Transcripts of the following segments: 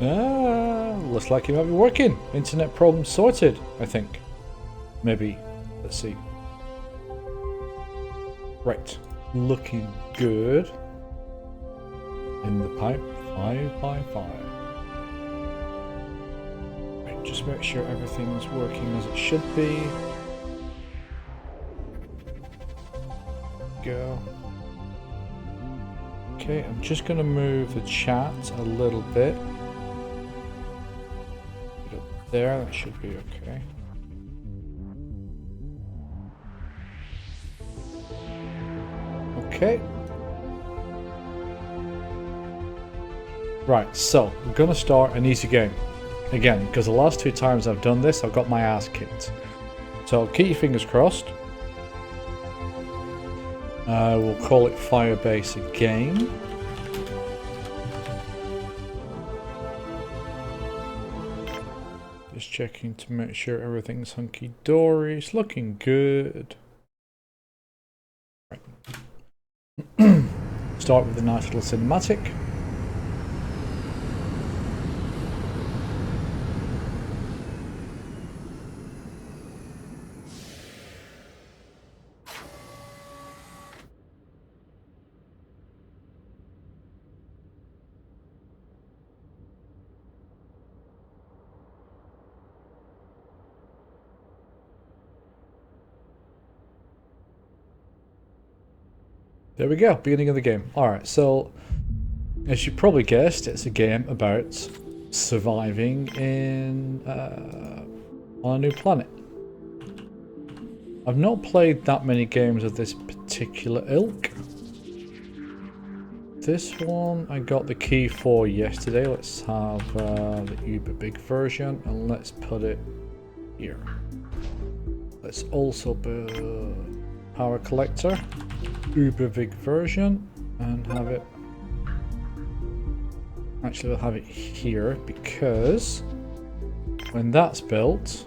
Looks like it might be working. Internet problem sorted, I think. Maybe. Let's see. Right. Looking good. In the pipe. 5 by 5. Right, just make sure everything's working as it should be. Go. Okay, I'm just going to move the chat a little bit. Put it up there, that should be okay. Okay. Right, so we're going to start an easy game. Again, because the last 2 times I've done this, I've got my ass kicked. So keep your fingers crossed. We'll call it Firebase again. Just checking to make sure everything's hunky-dory. It's looking good. Right. Start with a nice little cinematic. There we go, beginning of the game. Alright, so as you probably guessed, it's a game about surviving in on a new planet. I've not played that many games of this particular ilk. This one I got the key for yesterday. Let's have the uber big version and let's put it here. Let's also put power collector. Uber big version and have it actually we'll have it here because when that's built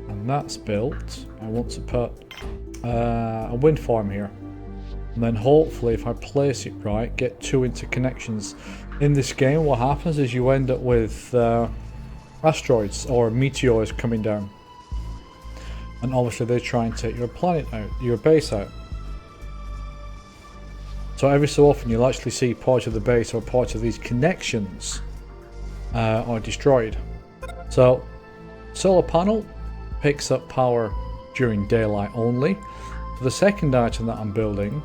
and that's built I want to put a wind farm here and then hopefully if I place it right get 2 interconnections. In this game what happens is you end up with asteroids or meteors coming down and obviously they try and take your planet out, your base out. So every so often you'll actually see parts of the base or parts of these connections are destroyed. So solar panel picks up power during daylight only. The second item that I'm building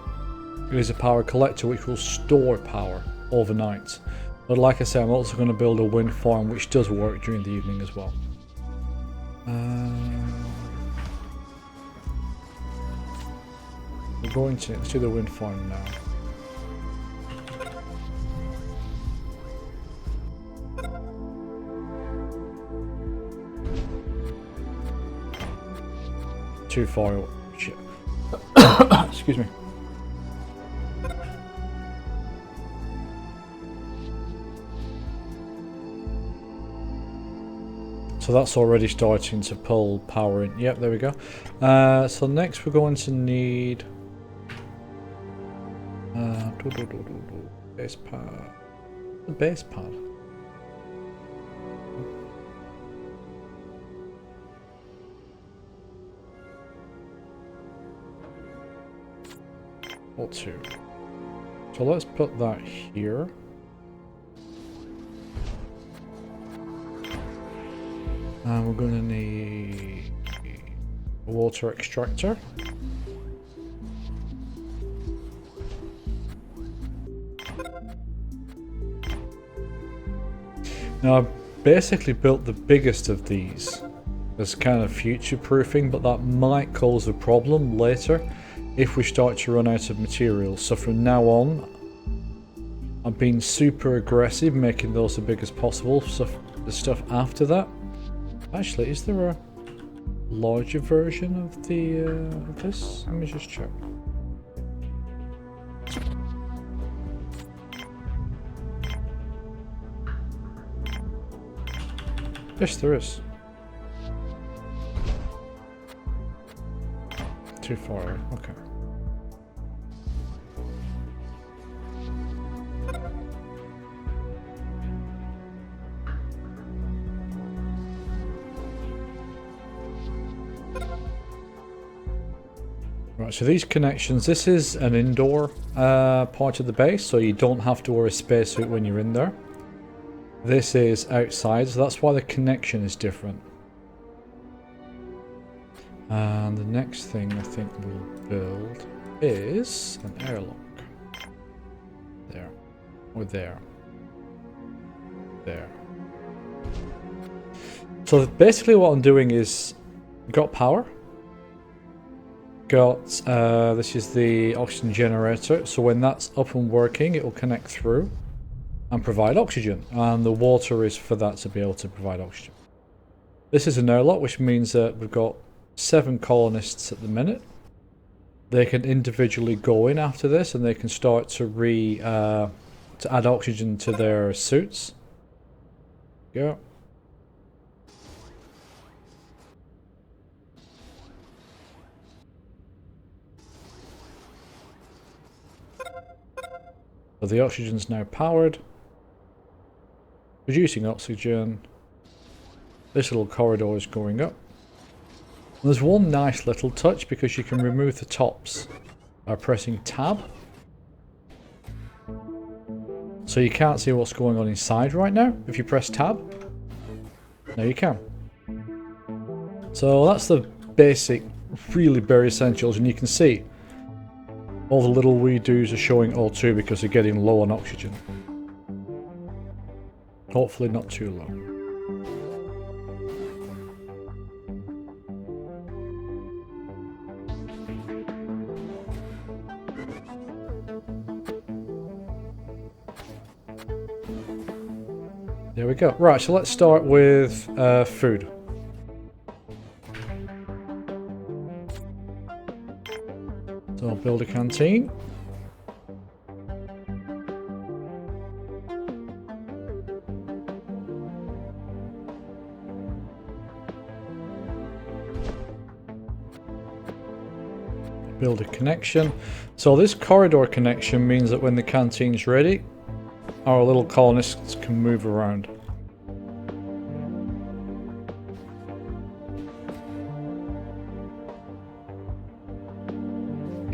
is a power collector which will store power overnight. But like I said, I'm also going to build a wind farm which does work during the evening as well. We're going to let's do the wind farm now. Too far away. Shit. Excuse me. So that's already starting to pull power in. Yep, there we go. So next we're going to need base pad. The base pad. Or 2. So let's put that here. And we're going to need a water extractor. Now I've basically built the biggest of these as kind of future proofing, but that might cause a problem later if we start to run out of materials. So from now on I'm being super aggressive making those as big as possible. So the stuff after that, actually is there a larger version of the of this? Let me just check. Yes, there is. Too far, okay. Right, so these connections, this is an indoor part of the base, so you don't have to wear a spacesuit when you're in there. This is outside, so that's why the connection is different. And the next thing I think we'll build is an airlock. There. Or there. There. So basically what I'm doing is, got power. Got, this is the oxygen generator, so when that's up and working it will connect through and provide oxygen, and the water is for that to be able to provide oxygen. This is an airlock, which means that we've got 7 colonists at the minute. They can individually go in after this and they can start to add oxygen to their suits. Go. So the oxygen's now powered, producing oxygen. This little corridor is going up. There's one nice little touch because you can remove the tops by pressing tab. So you can't see what's going on inside right now if you press tab. Now you can. So that's the basic, really bare essentials, and you can see all the little we-dos are showing all too because they're getting low on oxygen. Hopefully not too low. There we go. Right, so let's start with food. So I'll build a canteen. Build a connection. So this corridor connection means that when the canteen's ready, our little colonists can move around.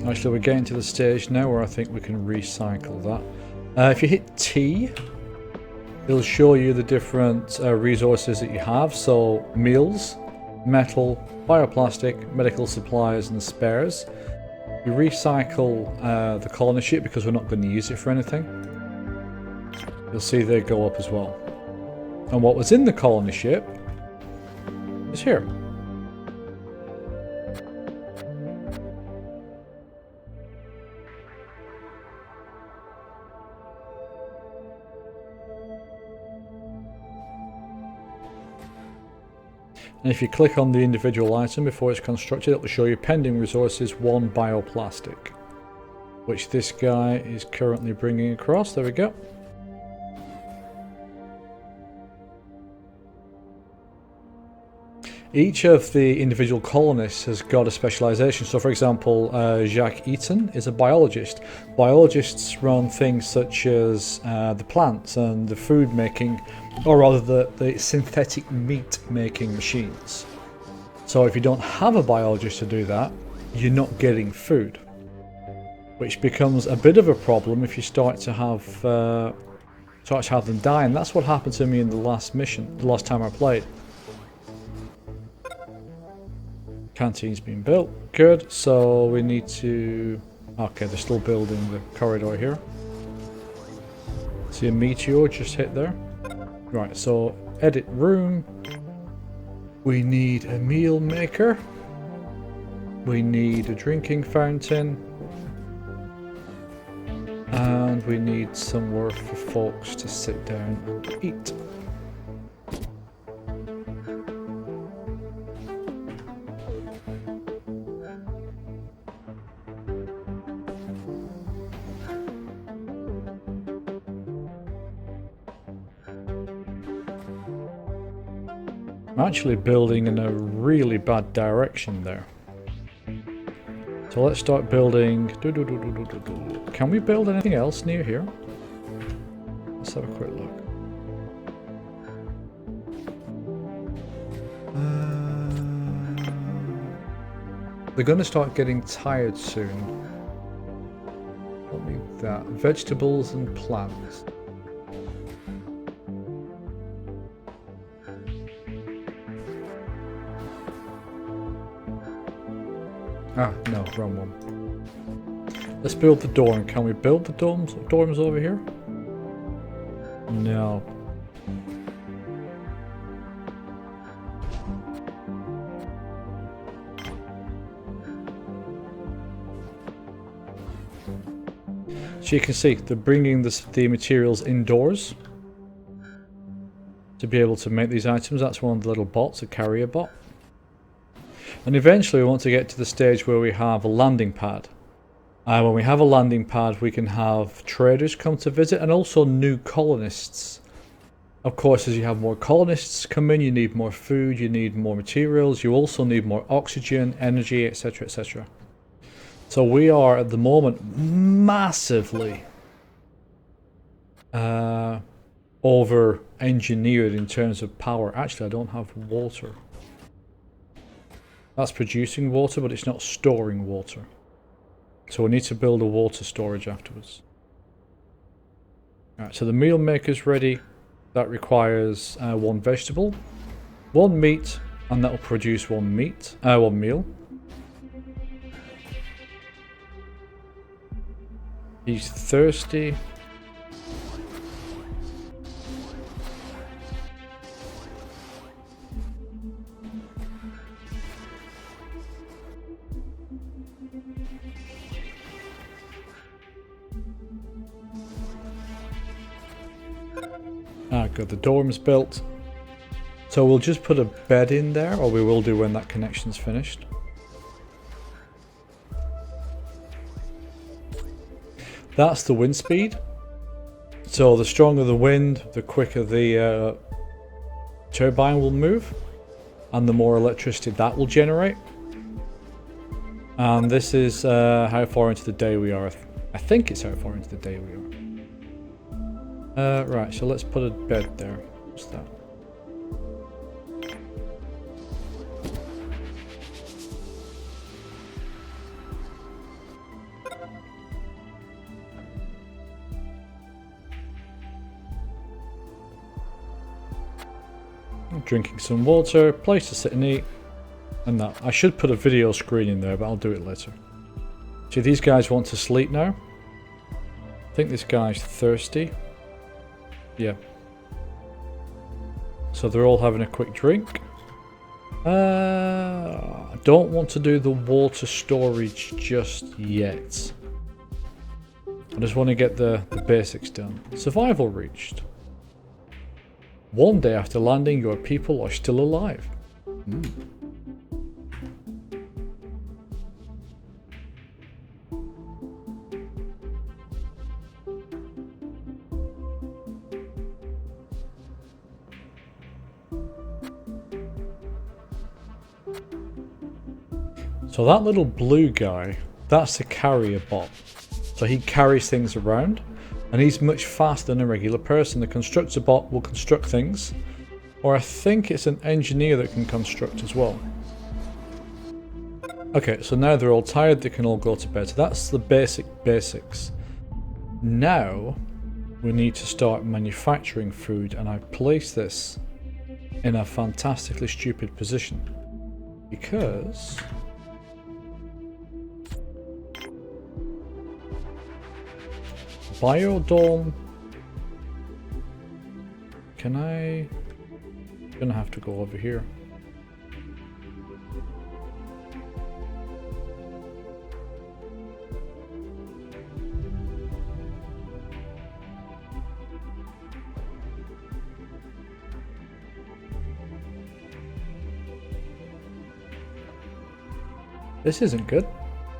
Actually, we're getting to the stage now where I think we can recycle that. If you hit T, it'll show you the different resources that you have. So meals, metal, bioplastic, medical supplies and spares. You recycle the colony ship because we're not going to use it for anything. You'll see they go up as well. And what was in the colony ship is here. And if you click on the individual item before it's constructed, it will show you pending resources 1 bioplastic, which this guy is currently bringing across. There we go. Each of the individual colonists has got a specialization. So for example, Jacques Eaton is a biologist. Biologists run things such as the plants and the food making, or rather the synthetic meat making machines. So if you don't have a biologist to do that, you're not getting food, which becomes a bit of a problem if you start to have them die. And that's what happened to me in the last mission, the last time I played. Canteen's been built. Good. So we need to... Okay, they're still building the corridor here. See a meteor just hit there. Right, so edit room. We need a meal maker. We need a drinking fountain. And we need somewhere for folks to sit down and eat. I'm actually building in a really bad direction there. So let's start building. Can we build anything else near here? Let's have a quick look. They're going to start getting tired soon. What need that? Vegetables and plants. Ah, no, wrong one. Let's build the dorm. Can we build the dorms over here? No. So you can see they're bringing the materials indoors to be able to make these items. That's one of the little bots, a carrier bot. And eventually we want to get to the stage where we have a landing pad. When we have a landing pad, we can have traders come to visit and also new colonists. Of course, as you have more colonists come in, you need more food, you need more materials, you also need more oxygen, energy, etc, etc. So we are at the moment massively over engineered in terms of power. Actually, I don't have water. That's producing water, but it's not storing water. So we need to build a water storage afterwards. Alright, so the meal maker's ready. That requires one vegetable, one meat, and that will produce one meal. He's thirsty. Ah, good. The dorm's built. So we'll just put a bed in there, or we will do when that connection's finished. That's the wind speed. So the stronger the wind, the quicker the turbine will move, and the more electricity that will generate. And this is how far into the day we are. I think it's how far into the day we are. Right, so let's put a bed there. What's that? Drinking some water, place to sit and eat, and that. I should put a video screen in there, but I'll do it later. See, these guys want to sleep now. I think this guy's thirsty. Yeah. So they're all having a quick drink. I don't want to do the water storage just yet. I just want to get the basics done. Survival reached. One day after landing, your people are still alive. So that little blue guy, that's the carrier bot. So he carries things around, and he's much faster than a regular person. The constructor bot will construct things, or I think it's an engineer that can construct as well. Okay, so now they're all tired, they can all go to bed. So that's the basics. Now we need to start manufacturing food, and I place this in a fantastically stupid position because biodome. Can I? I'm gonna have to go over here. This isn't good.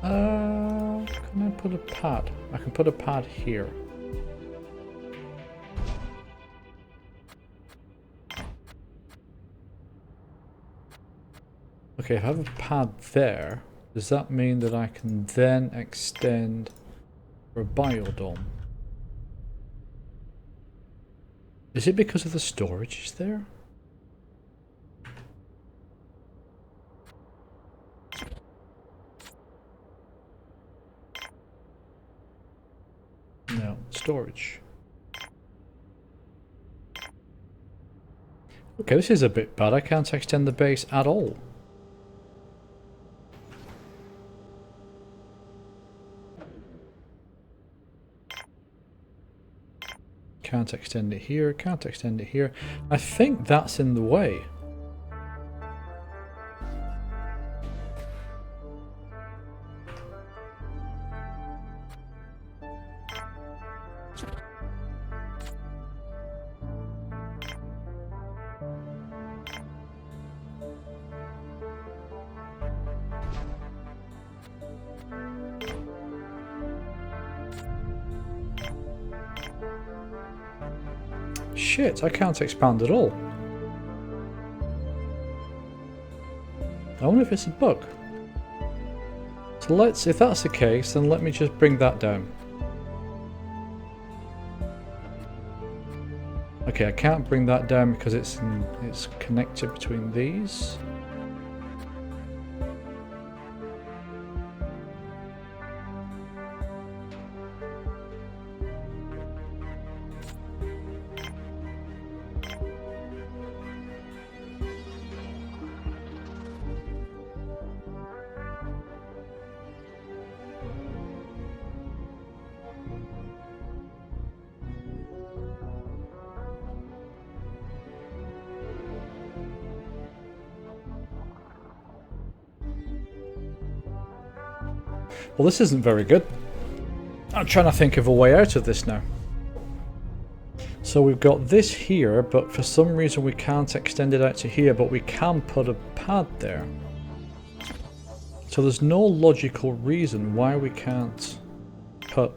Can I put a pad? I can put a pad here. Okay, if I have a pad there, does that mean that I can then extend for a biodome? Is it because of the storage is there? storage. Okay, this is a bit bad. I can't extend the base at all. Can't extend it here, can't extend it here. I think that's in the way. Shit, I can't expand at all. I wonder if it's a bug. So let's, if that's the case, then let me just bring that down. Okay, I can't bring that down because it's connected between these. Well, this isn't very good. I'm trying to think of a way out of this now. So we've got this here, but for some reason we can't extend it out to here, but we can put a pad there. So there's no logical reason why we can't put,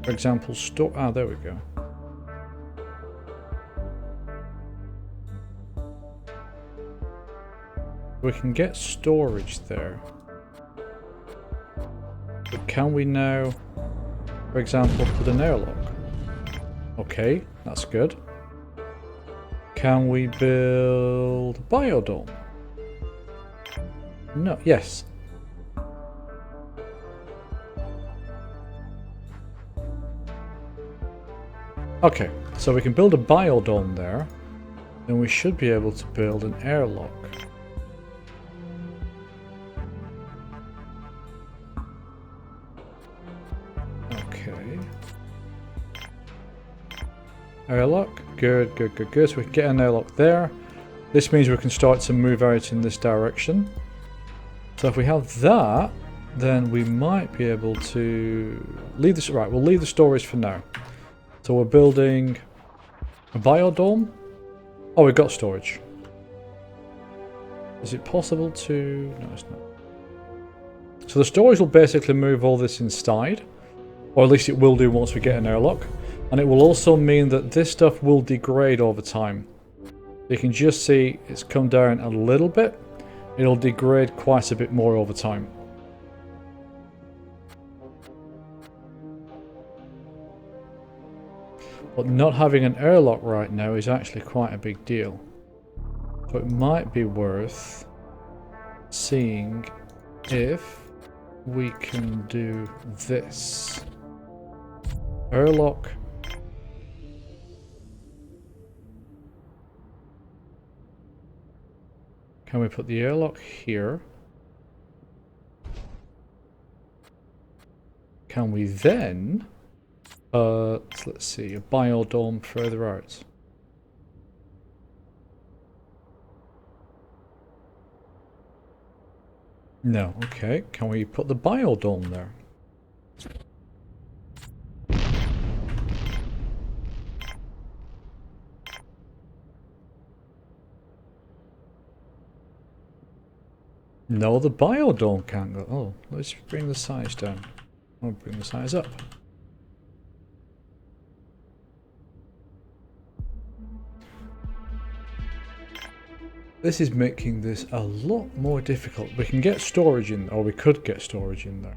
for example, store... Ah, there we go. We can get storage there. But can we now, for example, put an airlock? Okay, that's good. Can we build a biodome? No, yes. Okay, so we can build a biodome there. Then we should be able to build an airlock. Airlock, good, good, good, good. So we can get an airlock there. This means we can start to move out in this direction. So if we have that, then we might be able to leave this. Right, we'll leave the storage for now. So we're building a biodome. Oh, we've got storage. Is it possible to? No, it's not. So the storage will basically move all this inside, or at least it will do once we get an airlock. And it will also mean that this stuff will degrade over time. You can just see it's come down a little bit. It'll degrade quite a bit more over time. But not having an airlock right now is actually quite a big deal. So it might be worth seeing if we can do this. Airlock. Can we put the airlock here? Can we then, let's see, a biodome further out? No, okay. Can we put the biodome there? No, the biodome can't go. Oh, let's bring the size down. I'll bring the size up. This is making this a lot more difficult. We can get storage in, or we could get storage in there.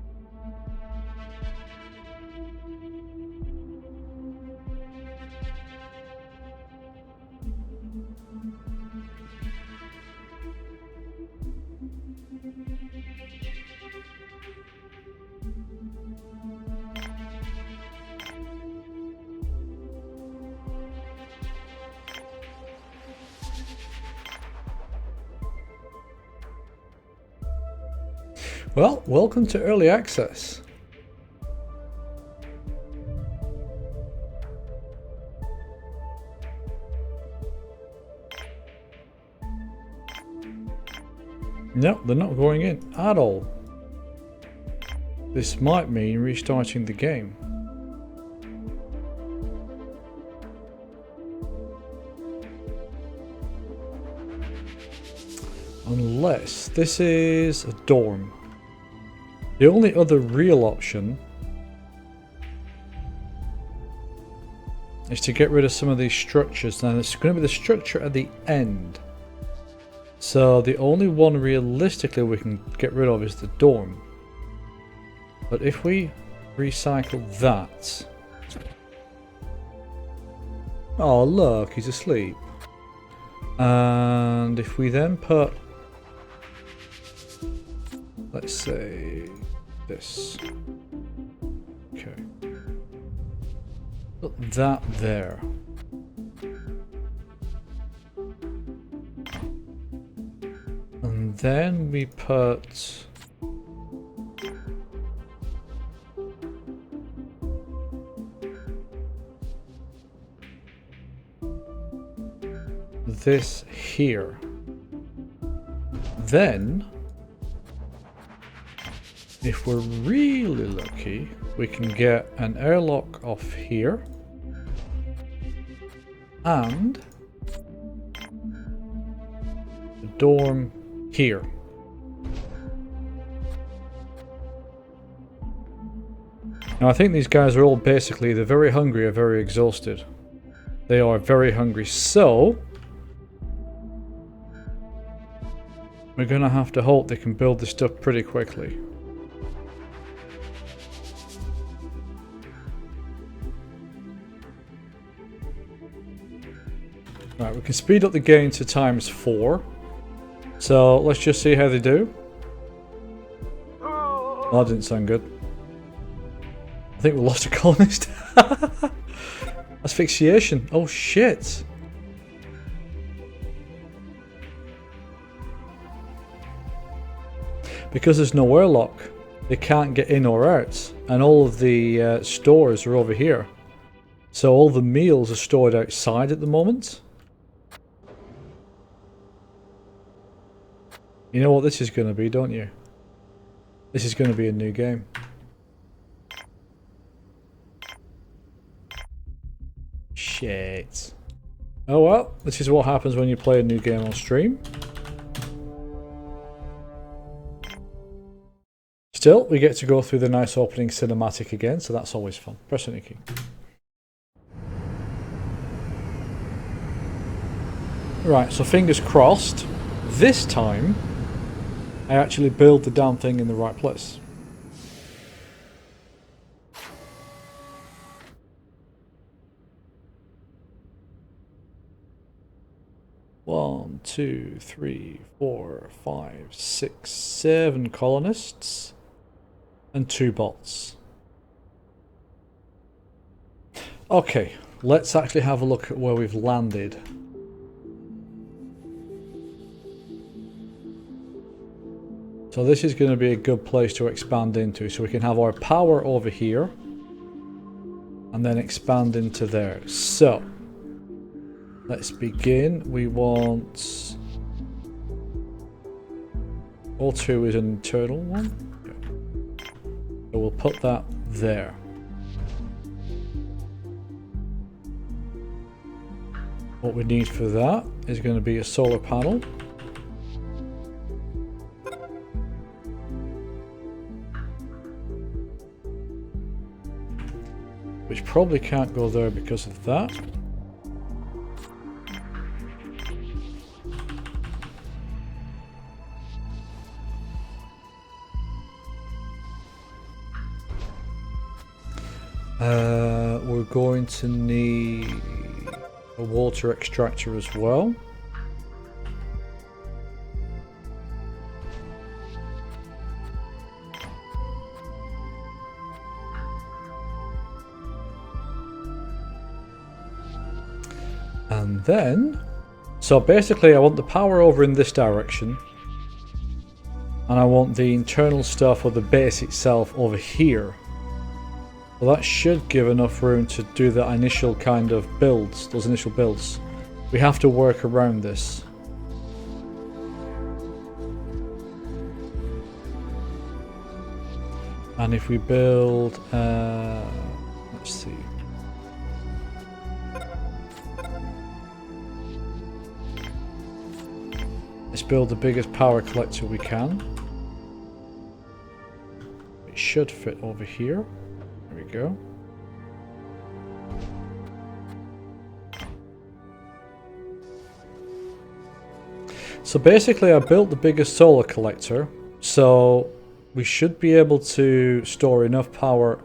Well, welcome to early access. No, they're not going in at all. This might mean restarting the game. Unless this is a dorm. The only other real option is to get rid of some of these structures. Now it's going to be the structure at the end. So the only one realistically we can get rid of is the dorm. But if we recycle that... Oh look, he's asleep. And if we then put... Let's say this. Okay. Put that there. And then we put this here. Then if we're really lucky, we can get an airlock off here and a dorm here. Now I think these guys are all basically either very hungry or very exhausted. They are very hungry, so we're gonna have to hope they can build this stuff pretty quickly. Right, we can speed up the gain to ×4. So let's just see how they do. Oh, that didn't sound good. I think we lost a colonist. Asphyxiation. Oh shit. Because there's no airlock, they can't get in or out. And all of the stores are over here. So all the meals are stored outside at the moment. You know what this is going to be, don't you? This is going to be a new game. Shit. Oh well, this is what happens when you play a new game on stream. Still, we get to go through the nice opening cinematic again, so that's always fun. Press any key. Right, so fingers crossed. This time, I actually build the damn thing in the right place. One, 2, 3, 4, 5, 6, 7 colonists and 2 bots. Okay, let's actually have a look at where we've landed. So this is going to be a good place to expand into. So we can have our power over here and then expand into there. So let's begin. We want... O2 is an internal one. So we'll put that there. What we need for that is going to be a solar panel. Which probably can't go there because of that. We're going to need a water extractor as well. And then, so basically I want the power over in this direction. And I want the internal stuff or the base itself over here. Well, that should give enough room to do the initial kind of builds, those initial builds. We have to work around this. And if we build, let's see. Let's build the biggest power collector we can. It should fit over here. There we go. So basically I built the biggest solar collector, so we should be able to store enough power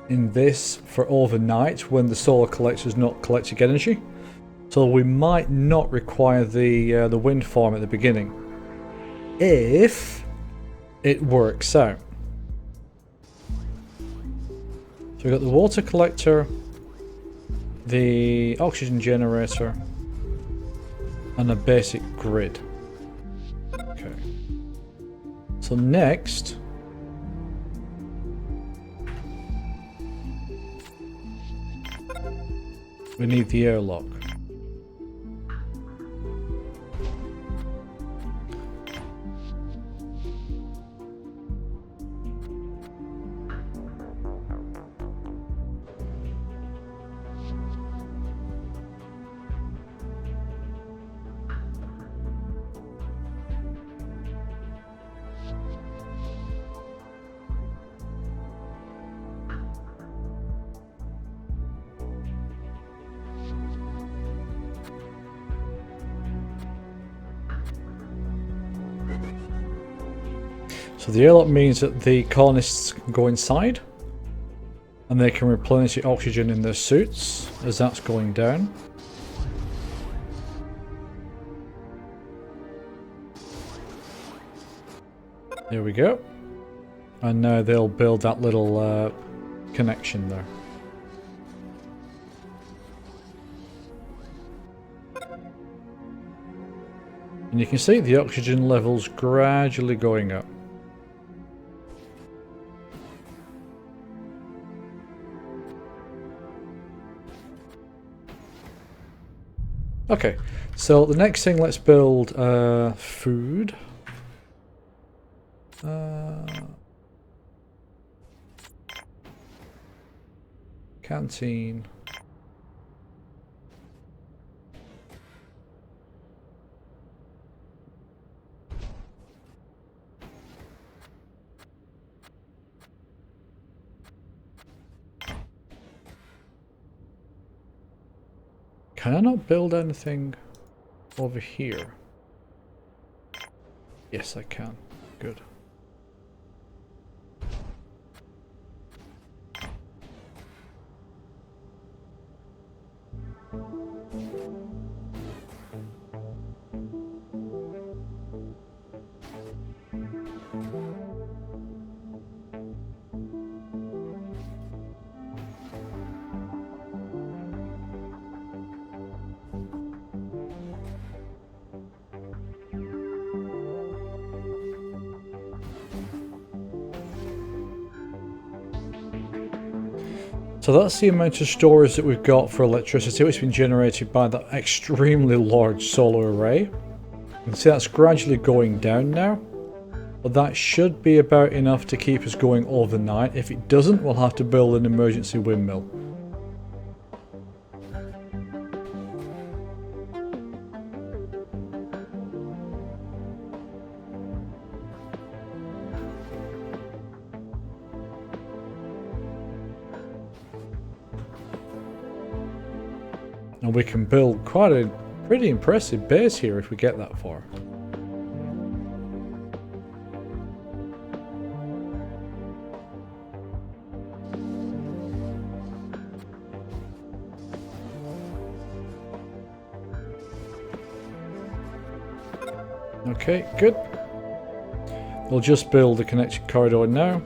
in this for overnight when the solar collector is not collecting energy. So we might not require the wind farm at the beginning, if it works out. So we've got the water collector, the oxygen generator, and a basic grid. Okay. So next, we need the airlock. So the airlock means that the colonists can go inside and they can replenish the oxygen in their suits as that's going down. There we go. And now they'll build that little connection there. And you can see the oxygen levels gradually going up. Okay, so the next thing, let's build food. Canteen. Can I not build anything over here? Yes, I can. Good. So that's the amount of storage that we've got for electricity, which has been generated by that extremely large solar array. You can see that's gradually going down now, but that should be about enough to keep us going overnight. If it doesn't, we'll have to build an emergency windmill. And we can build quite a pretty impressive base here if we get that far. Okay, good. We'll just build the connection corridor now.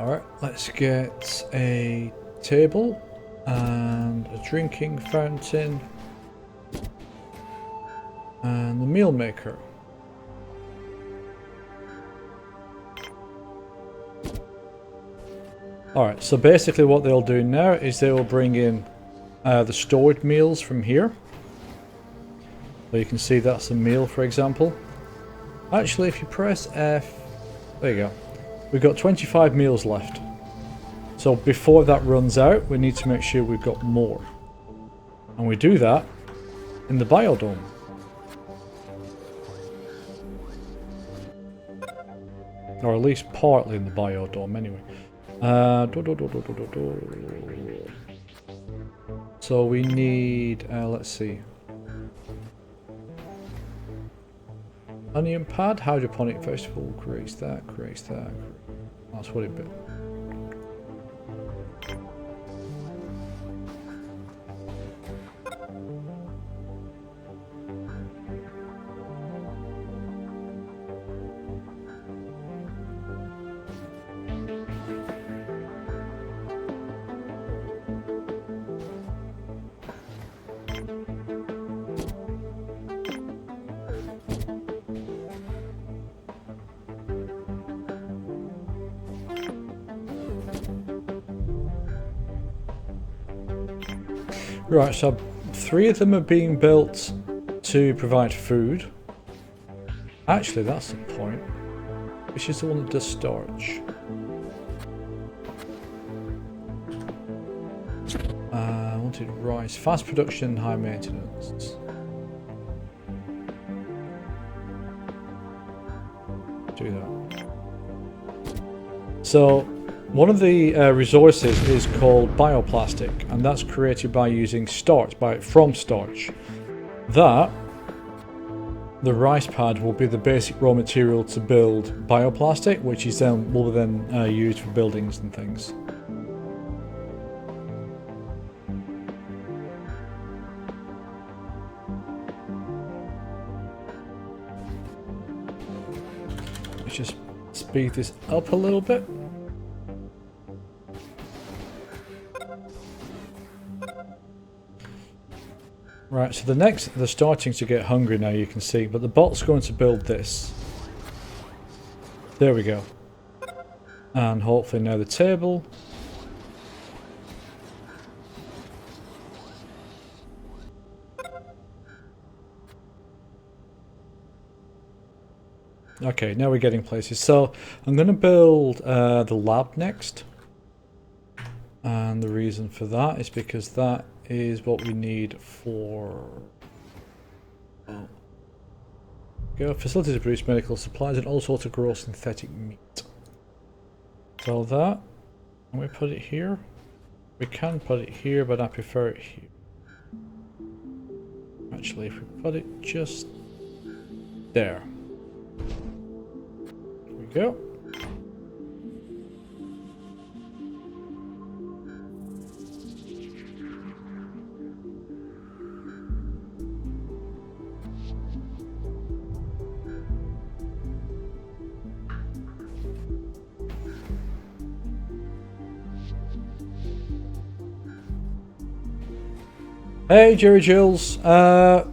Alright, let's get a table and a drinking fountain and the meal maker. Alright, so basically what they'll do now is they will bring in the stored meals from here. So you can see that's a meal, for example. Actually, if you press F, there you go. We've got 25 meals left. So before that runs out, we need to make sure we've got more. And we do that in the biodome. Or at least partly in the biodome, anyway. So we need, let's see. Onion pad, hydroponic vegetable, creates that. That's what it be. Right, so 3 of them are being built to provide food. Actually, that's the point. Which is the one that does storage. I wanted rice. Fast production, high maintenance. Do that. So, one of the resources is called bioplastic, and that's created by using starch, from starch. That, the rice pad, will be the basic raw material to build bioplastic, which is then will then used for buildings and things. Let's just speed this up a little bit. Right, so they're starting to get hungry now, you can see, but the bot's going to build this. There we go. And hopefully now the table. Okay, now we're getting places. So I'm going to build the lab next. And the reason for that is because that is what we need for facilities to produce medical supplies and also to grow synthetic meat. So that, can we put it here? We can put it here, but I prefer it here. Actually, if we put it just there. There we go. Hey Jerry Jills, I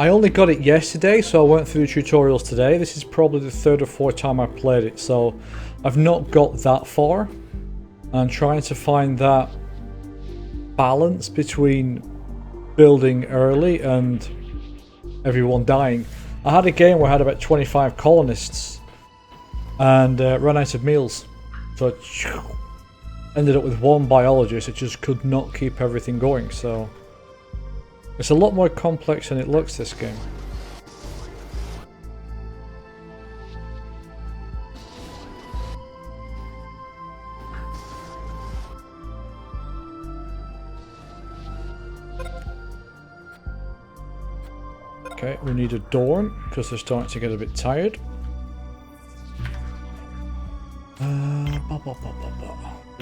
only got it yesterday, so I went through the tutorials today. This is probably the 3rd or 4th time I've played it, so I've not got that far. I'm trying to find that balance between building early and everyone dying. I had a game where I had about 25 colonists and ran out of meals, so I ended up with one biologist that just could not keep everything going, so it's a lot more complex than it looks, this game. Okay, we need a dorm because they're starting to get a bit tired. We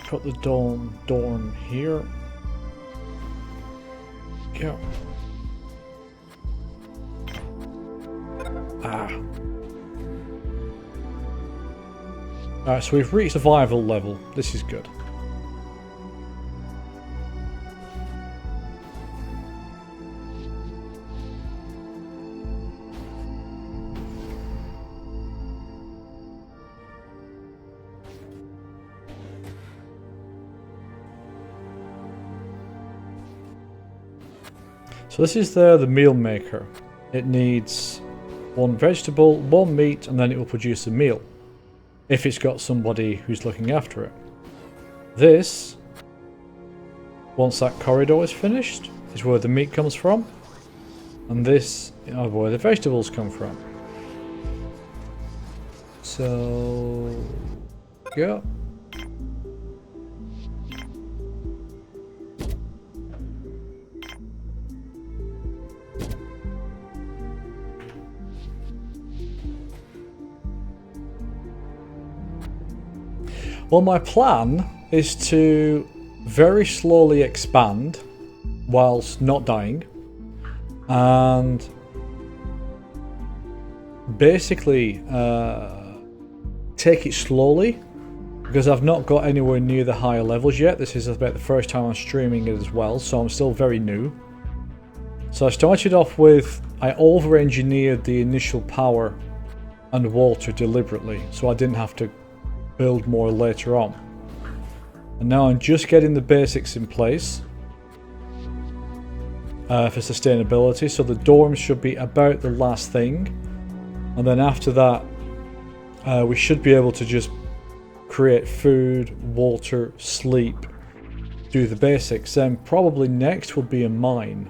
put the dorm here. Go. Alright, so we've reached survival level. This is good. So this is the meal maker. It needs 1 vegetable, 1 meat, and then it will produce a meal. If it's got somebody who's looking after it. This, once that corridor is finished, is where the meat comes from. And this is where the vegetables come from. So, go. Well, my plan is to very slowly expand whilst not dying, and basically take it slowly, because I've not got anywhere near the higher levels yet. This is about the first time I'm streaming it as well, so I'm still very new. So I started off with, I over-engineered the initial power and water deliberately, so I didn't have to build more later on. And now I'm just getting the basics in place for sustainability. So the dorms should be about the last thing, and then after that we should be able to just create food, water, sleep, do the basics. Then probably next will be a mine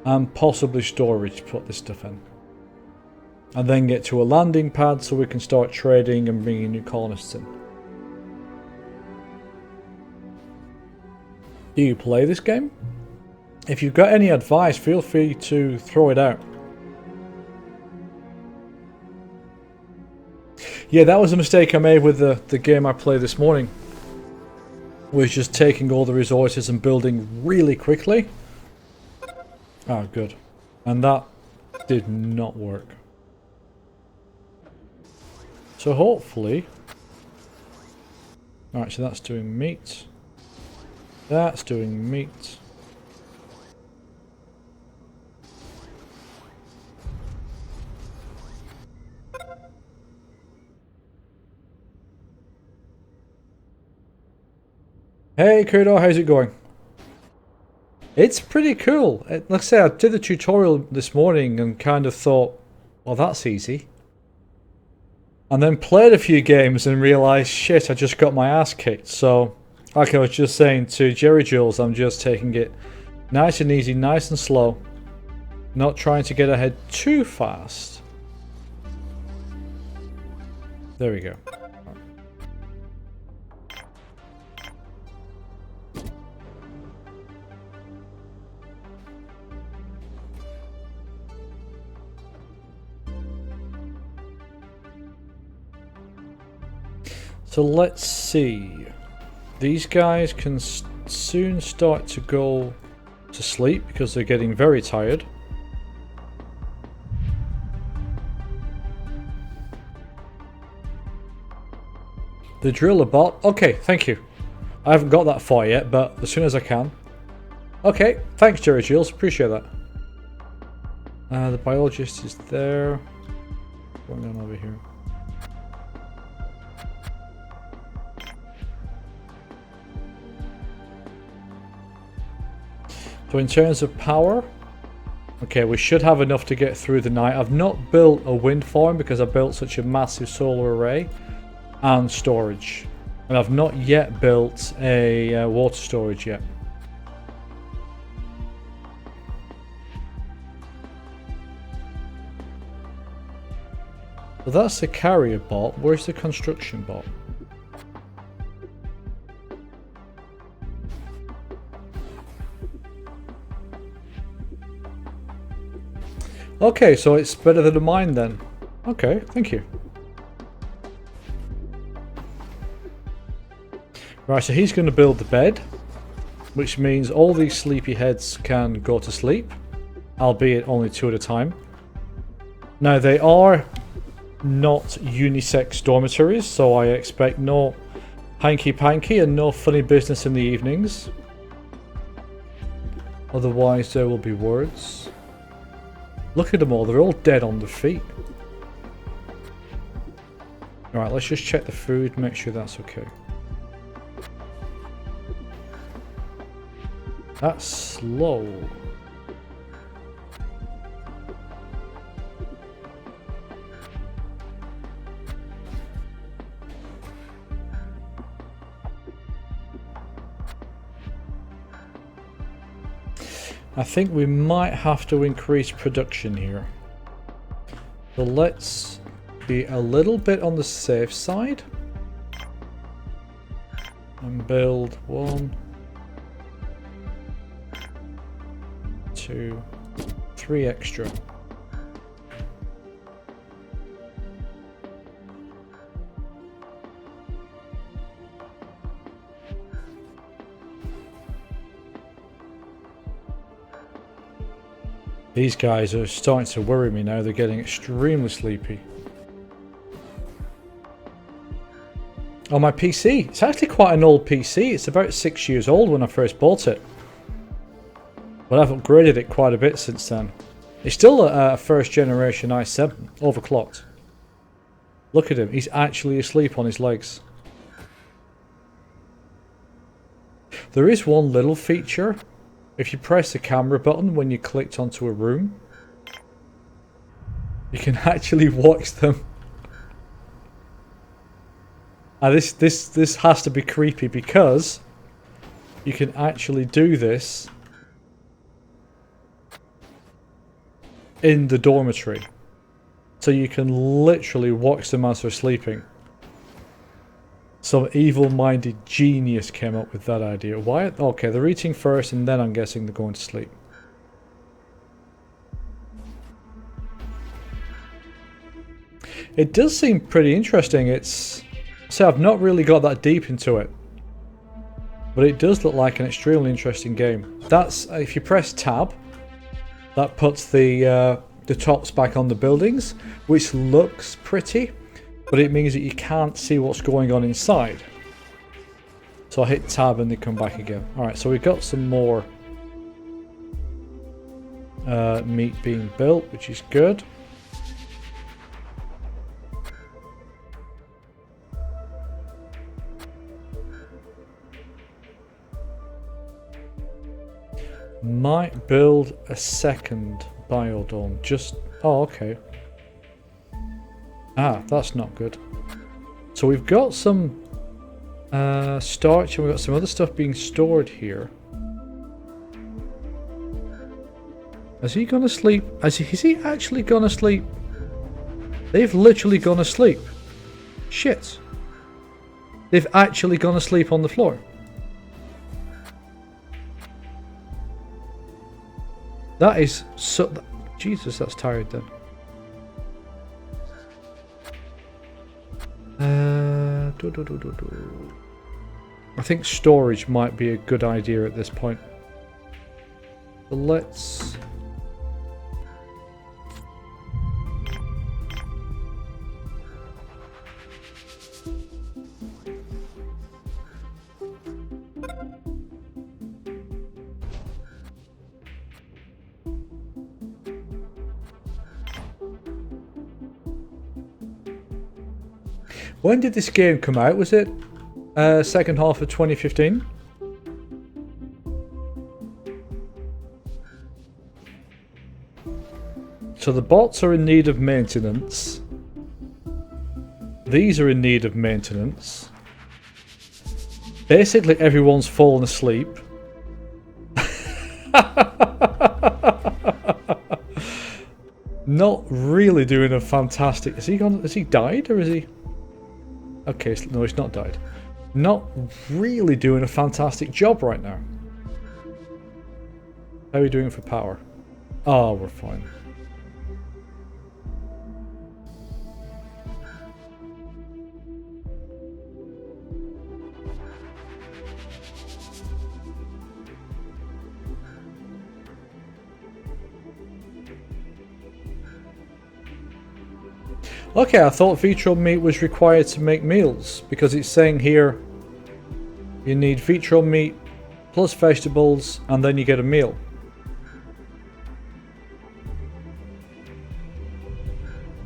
and possibly storage to put this stuff in. And then get to a landing pad so we can start trading and bringing new colonists in. Do you play this game? If you've got any advice, feel free to throw it out. Yeah, that was a mistake I made with the game I played this morning. Was just taking all the resources and building really quickly. Oh, good. And that did not work. So hopefully... Alright, so that's doing meat. That's doing meat. Hey Kudo, how's it going? It's pretty cool. Like I say, I did the tutorial this morning and kind of thought, well, that's easy. And then played a few games and realised, shit, I just got my ass kicked. So, like I was just saying to Jerry Jules, I'm just taking it nice and easy, nice and slow. Not trying to get ahead too fast. There we go. So let's see. These guys can soon start to go to sleep because they're getting very tired. The driller bot. Okay, thank you. I haven't got that far yet, but as soon as I can. Okay, thanks Jerry Jules, appreciate that. The biologist is there. Going on over here. So in terms of power, okay, we should have enough to get through the night. I've not built a wind farm because I built such a massive solar array and storage. And I've not yet built a water storage yet. So that's the carrier bot. Where's the construction bot? Okay, so it's better than a mine then. Okay, thank you. Right, so he's going to build the bed, which means all these sleepy heads can go to sleep, albeit only 2 at a time. Now they are not unisex dormitories, so I expect no hanky-panky and no funny business in the evenings. Otherwise there will be words. Look at them all, they're all dead on their feet. Alright, let's just check the food, make sure that's okay. That's slow. I think we might have to increase production here. So let's be a little bit on the safe side. And build 1, 2, 3 extra. These guys are starting to worry me now. They're getting extremely sleepy. Oh, my PC. It's actually quite an old PC. It's about 6 years old when I first bought it. But I've upgraded it quite a bit since then. It's still a first generation i7, overclocked. Look at him. He's actually asleep on his legs. There is one little feature. If you press the camera button when you clicked onto a room, you can actually watch them. And this has to be creepy because you can actually do this in the dormitory. So you can literally watch them as they're sleeping. Some evil-minded genius came up with that idea. Why? Okay, they're eating first and then I'm guessing they're going to sleep. It does seem pretty interesting. So I've not really got that deep into it. But it does look like an extremely interesting game. That's, if you press tab, that puts the tops back on the buildings, which looks pretty. But it means that you can't see what's going on inside. So I hit tab and they come back again. Alright, so we've got some more meat being built, which is good. Might build a second biodome. Oh, okay. Ah, that's not good. So we've got some starch and we've got some other stuff being stored here. Is he gonna sleep? Is he actually gonna sleep? They've literally gone asleep. Shit. They've actually gone asleep on the floor. That is so... Jesus, that's tired then. I think storage might be a good idea at this point. So let's... When did this game come out? Was it second half of 2015? So the bots are in need of maintenance. These are in need of maintenance. Basically everyone's fallen asleep. Not really doing a fantastic... Has he died or is he... Okay, no, he's not died. Not really doing a fantastic job right now. How are we doing for power? Oh, we're fine. Okay, I thought vitro meat was required to make meals, because it's saying here you need vitro meat plus vegetables and then you get a meal.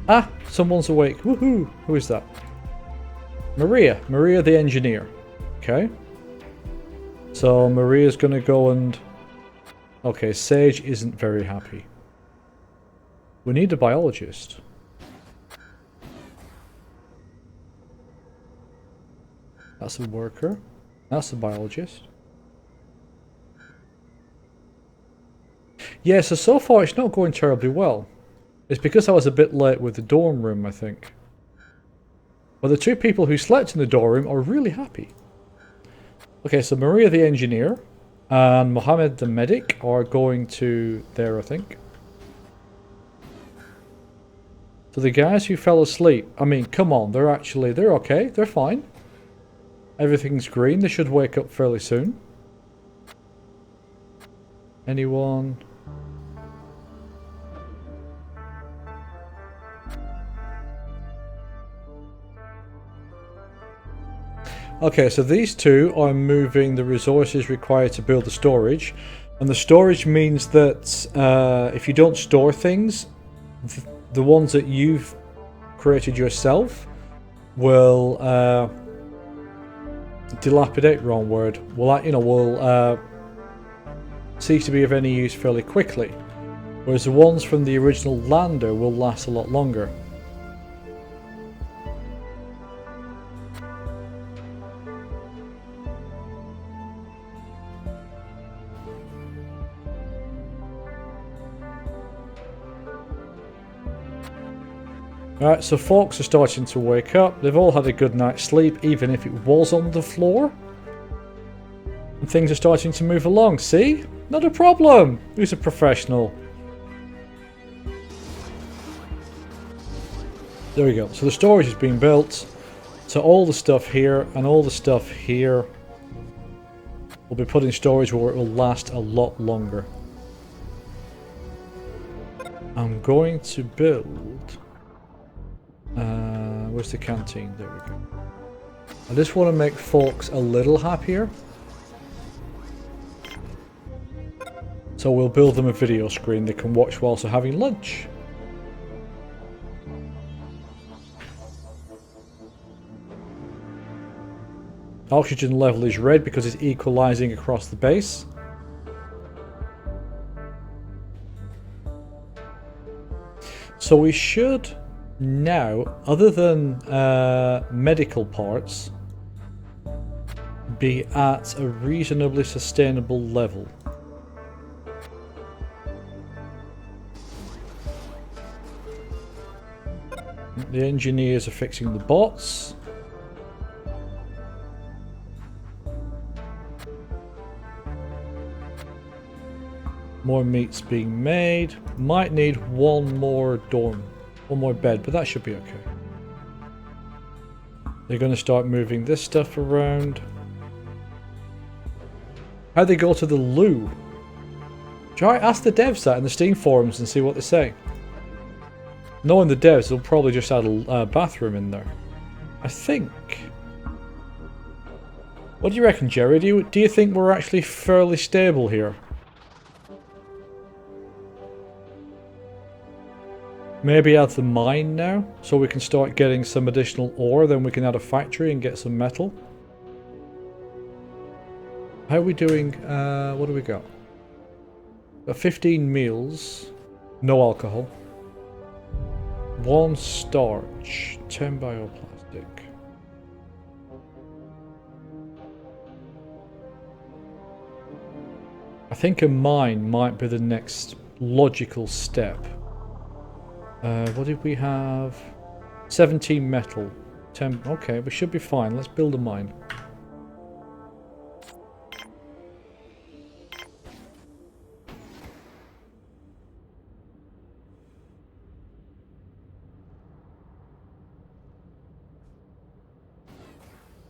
Ah, someone's awake. Woohoo! Who is that? Maria. Maria the engineer. Okay. So Maria's gonna go and... Okay, Sage isn't very happy. We need a biologist. That's a worker. That's a biologist. Yeah, so far it's not going terribly well. It's because I was a bit late with the dorm room, I think. But the two people who slept in the dorm room are really happy. Okay, so Maria the engineer and Mohammed the medic are going to there, I think. So the guys who fell asleep, I mean, come on, they're okay, they're fine. Everything's green, they should wake up fairly soon. Anyone? Okay, so these two are moving the resources required to build the storage. And the storage means that if you don't store things, the ones that you've created yourself will dilapidate, wrong word, will cease to be of any use fairly quickly. Whereas the ones from the original lander will last a lot longer. Alright, so folks are starting to wake up. They've all had a good night's sleep, even if it was on the floor. And things are starting to move along. See? Not a problem. Who's a professional? There we go. So the storage is being built. So all the stuff here and all the stuff here will be put in storage where it will last a lot longer. I'm going to build... where's the canteen? There we go. I just want to make folks a little happier. So we'll build them a video screen they can watch whilst they're having lunch. Oxygen level is red because it's equalizing across the base. So we should now, other than medical parts, be at a reasonably sustainable level. The engineers are fixing the bots. More meat's being made. Might need one more bed, but that should be okay. They're going to start moving this stuff around. How'd they go to the loo? Try ask the devs that in the Steam forums and see what they say. Knowing the devs, they'll probably just add a bathroom in there. I think. What do you reckon, Jerry? Do you think we're actually fairly stable here? Maybe add the mine now, so we can start getting some additional ore, then we can add a factory and get some metal. How are we doing? What do we got? Got 15 meals, no alcohol. 1 starch, 10 bioplastic. I think a mine might be the next logical step. What did we have? 17 metal. 10. Okay, we should be fine. Let's build a mine.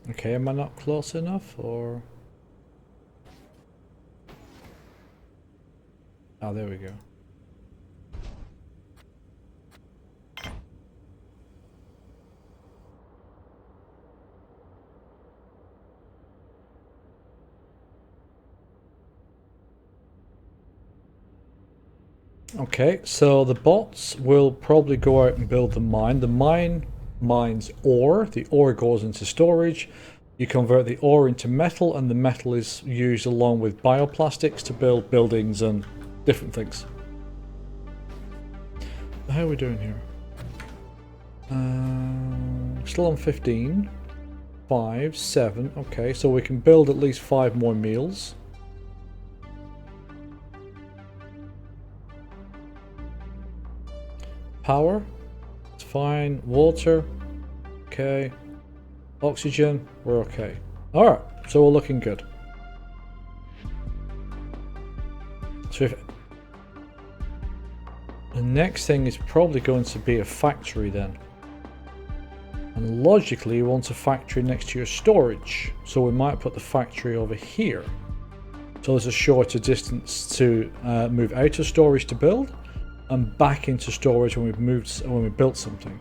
Okay, am I not close enough, or... Oh, there we go. Okay, so the bots will probably go out and build the mine. The mine mines ore. The ore goes into storage. You convert the ore into metal, and the metal is used along with bioplastics to build buildings and different things. How are we doing here? Still on 15. 5, 7. Okay, so we can build at least 5 more meals. Power. It's fine. Water. Okay. Oxygen. We're okay. Alright, so we're looking good. So if the next thing is probably going to be a factory then. And logically you want a factory next to your storage. So we might put the factory over here. So there's a shorter distance to move out of storage to build and back into storage when we built something.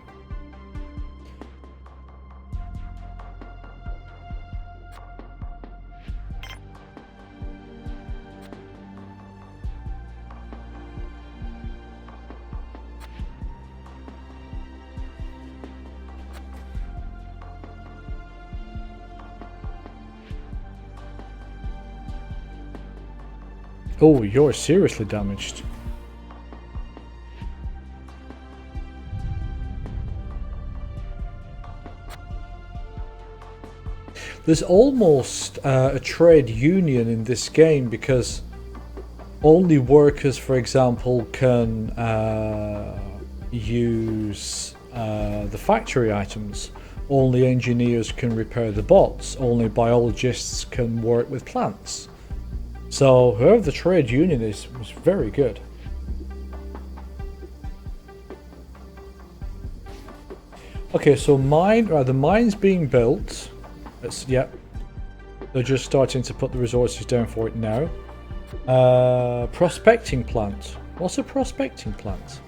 Oh, you're seriously damaged. There's almost a trade union in this game because only workers, for example, can use the factory items. Only engineers can repair the bots. Only biologists can work with plants. So whoever the trade union is was very good. Okay, so the mine's being built. Yep. They're just starting to put the resources down for it now. Prospecting plant. What's a prospecting plant?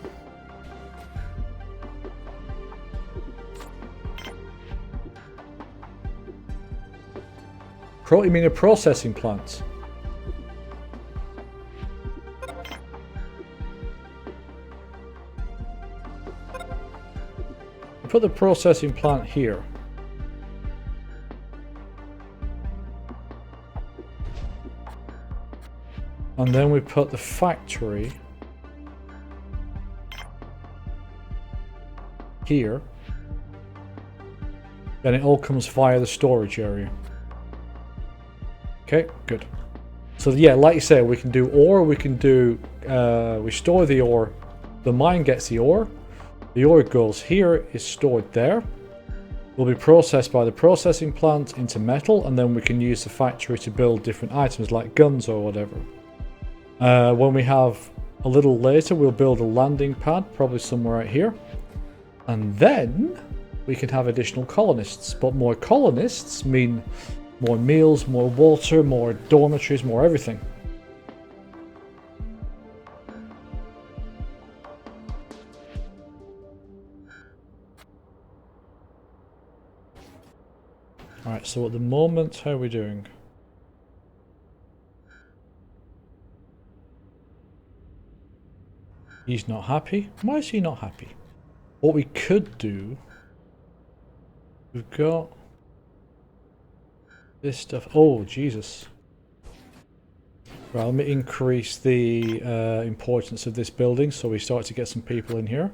You mean a processing plant? Put the processing plant here. And then we put the factory here. Then it all comes via the storage area. Okay, good. So yeah, like you say, we can do ore, we can do, we store the ore, the mine gets the ore goes here, is stored there, will be processed by the processing plant into metal, and then we can use the factory to build different items like guns or whatever. When we have a little later, we'll build a landing pad, probably somewhere out here, and then we can have additional colonists. But more colonists mean more meals, more water, more dormitories, more everything. Alright, so at the moment, how are we doing? He's not happy. Why is he not happy? What we could do... We've got... this stuff. Oh, Jesus. Right, let me increase the importance of this building so we start to get some people in here.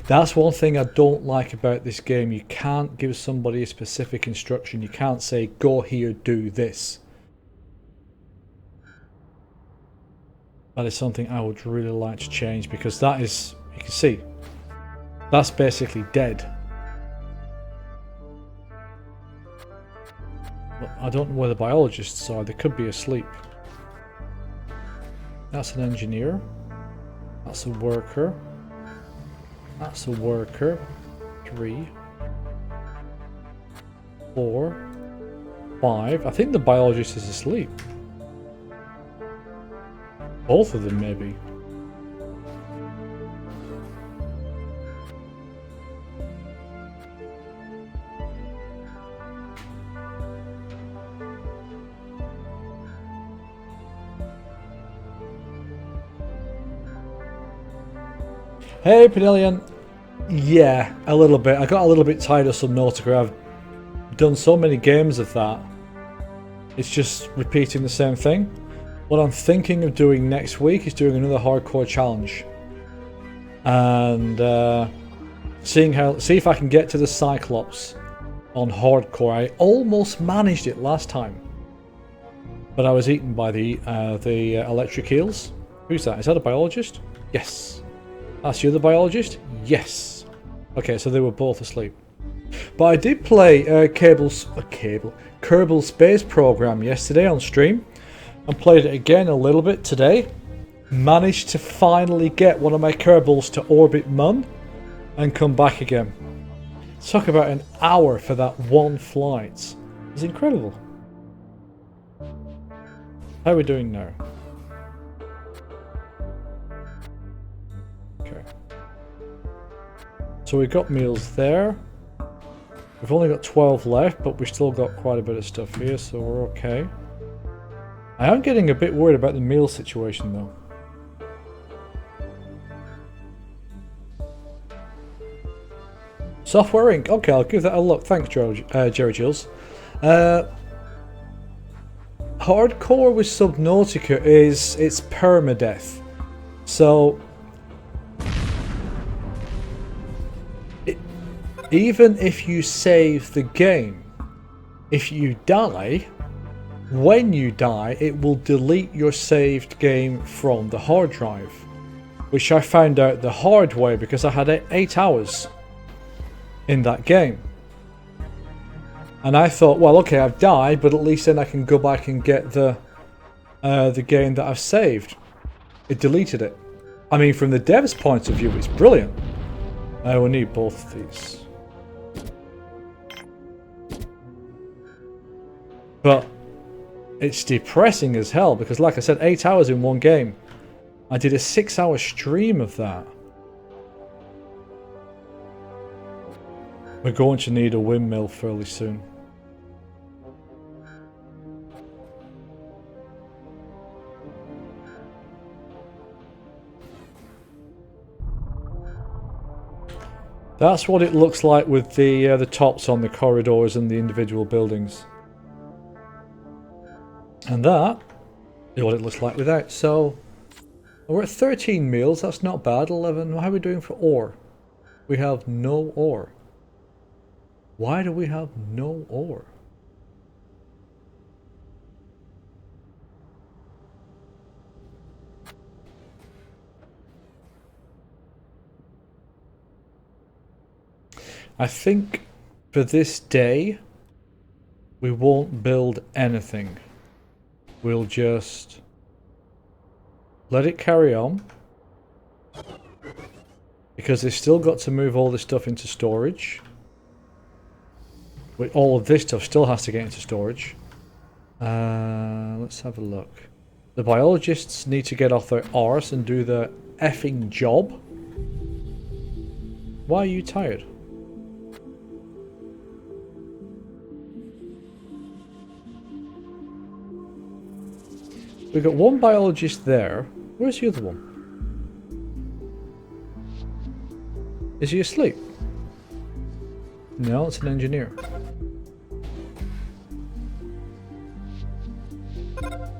That's one thing I don't like about this game. You can't give somebody a specific instruction. You can't say, go here, do this. That is something I would really like to change, because that is, you can see, that's basically dead. But I don't know where the biologists are. They could be asleep. That's an engineer. That's a worker. That's a worker. 3, 4, 5. I think the biologist is asleep. Both of them, maybe. Hey, Penillion. Yeah, a little bit. I got a little bit tired of Subnautica. I've done so many games of that. It's just repeating the same thing. What I'm thinking of doing next week is doing another hardcore challenge. And see if I can get to the Cyclops on hardcore. I almost managed it last time, but I was eaten by the electric eels. Who's that? Is that a biologist? Yes. That's you, the biologist? Yes. Okay, so they were both asleep. But I did play Kerbal Space Program yesterday on stream, and played it again a little bit today. Managed to finally get one of my Kerbals to orbit Mun and come back again. It took about an hour for that one flight. It was incredible. How are we doing now? Okay. So we've got meals there. We've only got 12 left, but we've still got quite a bit of stuff here, so we're okay. I am getting a bit worried about the meal situation though. Software Inc. Okay, I'll give that a look. Thanks, Jerry Jules. Hardcore with Subnautica it's permadeath. So even if you save the game, if you die, when you die, it will delete your saved game from the hard drive, which I found out the hard way because I had 8 hours in that game. And I thought, well, okay, I've died, but at least then I can go back and get the game that I've saved. It deleted it. I mean, from the dev's point of view, it's brilliant. I will need both of these. But it's depressing as hell because, like I said, 8 hours in one game. I did a 6-hour stream of that. We're going to need a windmill fairly soon. That's what it looks like with the tops on the corridors and the individual buildings. And that is what it looks like without. So we're at 13 meals. That's not bad. 11. How are we doing for ore? We have no ore. Why do we have no ore? I think for this day we won't build anything. We'll just let it carry on because they've still got to move all this stuff into storage. All of this stuff still has to get into storage. Let's have a look. The biologists need to get off their arse and do the effing job. Why are you tired? We've got one biologist there. Where's the other one? Is he asleep? No, it's an engineer.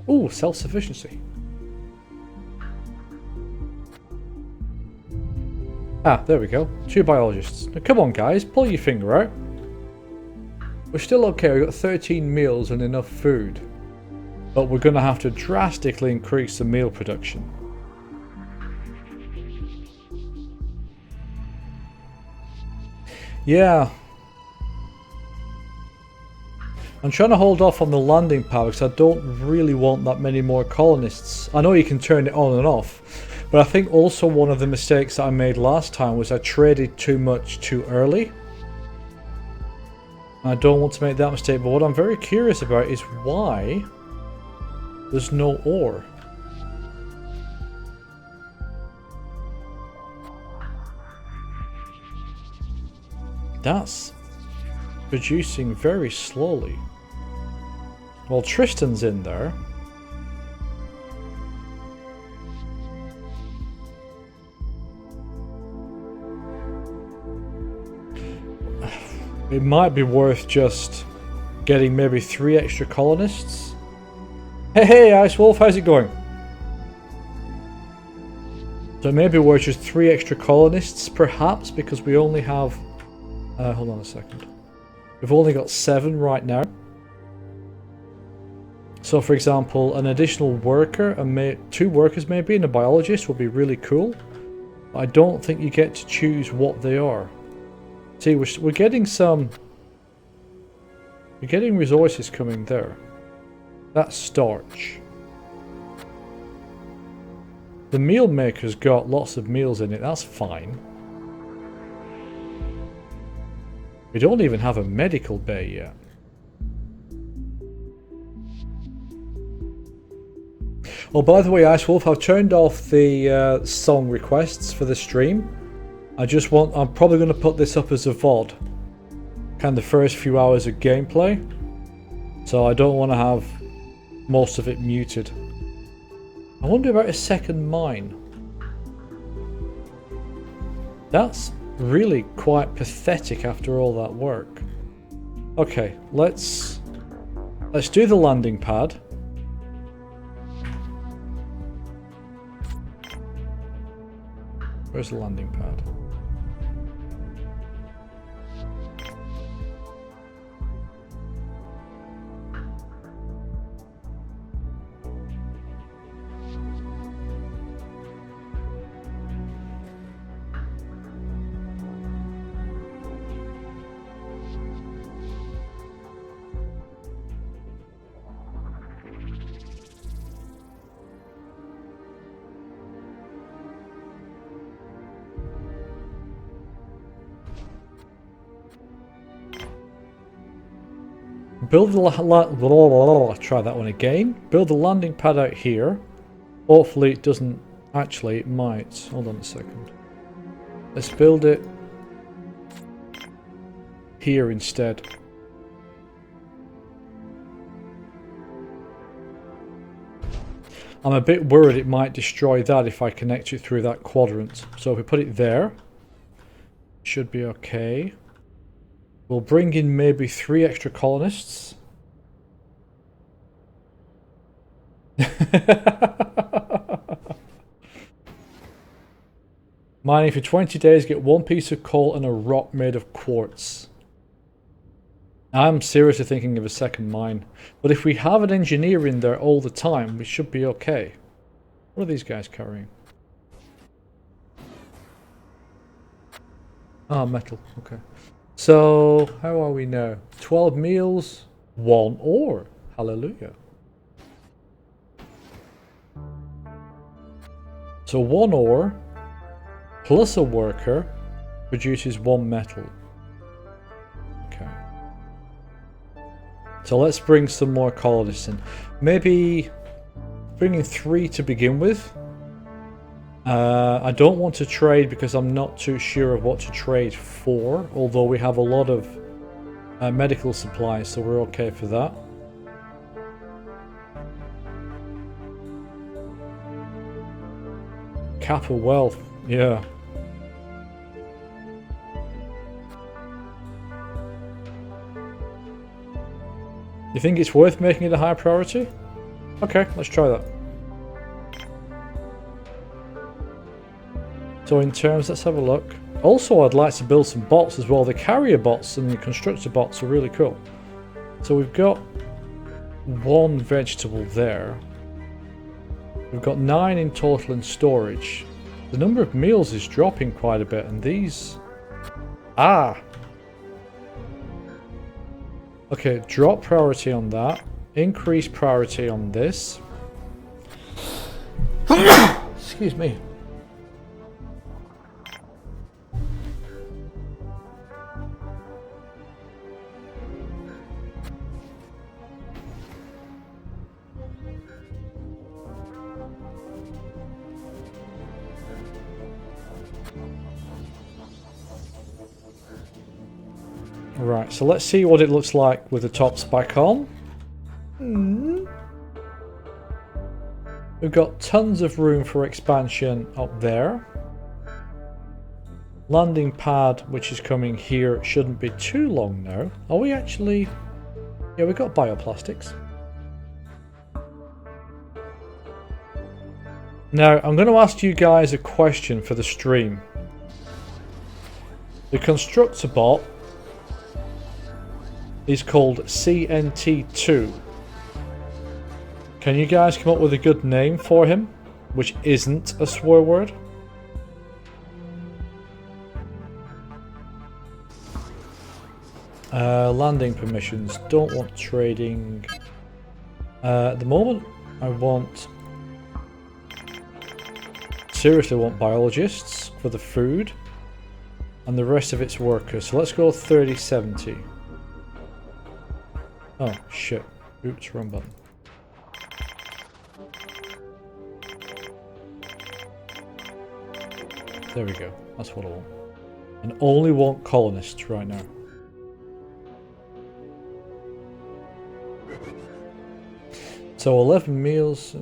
Ooh, self-sufficiency. Ah, there we go. 2 biologists. Now come on guys, pull your finger out. We're still okay, we've got 13 meals and enough food. But we're going to have to drastically increase the meal production. Yeah. I'm trying to hold off on the landing power because I don't really want that many more colonists. I know you can turn it on and off, but I think also one of the mistakes that I made last time was I traded too much too early. I don't want to make that mistake, but what I'm very curious about is why there's no ore. That's producing very slowly. Well, Tristan's in there. It might be worth just getting maybe 3 extra colonists. Hey, Ice Wolf, how's it going? So maybe we're just 3 extra colonists, perhaps, because we only have... hold on a second. We've only got 7 right now. So, for example, an additional worker, and 2 workers maybe, and a biologist would be really cool. I don't think you get to choose what they are. See, we're getting some... We're getting resources coming there. That's starch. The meal maker's got lots of meals in it, that's fine. We don't even have a medical bay yet. Oh, by the way, Ice Wolf, I've turned off the song requests for the stream. I'm probably going to put this up as a VOD. Kind of the first few hours of gameplay. So I don't want to have most of it muted. I wonder about a second mine. That's really quite pathetic after all that work. Okay, let's do the landing pad. Where's the landing pad? Build the try that one again. Build the landing pad out here. Hopefully it doesn't. Actually, it might. Hold on a second. Let's build it here instead. I'm a bit worried it might destroy that if I connect it through that quadrant. So if we put it there, should be okay. We'll bring in maybe 3 extra colonists. Mining for 20 days, get 1 piece of coal and a rock made of quartz. I'm seriously thinking of a second mine. But if we have an engineer in there all the time, we should be okay. What are these guys carrying? Ah, metal. Okay. So, how are we now? 12 meals, 1 ore. Hallelujah. So 1 ore plus a worker produces 1 metal. Okay. So let's bring some more colonists in. Maybe bringing 3 to begin with. I don't want to trade because I'm not too sure of what to trade for, although we have a lot of medical supplies, so we're okay for that. Cap of wealth, yeah. You think it's worth making it a high priority? Okay, let's try that. So in terms, let's have a look. Also, I'd like to build some bots as well. The carrier bots and the constructor bots are really cool. So we've got 1 vegetable there. We've got 9 in total in storage. The number of meals is dropping quite a bit, and these... Ah! Okay, drop priority on that. Increase priority on this. Excuse me. Right, so let's see what it looks like with the tops back on. We've got tons of room for expansion up there. Landing pad, which is coming here, shouldn't be too long now. Are we actually... Yeah, we've got bioplastics. Now, I'm going to ask you guys a question for the stream. The constructor bot is called CNT2. Can you guys come up with a good name for him, which isn't a swear word? Landing permissions. Don't want trading. At the moment, I want... Seriously want biologists for the food. And the rest of its workers. So let's go 3070. Oh, shit. Oops, wrong button. There we go. That's what I want. And only want colonists right now. So 11 meals.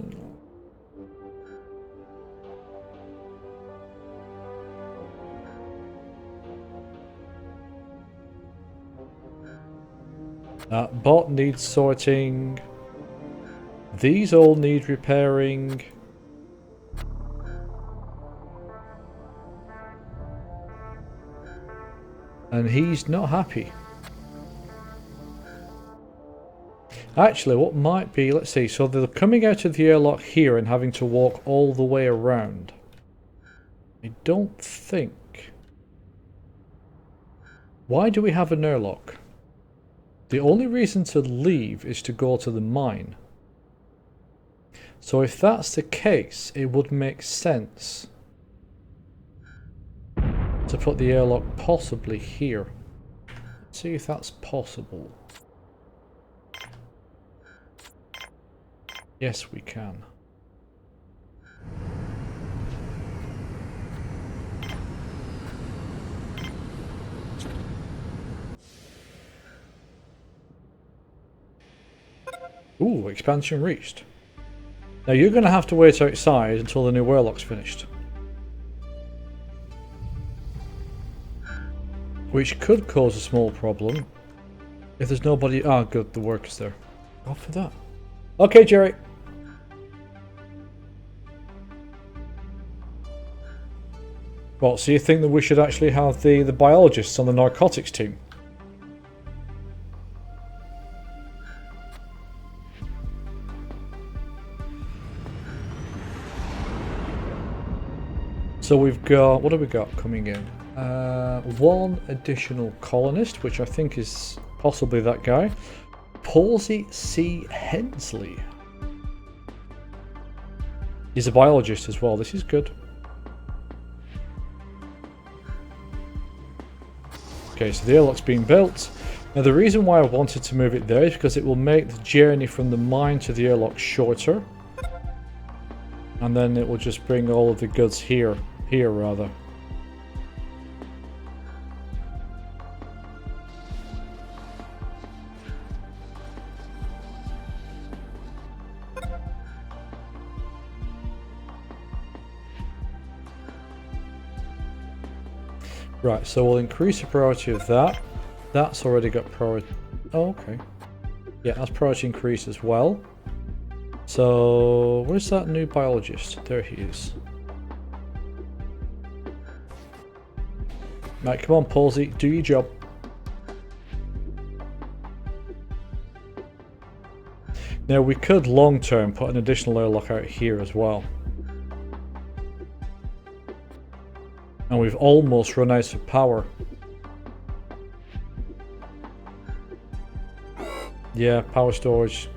That bot needs sorting. These all need repairing. And he's not happy. Actually, what might be, let's see, so they're coming out of the airlock here and having to walk all the way around. I don't think. Why do we have an airlock? The only reason to leave is to go to the mine. So if that's the case, it would make sense to put the airlock possibly here. Let's see if that's possible. Yes, we can. Ooh, expansion reached. Now you're going to have to wait outside until the new airlock's finished. Which could cause a small problem if there's nobody... Ah, good, the worker's there. Go for that. Okay, Jerry. Well, so you think that we should actually have the biologists on the narcotics team? So we've got, what have we got coming in? One additional colonist, which I think is possibly that guy. Palsy C. Hensley. He's a biologist as well, this is good. Okay, so the airlock's being built. Now the reason why I wanted to move it there is because it will make the journey from the mine to the airlock shorter. And then it will just bring all of the goods here rather. Right, so we'll increase the priority of that. That's already got priority. Oh, okay. Yeah, that's priority increase as well. So, where's that new biologist? There he is. Right, come on, Palsy, do your job. Now, we could long-term put an additional airlock out here as well. And we've almost run out of power. Yeah, power storage.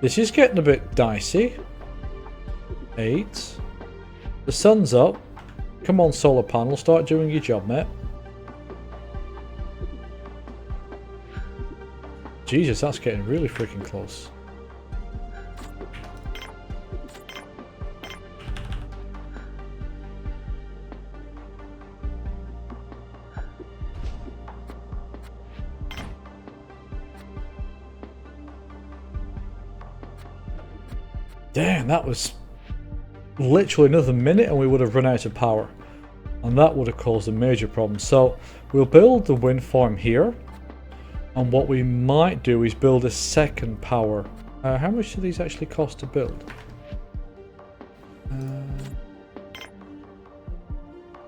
This is getting a bit dicey. 8. The sun's up. Come on, solar panel, start doing your job, mate. Jesus, that's getting really freaking close. Damn, that was literally another minute and we would have run out of power. And that would have caused a major problem. So we'll build the wind farm here. And what we might do is build a second power. How much do these actually cost to build?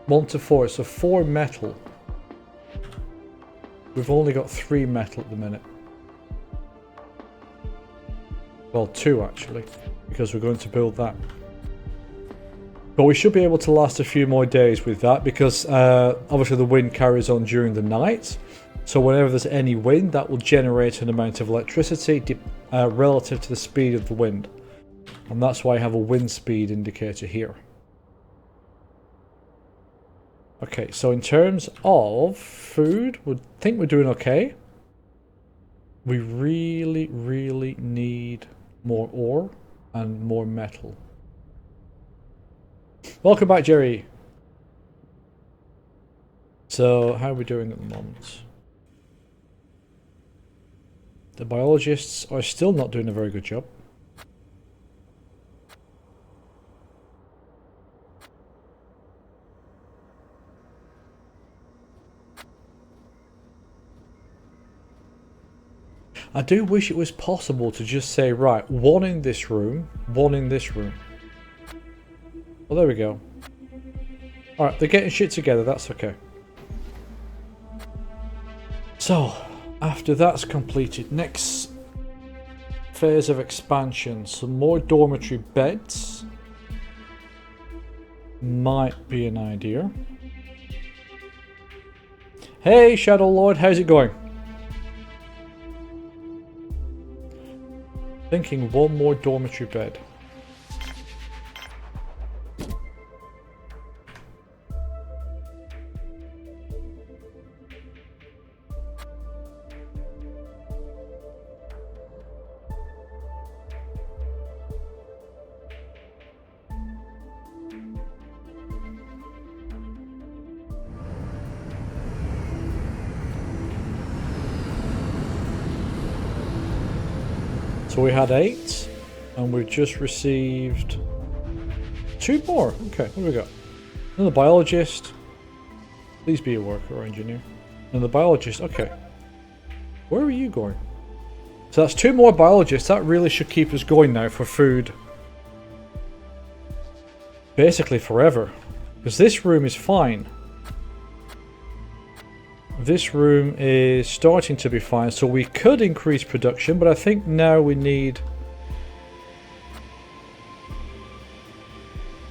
1 to 4, so 4 metal. We've only got 3 metal at the minute. Well, 2 actually, because we're going to build that. But we should be able to last a few more days with that, because obviously the wind carries on during the night. So whenever there's any wind, that will generate an amount of electricity relative to the speed of the wind. And that's why I have a wind speed indicator here. Okay, so in terms of food, we think we're doing okay. We really, really need more ore and more metal. Welcome back, Jerry. So, how are we doing at the moment? The biologists are still not doing a very good job. I do wish it was possible to just say, right, 1 in this room, 1 in this room. Well, there we go. Alright, they're getting shit together, that's okay. So, after that's completed, next phase of expansion, some more dormitory beds might be an idea. Hey, Shadow Lord, how's it going? Thinking 1 more dormitory bed. So we had 8, and we've just received 2 more. Okay, what do we got? Another biologist. Please be a worker or engineer. Another biologist, okay. Where are you going? So that's 2 more biologists. That really should keep us going now for food. Basically forever. Because this room is fine. This room is starting to be fine, so we could increase production, but I think now we need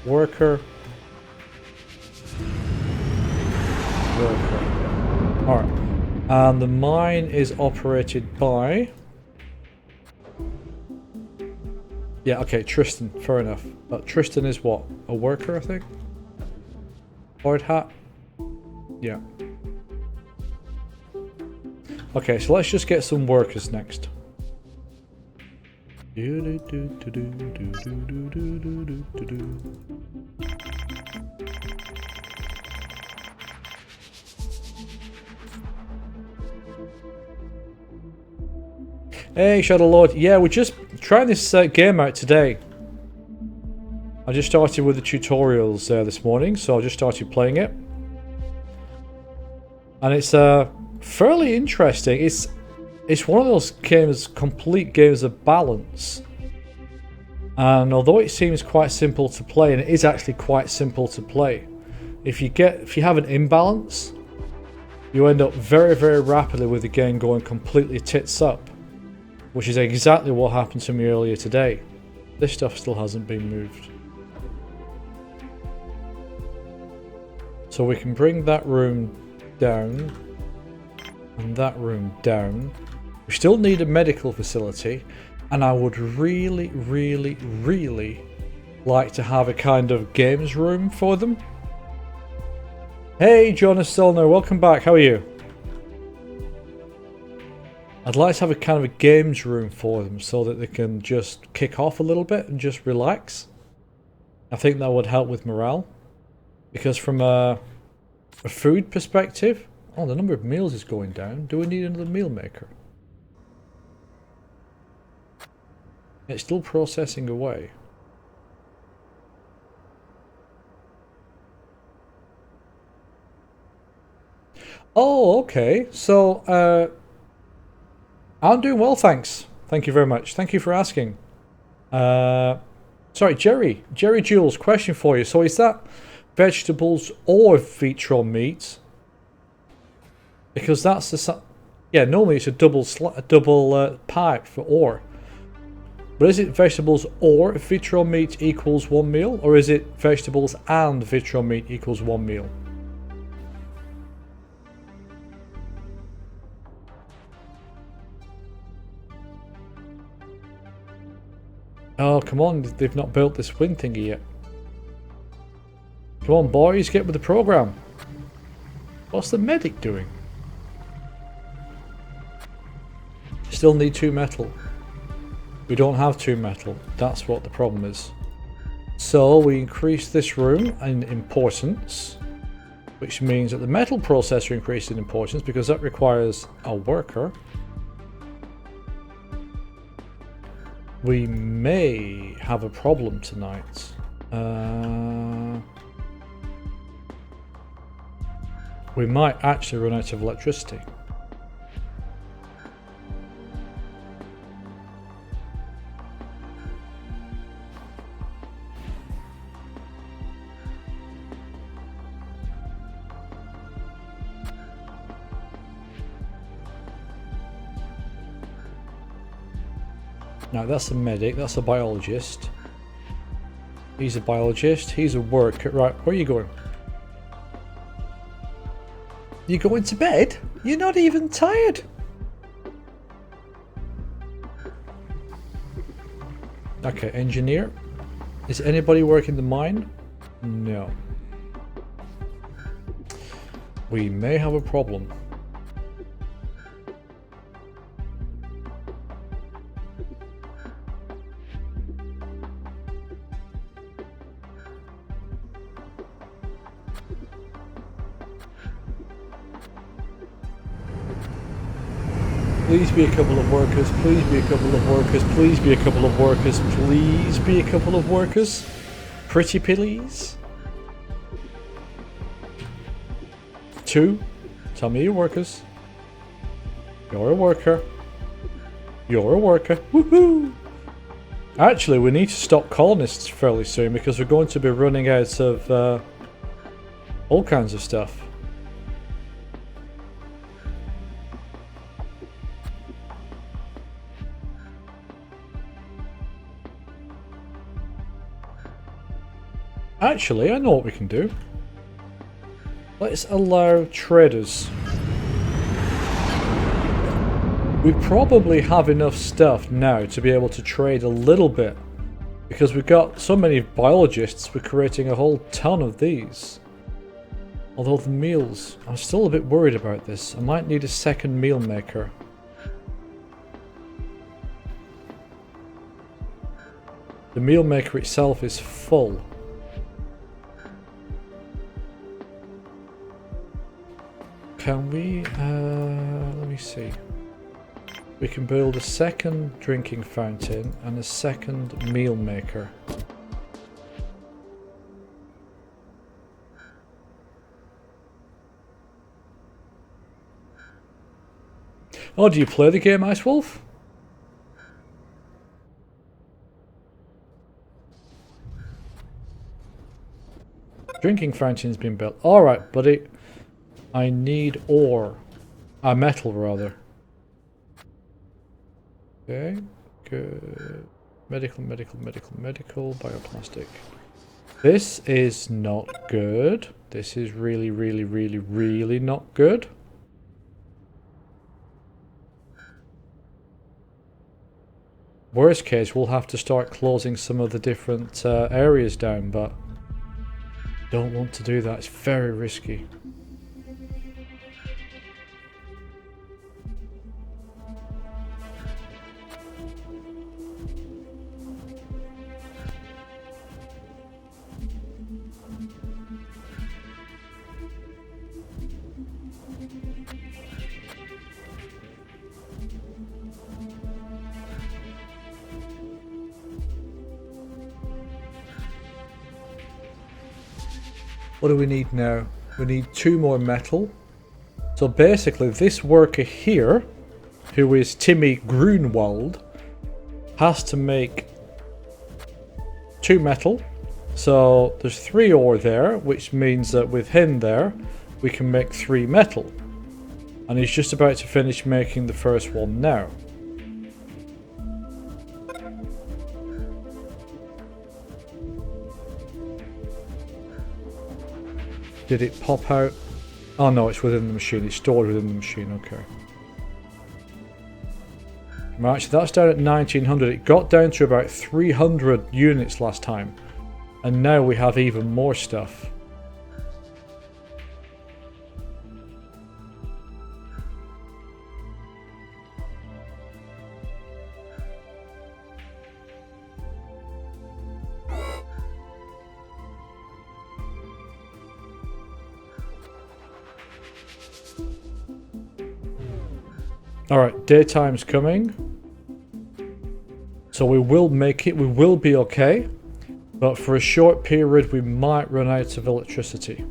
worker. Alright. And the mine is operated by... Yeah, okay, Tristan, fair enough. But Tristan is what? A worker, I think? Hard hat? Yeah. Okay, so let's just get some workers next. Hey, Shadow Lord. Yeah, we're just trying this game out today. I just started with the tutorials this morning, so I just started playing it. And it's fairly interesting. It's one of those games, complete games of balance. And although it seems quite simple to play, and it is actually quite simple to play, if you have an imbalance, you end up very, very rapidly with the game going completely tits up, which is exactly what happened to me earlier today. This stuff still hasn't been moved. So we can bring that room down and that room down. We still need a medical facility, and I would really, really, really like to have a kind of games room for them. Hey, Jonas Solner, welcome back. How are you? I'd like to have a kind of a games room for them so that they can just kick off a little bit and just relax. I think that would help with morale. Because from a food perspective, oh, the number of meals is going down. Do we need another meal maker? It's still processing away. Oh, okay. So, I'm doing well, thanks. Thank you very much. Thank you for asking. Sorry, Jerry Jules, question for you. So is that vegetables or vitro meat? Because that's the... Yeah, normally it's a double pipe for or. But is it vegetables or vitro meat equals one meal? Or is it vegetables and vitro meat equals one meal? Oh, come on. They've not built this wind thingy yet. Come on, boys. Get with the program. What's the medic doing? Still need 2 metal. We don't have 2 metal. That's what the problem is. So we increase this room in importance, which means that the metal processor increases in importance because that requires a worker. We may have a problem tonight. We might actually run out of electricity. Now that's a medic, that's a biologist. He's a biologist, he's a worker. Right, where are you going? You going to bed? You're not even tired. Okay, engineer. Is anybody working the mine? No. We may have a problem. Please be a couple of workers, please be a couple of workers, please be a couple of workers, please be a couple of workers. Pretty please. 2. Tell me you're workers. You're a worker. You're a worker. Woohoo! Actually, we need to stop colonists fairly soon because we're going to be running out of all kinds of stuff. Actually, I know what we can do. Let's allow traders. We probably have enough stuff now to be able to trade a little bit. Because we've got so many biologists, we're creating a whole ton of these. Although the meals, I'm still a bit worried about this. I might need a second meal maker. The meal maker itself is full. Can we, let me see. We can build a second drinking fountain and a second meal maker. Oh, do you play the game, Ice Wolf? Drinking fountain's been built. Alright, buddy. I need ore. Metal, rather. Okay, good. Medical, bioplastic. This is not good. This is really, really not good. Worst case, we'll have to start closing some of the different areas down, but don't want to do that. It's very risky. What do we need now? We need 2 more metal. So basically this worker here, who is Timmy Grunwald, has to make 2 metal. So there's 3 ore there, which means that with him there, we can make 3 metal. And he's just about to finish making the first one now. Did it pop out? Oh no, it's within the machine. It's stored within the machine, okay. Right, so that's down at 1900. It got down to about 300 units last time. And now we have even more stuff. Alright, daytime's coming. So we will make it, we will be okay. But for a short period we might run out of electricity.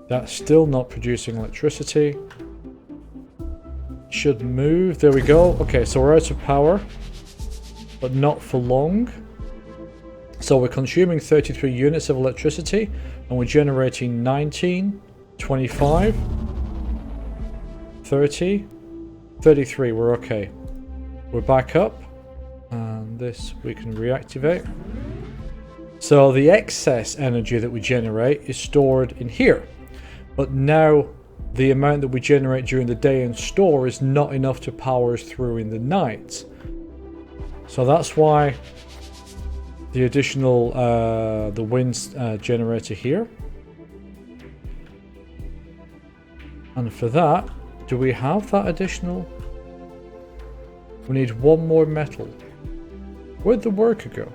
That's still not producing electricity. Should move, there we go. Okay, so we're out of power. But not for long. So we're consuming 33 units of electricity and we're generating 19, 25, 30, 33. We're okay. We're back up and this we can reactivate. So the excess energy that we generate is stored in here, but now the amount that we generate during the day and store is not enough to power us through in the night. So that's why the additional the wind generator here. And for that, do we have that additional? We need 1 more metal. Where'd the worker go?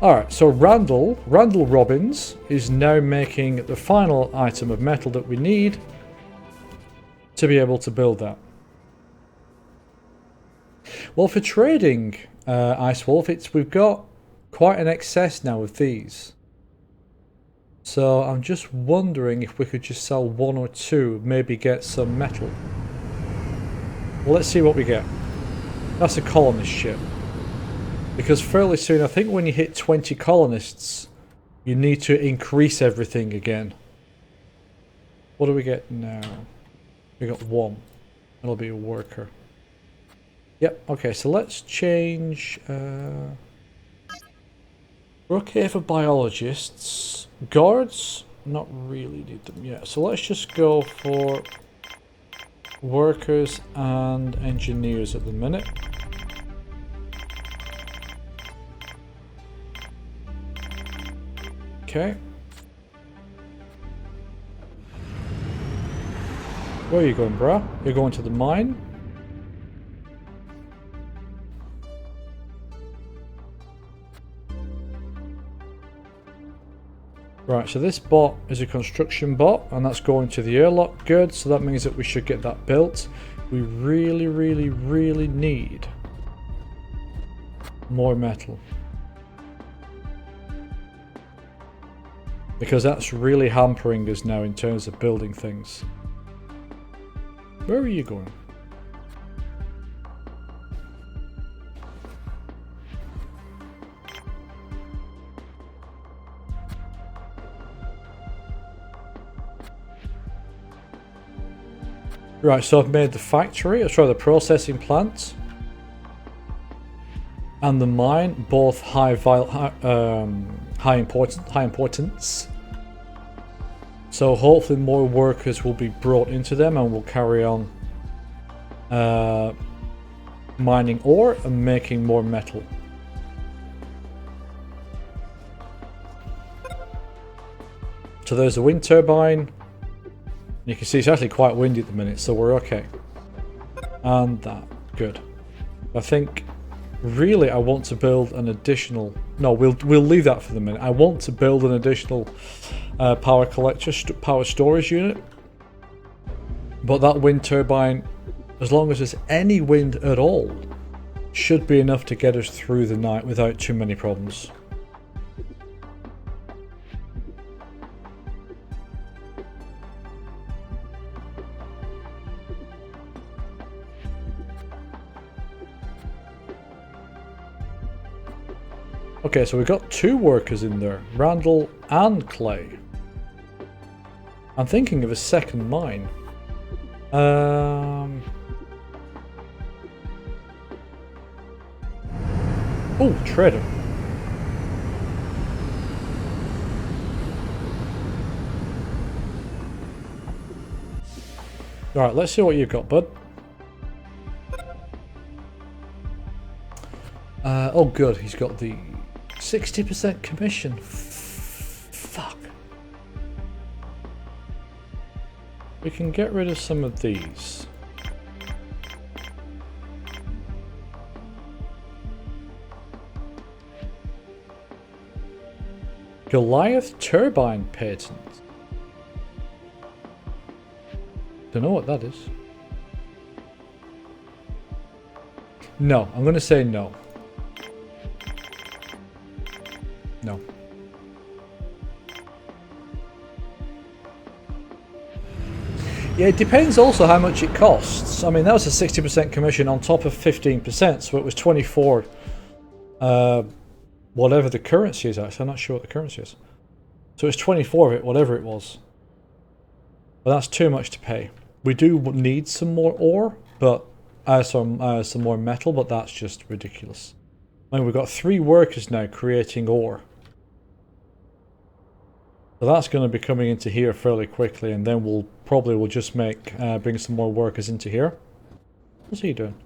Alright, so Randall Robbins is now making the final item of metal that we need to be able to build that. Well, for trading, Ice Wolf, we've got quite an excess now of these. So I'm just wondering if we could just sell 1 or 2, maybe get some metal. Well, let's see what we get. That's a colonist ship. Because fairly soon, I think when you hit 20 colonists, you need to increase everything again. What do we get now? We got 1. That'll be a worker. Yep, okay, so let's change... We're okay for biologists. Guards? Not really need them yet. So let's just go for workers and engineers at the minute. Okay. Where are you going, bruh? You're going to the mine? Right, so this bot is a construction bot, and that's going to the airlock. Good, so that means that we should get that built. We really, really, really need more metal. Because that's really hampering us now in terms of building things. Where are you going? Right, so I've made the factory, the processing plant and the mine, both high importance. So hopefully more workers will be brought into them and we'll carry on mining ore and making more metal. So there's a wind turbine. You can see it's actually quite windy at the minute, so we're okay. And that, good. I think really I want to build an additional... No, we'll leave that for the minute. I want to build an additional power collector, power storage unit. But that wind turbine, as long as there's any wind at all, should be enough to get us through the night without too many problems. Okay, so we've got 2 workers in there, Randall and Clay. I'm thinking of a second mine. Oh, trader. Alright, let's see what you've got, bud. Oh good, he's got the 60% commission. Fuck. We can get rid of some of these. Goliath turbine patent. Don't know what that is. No, I'm going to say no. No. Yeah, it depends also how much it costs. I mean, that was a 60% commission on top of 15%, so it was 24. Whatever the currency is, actually. I'm not sure what the currency is. So it's 24 of it, whatever it was. But that's too much to pay. We do need some more ore, but some more metal, but that's just ridiculous. I mean, we've got 3 workers now creating ore. So that's going to be coming into here fairly quickly, and then we'll just bring some more workers into here. What's he doing?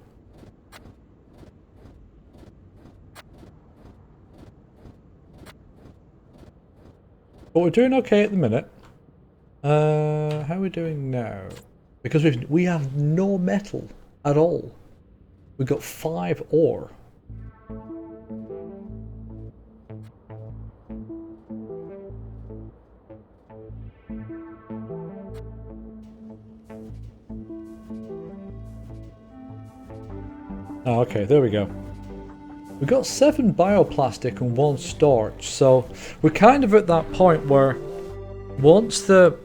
But we're doing okay at the minute. How are we doing now? Because we have no metal at all. We've got 5 ore. Oh, okay, there we go. We've got 7 bioplastic and 1 starch, so we're kind of at that point where once the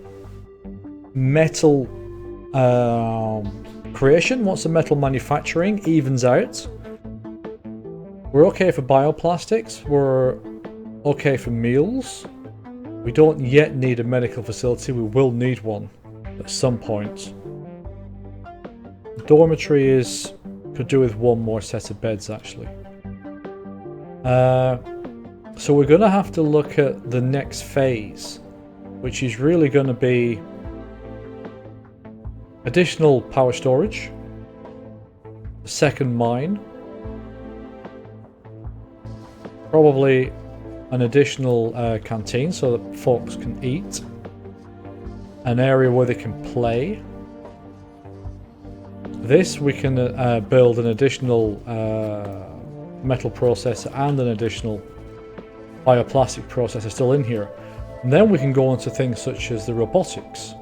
metal creation, once the metal manufacturing evens out, we're okay for bioplastics, we're okay for meals. We don't yet need a medical facility, we will need one at some point. Dormitory could do with 1 more set of beds actually. So we're going to have to look at the next phase, which is really going to be additional power storage, a second mine, probably an additional canteen so that folks can eat, an area where they can play. This we can build an additional metal processor and an additional bioplastic processor still in here. And then we can go on to things such as the robotics.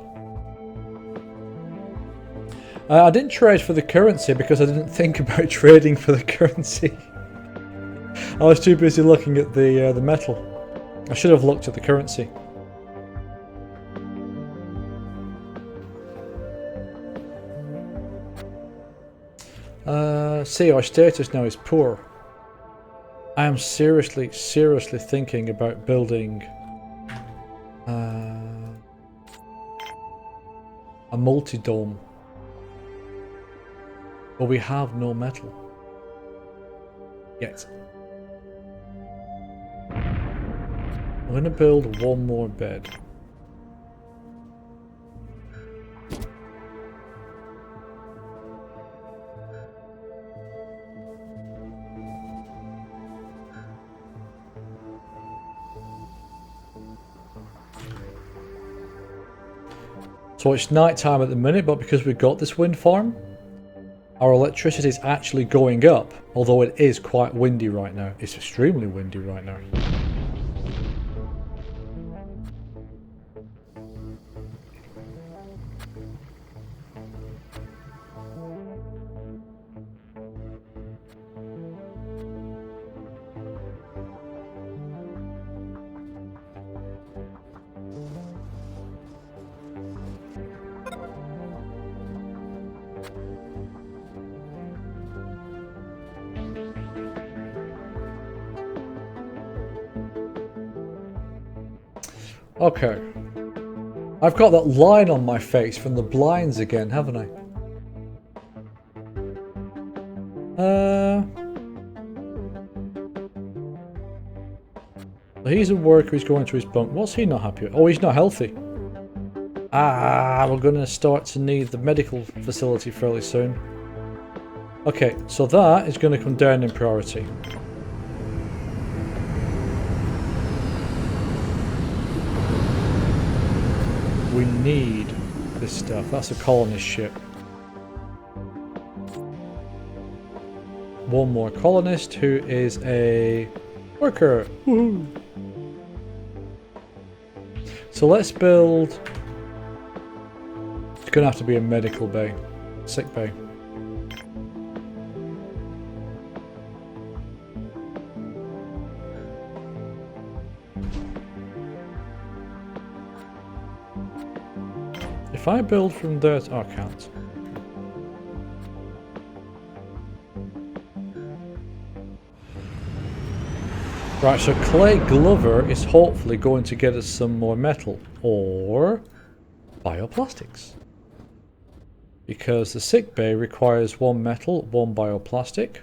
I didn't trade for the currency because I didn't think about trading for the currency. I was too busy looking at the metal. I should have looked at the currency. See, our status now is poor. I am seriously thinking about building a multi-dome. But we have no metal yet. I'm going to build 1 more bed. So it's night time at the minute, but because we've got this wind farm, our electricity is actually going up, although it is quite windy right now. It's extremely windy right now. Okay. I've got that line on my face from the blinds again, haven't I? He's a worker who's going to his bunk. What's he not happy with? Oh, he's not healthy. Ah, we're going to start to need the medical facility fairly soon. Okay, so that is going to come down in priority. We need this stuff. That's a colonist ship. One more colonist who is a worker. Woohoo! So let's build... It's going to have to be a medical bay. Sick bay. If I build from there... Oh, I can't. Right, so Clay Glover is hopefully going to get us some more metal. Or bioplastics. Because the sick bay requires 1 metal, 1 bioplastic.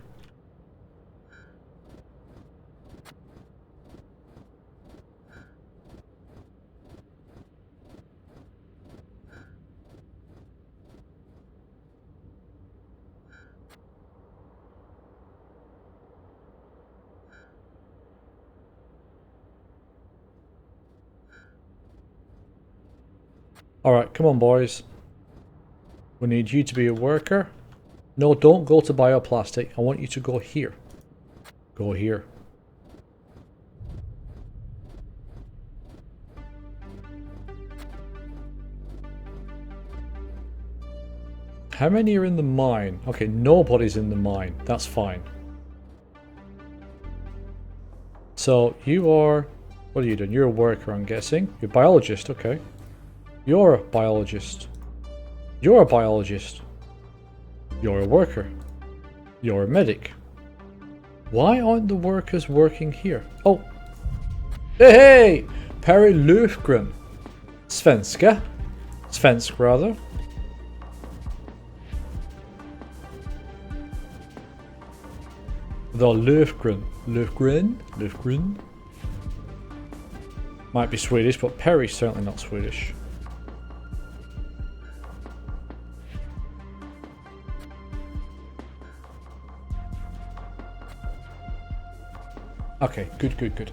Alright, come on boys. We need you to be a worker. No, don't go to bioplastic. I want you to go here. Go here. How many are in the mine? Okay, nobody's in the mine. That's fine. So, you are... What are you doing? You're a worker, I'm guessing. You're a biologist, okay. You're a biologist. You're a biologist. You're a worker. You're a medic. Why aren't the workers working here? Oh! Hey! Perry Lufgren. Svenska. Svensk, rather. The Lufgren. Lufgren? Might be Swedish, but Perry's certainly not Swedish. Okay, good.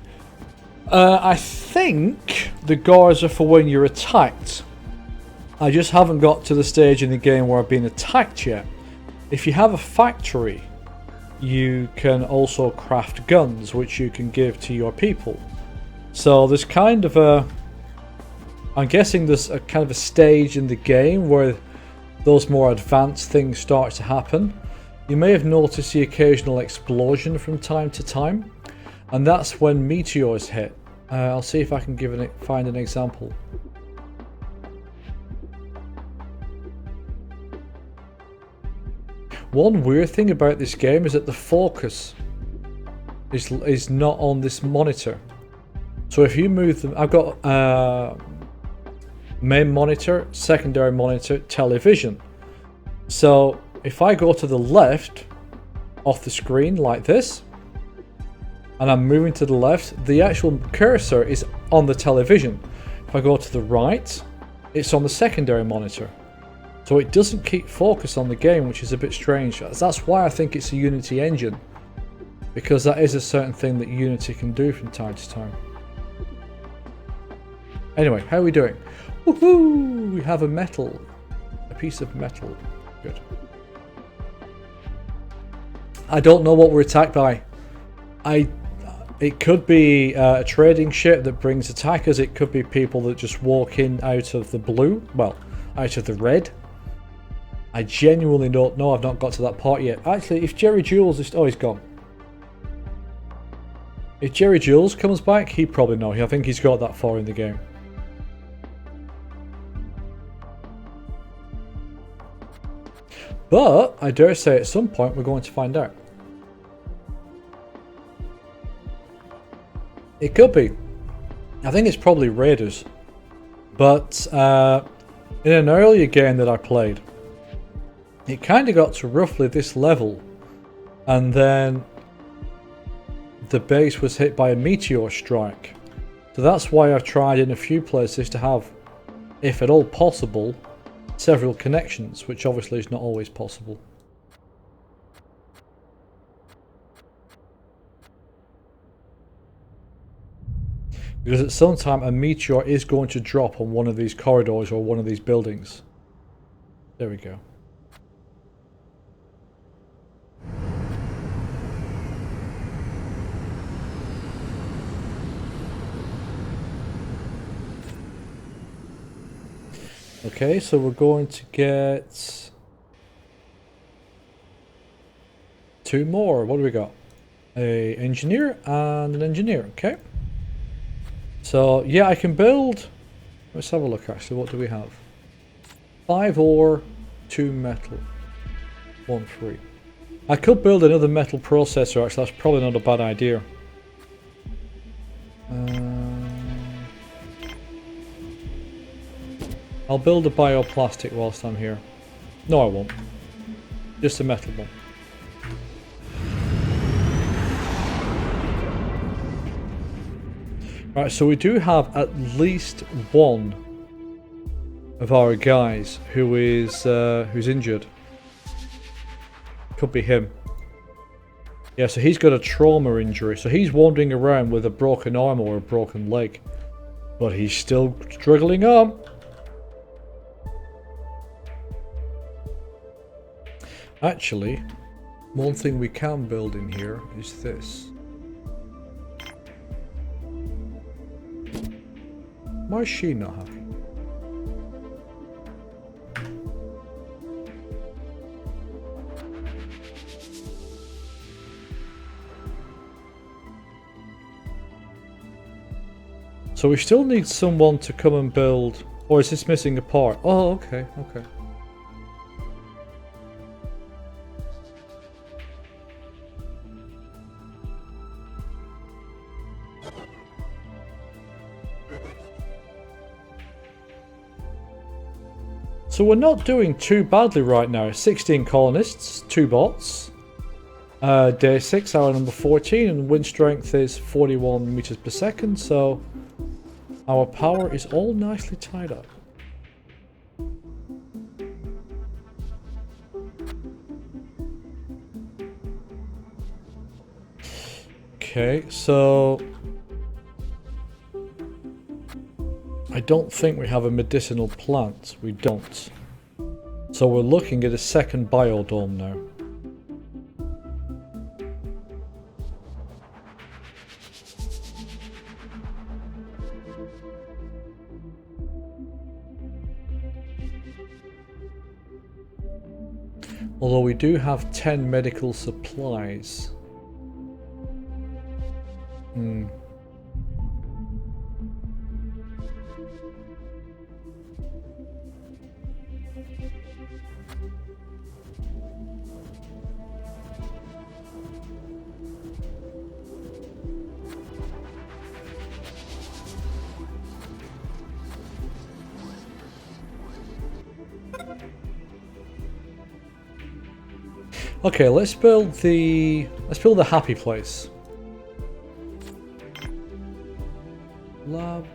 I think the guards are for when you're attacked. I just haven't got to the stage in the game where I've been attacked yet. If you have a factory, you can also craft guns, which you can give to your people. So there's kind of a... I'm guessing there's a kind of a stage in the game where those more advanced things start to happen. You may have noticed the occasional explosion from time to time. And that's when meteors hit. I'll see if I can find an example. One weird thing about this game is that the focus is not on this monitor. So if you move them, I've got main monitor, secondary monitor, television. So if I go to the left off the screen like this, and I'm moving to the left, the actual cursor is on the television. If I go to the right, it's on the secondary monitor. So it doesn't keep focus on the game, which is a bit strange. That's why I think it's a Unity engine. Because that is a certain thing that Unity can do from time to time. Anyway, how are we doing? Woohoo! We have a piece of metal. Good. I don't know what we're attacked by. It could be a trading ship that brings attackers. It could be people that just walk in out of the blue. Well, out of the red. I genuinely don't know. I've not got to that part yet. Actually, if Jerry Jules is... Oh, he's gone. If Jerry Jules comes back, he'd probably know. I think he's got that far in the game. But, I dare say at some point we're going to find out. It could be. I think it's probably Raiders. But in an earlier game that I played, it kind of got to roughly this level. And then the base was hit by a meteor strike. So that's why I've tried in a few places to have, if at all possible, several connections, which obviously is not always possible. Because at some time a meteor is going to drop on one of these corridors or one of these buildings. There we go. Okay, so we're going to get 2 more. What do we got? A engineer and an engineer, okay. So, yeah, I can build... Let's have a look, actually. What do we have? 5 ore, 2 metal, 1 free. I could build another metal processor, actually. That's probably not a bad idea. I'll build a bioplastic whilst I'm here. No, I won't. Just a metal one. Right, so we do have at least one of our guys who is who's injured. Could be him. Yeah, so he's got a trauma injury, so he's wandering around with a broken arm or a broken leg, but he's still struggling on. Actually, one thing we can build in here is this. Why is she not happy? So we still need someone to come and build... Or is this missing a part? Oh, okay, okay. So we're not doing too badly right now. 16 colonists, 2 bots. Day 6, hour number 14, and wind strength is 41 meters per second, so our power is all nicely tied up. Okay, so I don't think we have a medicinal plant. We don't. So we're looking at a second biodome now. Although we do have 10 medical supplies. Okay, let's build the happy place. Lab.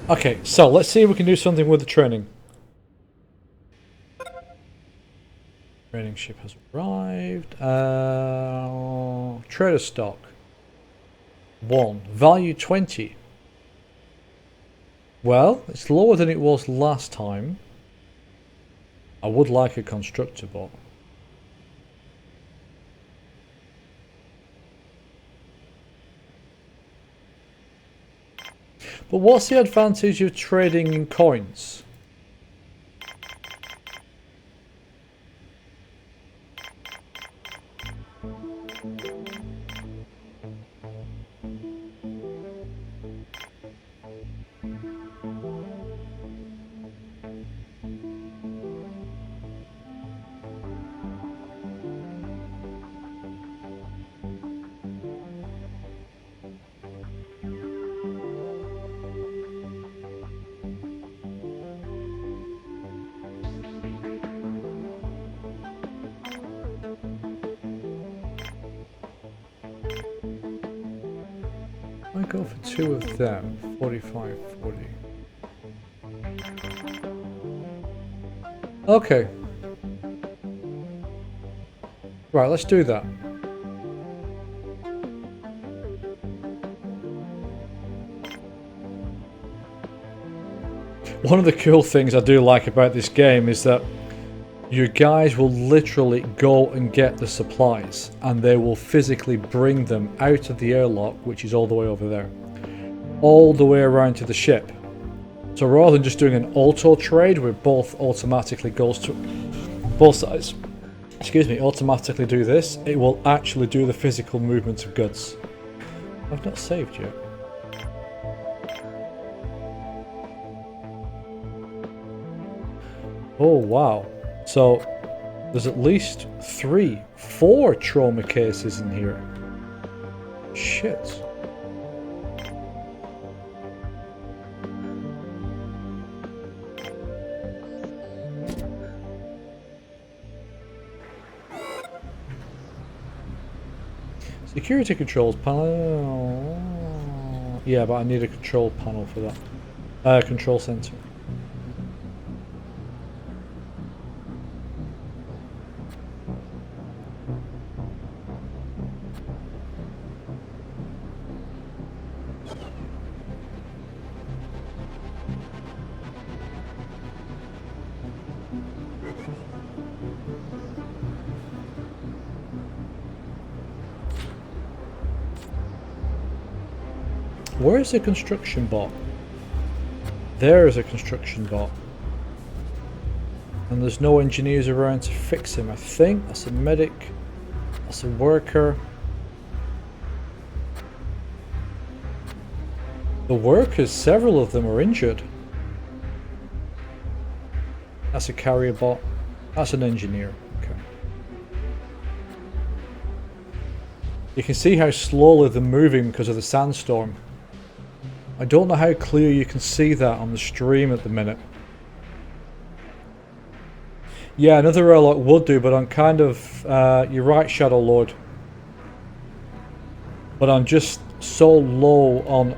Okay, so let's see if we can do something with the training. Training ship has arrived. Trader stock. 1. Value 20. Well, it's lower than it was last time. I would like a constructor bot. But what's the advantage of trading in coins? I go for 2 of them, 45, 40. Okay. Right, let's do that. One of the cool things I do like about this game is that your guys will literally go and get the supplies and they will physically bring them out of the airlock, which is all the way over there, all the way around to the ship. So rather than just doing an auto trade where both automatically goes to both sides, excuse me, automatically do this, it will actually do the physical movement of goods. I've not saved yet. Oh wow. So there's at least 4 trauma cases in here. Shit. Security controls panel. Yeah, but I need a control panel for that. Control center. Where is the construction bot? There is a construction bot. And there's no engineers around to fix him. I think that's a medic. That's a worker. The workers, several of them are injured. That's a carrier bot. That's an engineer. Okay. You can see how slowly they're moving because of the sandstorm. I don't know how clear you can see that on the stream at the minute. Yeah, another airlock would do, but I'm kind of... you're right, Shadow Lord. But I'm just so low on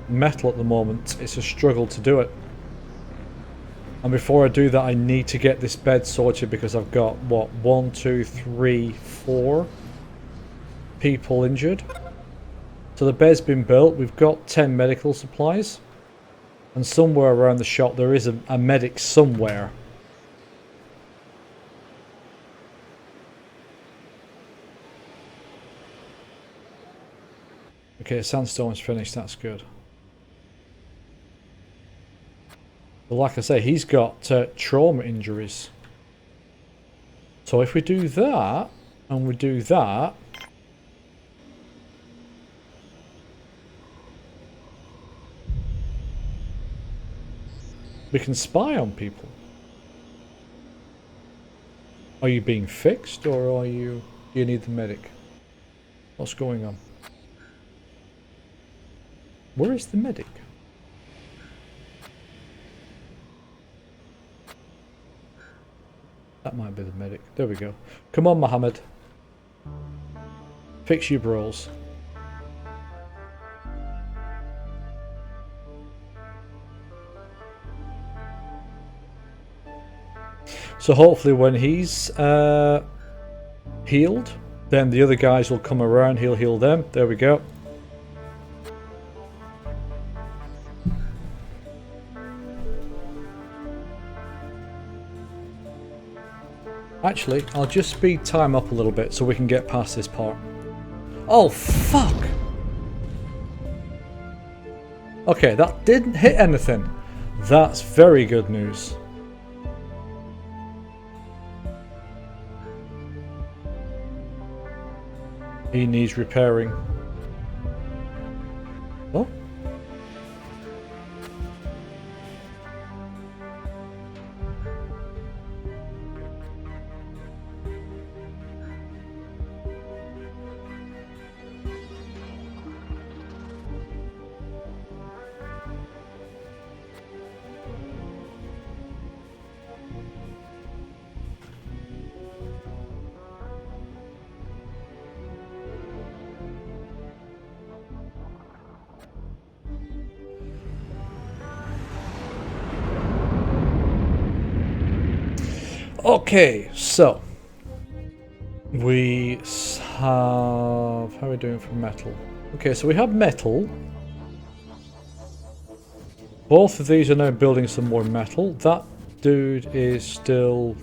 metal at the moment, it's a struggle to do it. And before I do that, I need to get this bed sorted because I've got, what, 1, 2, 3, 4 people injured. So the bed's been built, we've got 10 medical supplies. And somewhere around the shop there is a medic somewhere. Okay, Sandstorm's finished, that's good. But like I say, he's got trauma injuries. So if we do that, and we do that... we can spy on people. Are you being fixed, or are you... do you need the medic? What's going on? Where is the medic? That might be the medic. There we go. Come on, Mohammed. Fix your brawls. So hopefully when he's healed, then the other guys will come around, he'll heal them. There we go. Actually, I'll just speed time up a little bit so we can get past this part. Oh, fuck! Okay, that didn't hit anything. That's very good news. He needs repairing. Oh? Okay, so we have, how are we doing for metal? Okay, so we have metal. Both of these are now building some more metal. That dude is still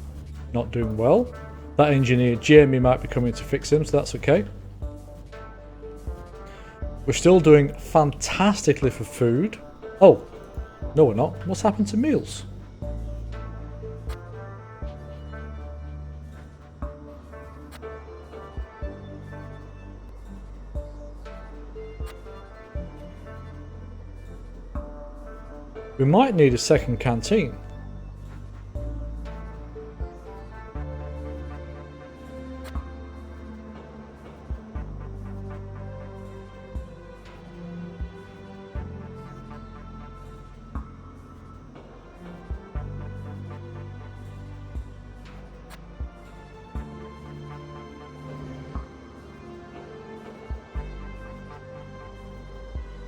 not doing well. That engineer, Jamie, might be coming to fix him, so that's okay. We're still doing fantastically for food. Oh, no we're not. What's happened to meals? We might need a second canteen.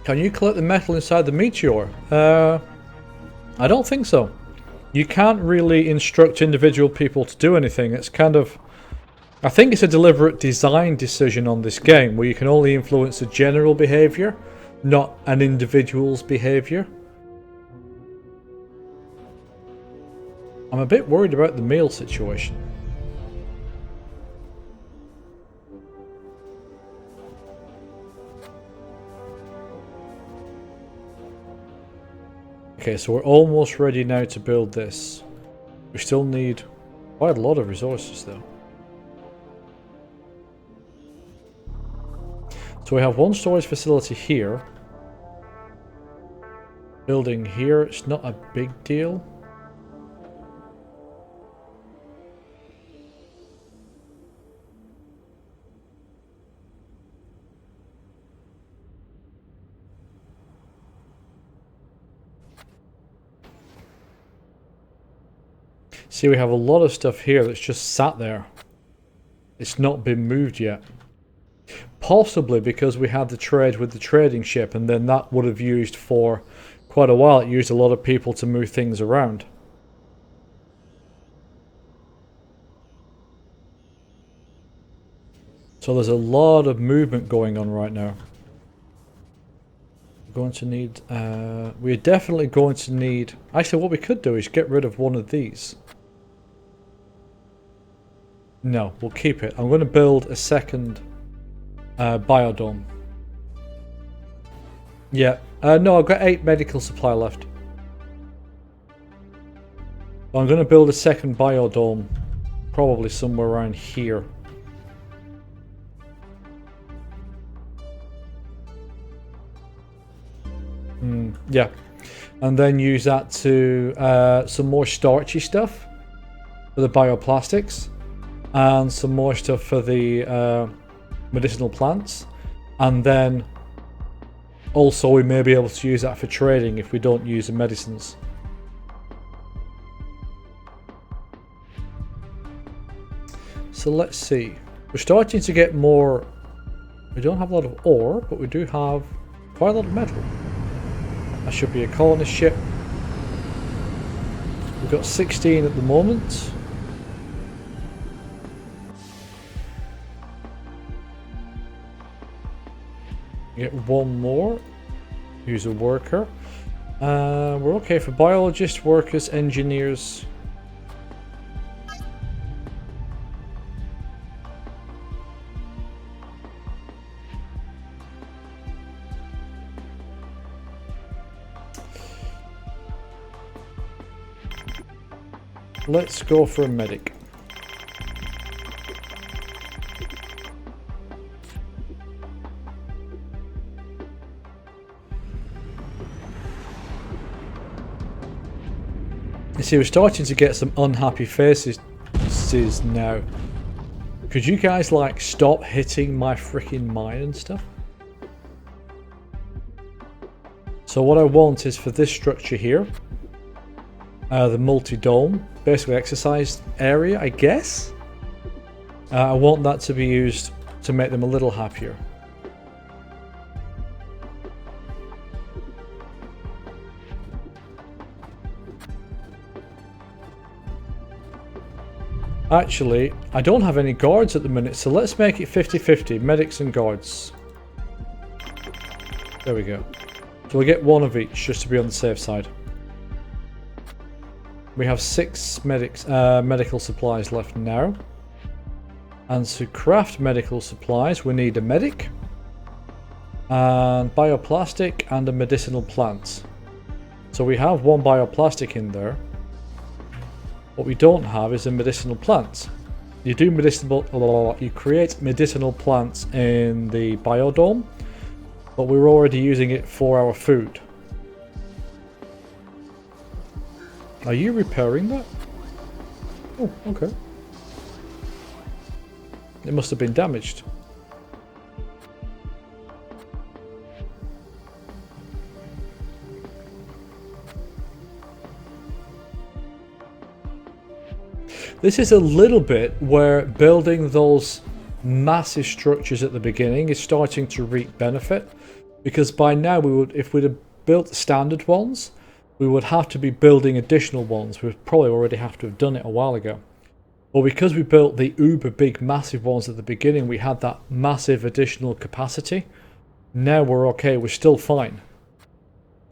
Can you collect the metal inside the meteor? I don't think so. You can't really instruct individual people to do anything. It's kind of... I think it's a deliberate design decision on this game where you can only influence the general behaviour, not an individual's behaviour. I'm a bit worried about the meal situation. Okay, so we're almost ready now to build this. We still need quite a lot of resources though. So we have one storage facility here. Building here, it's not a big deal. See, we have a lot of stuff here that's just sat there. It's not been moved yet. Possibly because we had the trade with the trading ship, and then that would have used for quite a while. It used a lot of people to move things around. So there's a lot of movement going on right now. We're going to need... we're definitely going to need... Actually, what we could do is get rid of one of these. No, we'll keep it. I'm going to build a second biodome. Yeah. No, I've got 8 medical supply left. I'm going to build a second biodome. Probably somewhere around here. Yeah. And then use that to some more starchy stuff for the bioplastics. And some more stuff for the medicinal plants. And then also we may be able to use that for trading if we don't use the medicines. So let's see. We're starting to get more... We don't have a lot of ore, but we do have quite a lot of metal. That should be a colonist ship. We've got 16 at the moment. Get one more. Who's a worker. We're okay for biologists, workers, engineers. Let's go for a medic. You see, we're starting to get some unhappy faces now. Could you guys, like, stop hitting my freaking mine and stuff? So what I want is for this structure here, the multi-dome, basically exercise area, I guess. I want that to be used to make them a little happier. Actually, I don't have any guards at the minute, so let's make it 50-50, medics and guards. There we go. So we'll get one of each, just to be on the safe side. We have 6 medical supplies left now. And to craft medical supplies, we need a medic, and bioplastic, and a medicinal plant. So we have one bioplastic in there. What we don't have is a medicinal plant. You create medicinal plants in the biodome, but we're already using it for our food. Are you repairing that? Oh, okay. It must have been damaged. This is a little bit where building those massive structures at the beginning is starting to reap benefit, because by now we would, if we'd have built standard ones, we would have to be building additional ones. We'd probably already have to have done it a while ago. But because we built the uber big massive ones at the beginning, we had that massive additional capacity. Now we're okay, we're still fine.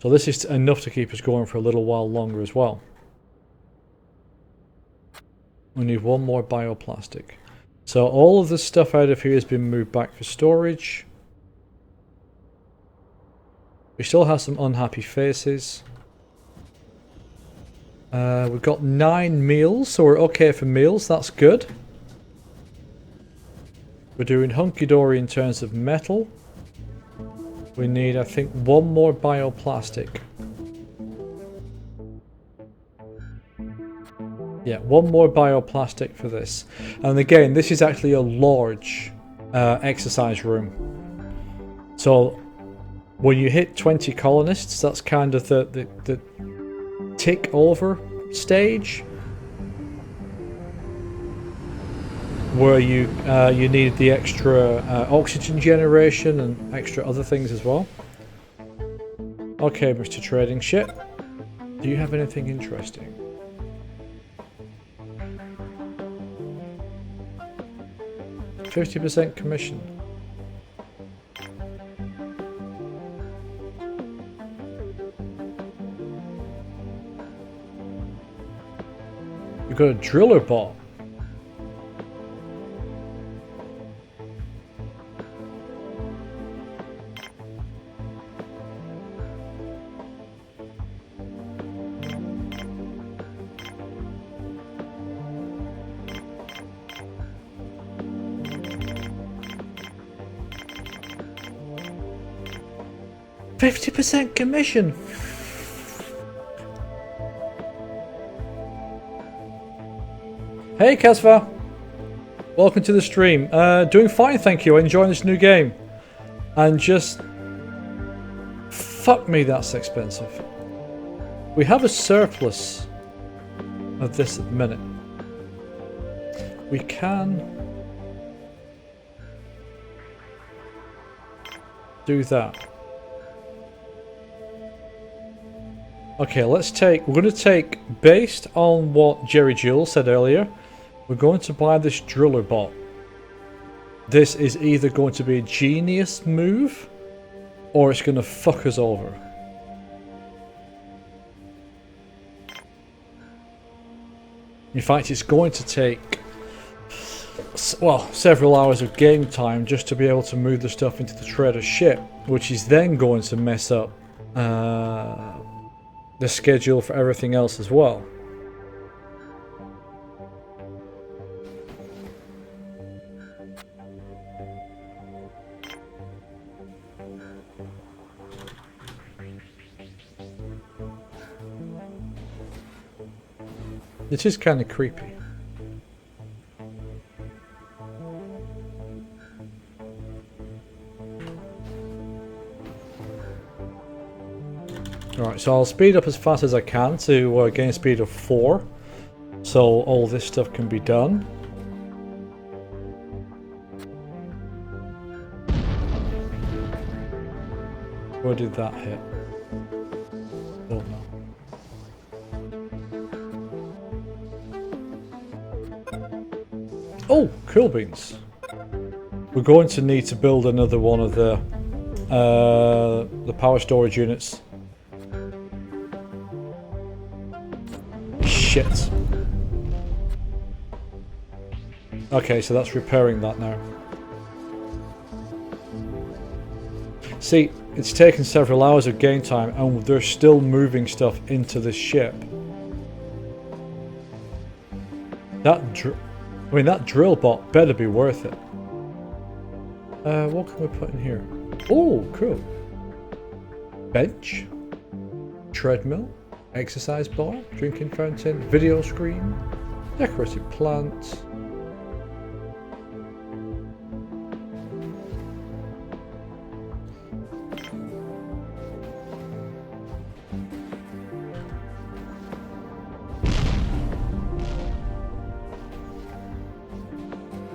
So this is enough to keep us going for a little while longer as well. We need one more bioplastic. So all of this stuff out of here has been moved back for storage. We still have some unhappy faces. We've got 9 meals, so we're okay for meals, that's good. We're doing hunky-dory in terms of metal. We need, I think, one more bioplastic. Yeah, one more bioplastic for this. And again, this is actually a large exercise room. So when you hit 20 colonists, that's kind of the tick over stage where you need the extra oxygen generation and extra other things as well. Okay, Mr. Trading Shit, do you have anything interesting? %50 commission. You've got a driller bot. %50 commission. Hey Kasva, welcome to the stream. Doing fine, thank you. Enjoying this new game. And just fuck me, that's expensive. We have a surplus of this at the minute. We can do that. Okay, we're going to take, based on what Jerry Jules said earlier, we're going to buy this driller bot. This is either going to be a genius move or it's going to fuck us over. In fact, it's going to take, well, several hours of game time just to be able to move the stuff into the trader's ship, which is then going to mess up the schedule for everything else as well. It is kind of creepy. Alright, so I'll speed up as fast as I can to gain speed of 4. So all this stuff can be done. Where did that hit? Don't know. Oh, cool beans. We're going to need to build another one of the power storage units. Shit. Okay, so that's repairing that now. See, it's taken several hours of game time and they're still moving stuff into this ship. That drill bot better be worth it. What can we put in here? Oh, cool. Bench. Treadmill. Exercise bar. Drinking fountain. Video screen. Decorative plant.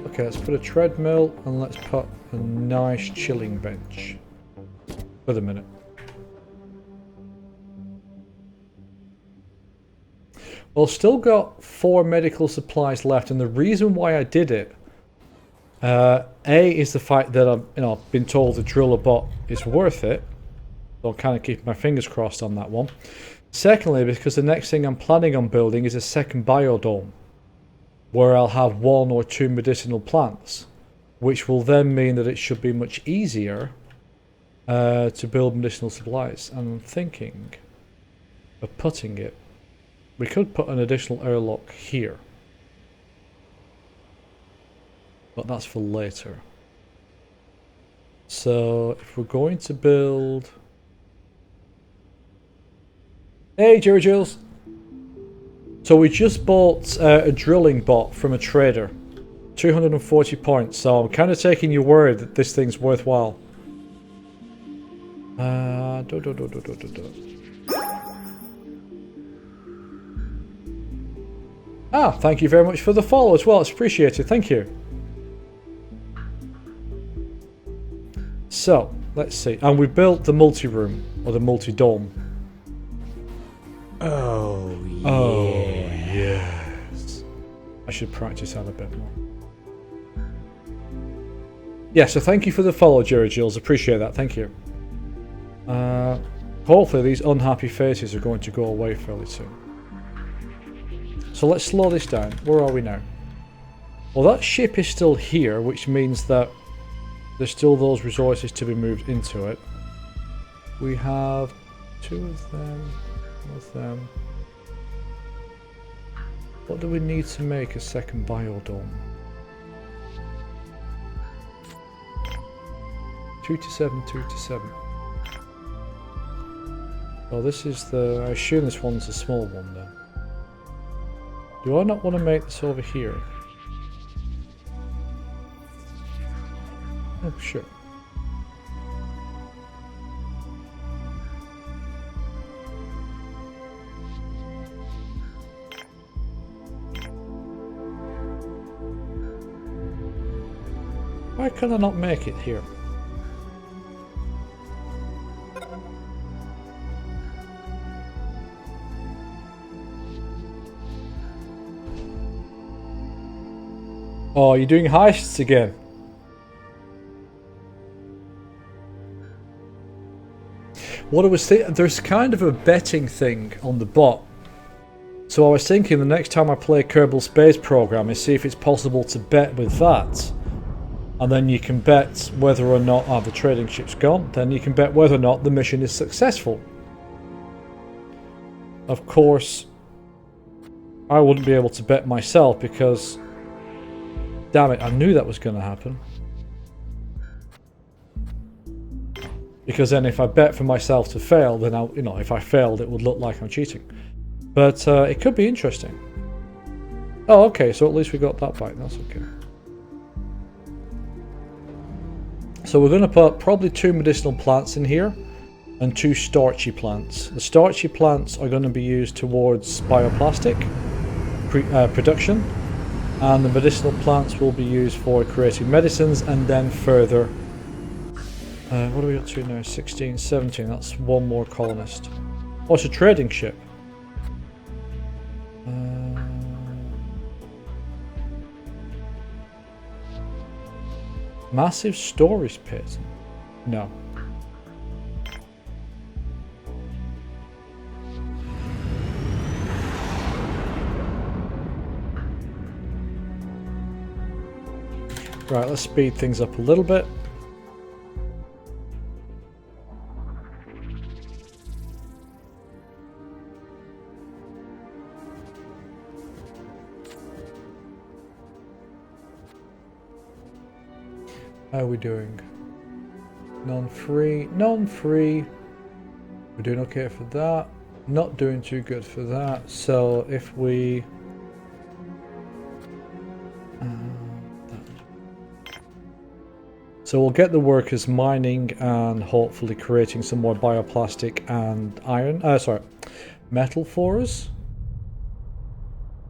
Okay, let's put a treadmill and let's put a nice chilling bench for the minute. Well, still got 4 medical supplies left, and the reason why I did it, A, is the fact that I've been told the driller bot is worth it. So I'll kind of keep my fingers crossed on that one. Secondly, because the next thing I'm planning on building is a second biodome, where I'll have 1 or 2 medicinal plants, which will then mean that it should be much easier to build medicinal supplies. And I'm thinking of putting it. We could put an additional airlock here, but that's for later. So if we're going to build... Hey, Jerry Jules! So we just bought a drilling bot from a trader. 240 points, so I'm kind of taking your word that this thing's worthwhile. Ah, thank you very much for the follow as well, it's appreciated, thank you. So, let's see. And we built the multi-room, or the multi-dome. Oh, yeah. Oh, yes. I should practice that a bit more. Yeah, so thank you for the follow, Jerry Jules. Appreciate that. Thank you. Hopefully these unhappy faces are going to go away fairly soon. So let's slow this down. Where are we now? Well, that ship is still here, which means that there's still those resources to be moved into it. We have 2 of them. With them. What do we need to make a second biodome? 2 to 7, 2 to 7. Oh, this is the... I assume this one's a small one then. Do I not want to make this over here? Oh, sure. Why can I not make it here? Oh, you're doing heists again. What I was thinking, there's kind of a betting thing on the bot. So I was thinking the next time I play Kerbal Space Program is see if it's possible to bet with that. And then you can bet whether or not, the trading ship's gone, then you can bet whether or not the mission is successful. Of course, I wouldn't be able to bet myself because, damn it, I knew that was going to happen. Because then if I bet for myself to fail, then if I failed, it would look like I'm cheating. But it could be interesting. Oh, okay, so at least we got that bite, that's okay. So we're going to put probably 2 medicinal plants in here and 2 starchy plants. The starchy plants are going to be used towards bioplastic production, and the medicinal plants will be used for creating medicines, and then further... what are we up to now? 16, 17, that's 1 more colonist. Oh, it's a trading ship. Massive storage pit? No. Right, let's speed things up a little bit. How are we doing? Non-free, non-free. We're doing okay for that. Not doing too good for that. So if we... So we'll get the workers mining and hopefully creating some more bioplastic and iron, metal for us.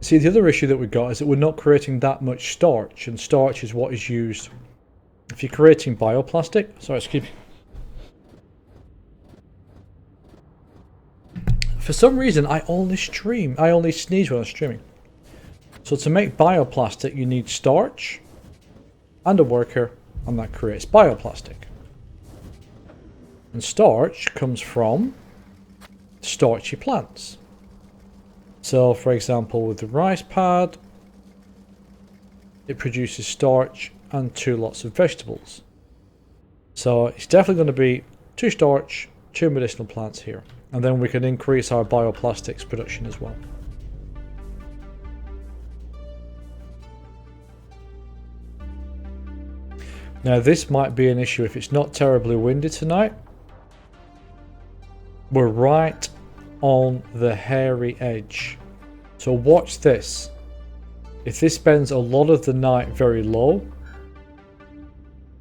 See, the other issue that we've got is that we're not creating that much starch, and starch is what is used. If you're creating bioplastic, sorry, excuse me. For some reason, I only sneeze when I'm streaming. So to make bioplastic, you need starch and a worker, and that creates bioplastic. And starch comes from starchy plants. So, for example, with the rice pad, it produces starch and 2 lots of vegetables. So it's definitely going to be 2 starch, 2 medicinal plants here, and then we can increase our bioplastics production as well. Now this might be an issue if it's not terribly windy tonight. We're right on the hairy edge, so watch this. If this spends a lot of the night very low,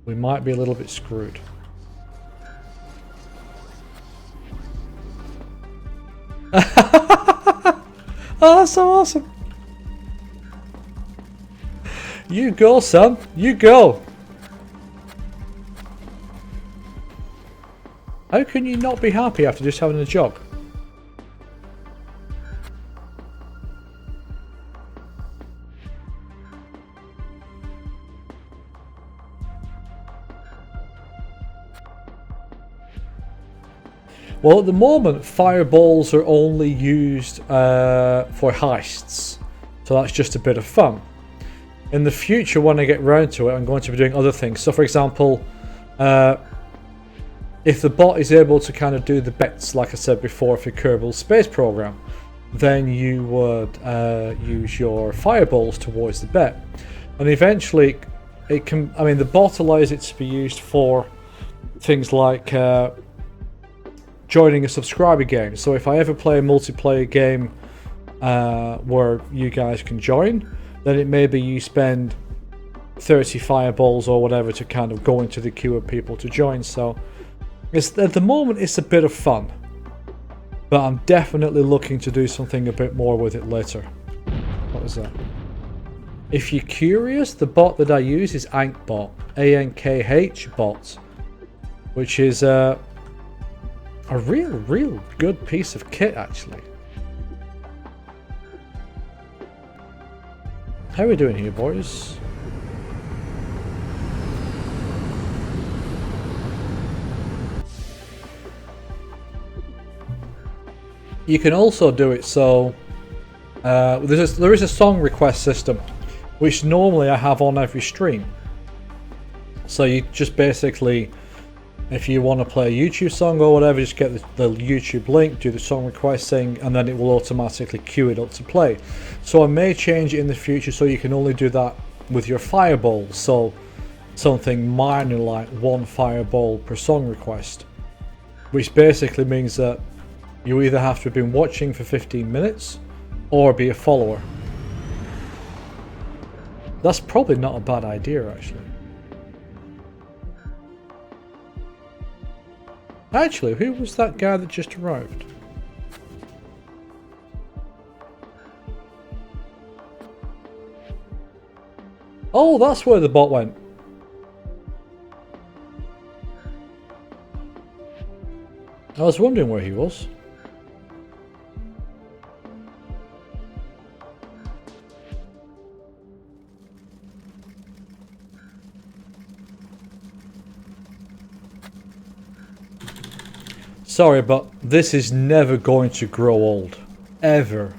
we might be a little bit screwed. Oh, that's so awesome. You go, son. You go. How can you not be happy after just having a jog? Well, at the moment, fireballs are only used for heists. So that's just a bit of fun. In the future, when I get round to it, I'm going to be doing other things. So, for example, if the bot is able to kind of do the bets, like I said before, for Kerbal Space Program, then you would use your fireballs towards the bet. And eventually, it can. I mean, the bot allows it to be used for things like joining a subscriber game. So if I ever play a multiplayer game where you guys can join, then it may be you spend 30 fireballs or whatever to kind of go into the queue of people to join. So it's, at the moment it's a bit of fun, but I'm definitely looking to do something a bit more with it later. What was that? If you're curious, the bot that I use is Ankbot, A-N-K-H bot, which is a real good piece of kit, actually. How are we doing here, boys? You can also do it so there is a song request system, which normally I have on every stream. So you just basically, if you want to play a YouTube song or whatever, just get the YouTube link, do the song request thing, and then it will automatically queue it up to play. So I may change it in the future so you can only do that with your fireball. So something minor like 1 fireball per song request, which basically means that you either have to have been watching for 15 minutes or be a follower. That's probably not a bad idea, actually. Actually, who was that guy that just arrived? Oh, that's where the bot went. I was wondering where he was. Sorry, but this is never going to grow old. Ever.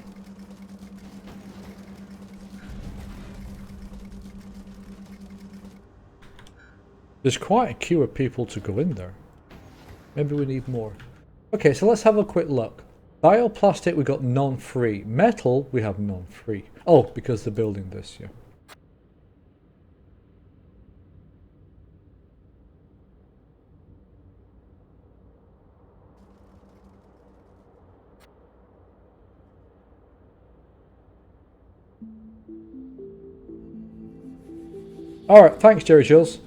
There's quite a queue of people to go in there. Maybe we need more. Okay, so let's have a quick look. Bioplastic, we got non-free. Metal, we have non-free. Oh, because they're building this, yeah. Alright, thanks Jerry Jules.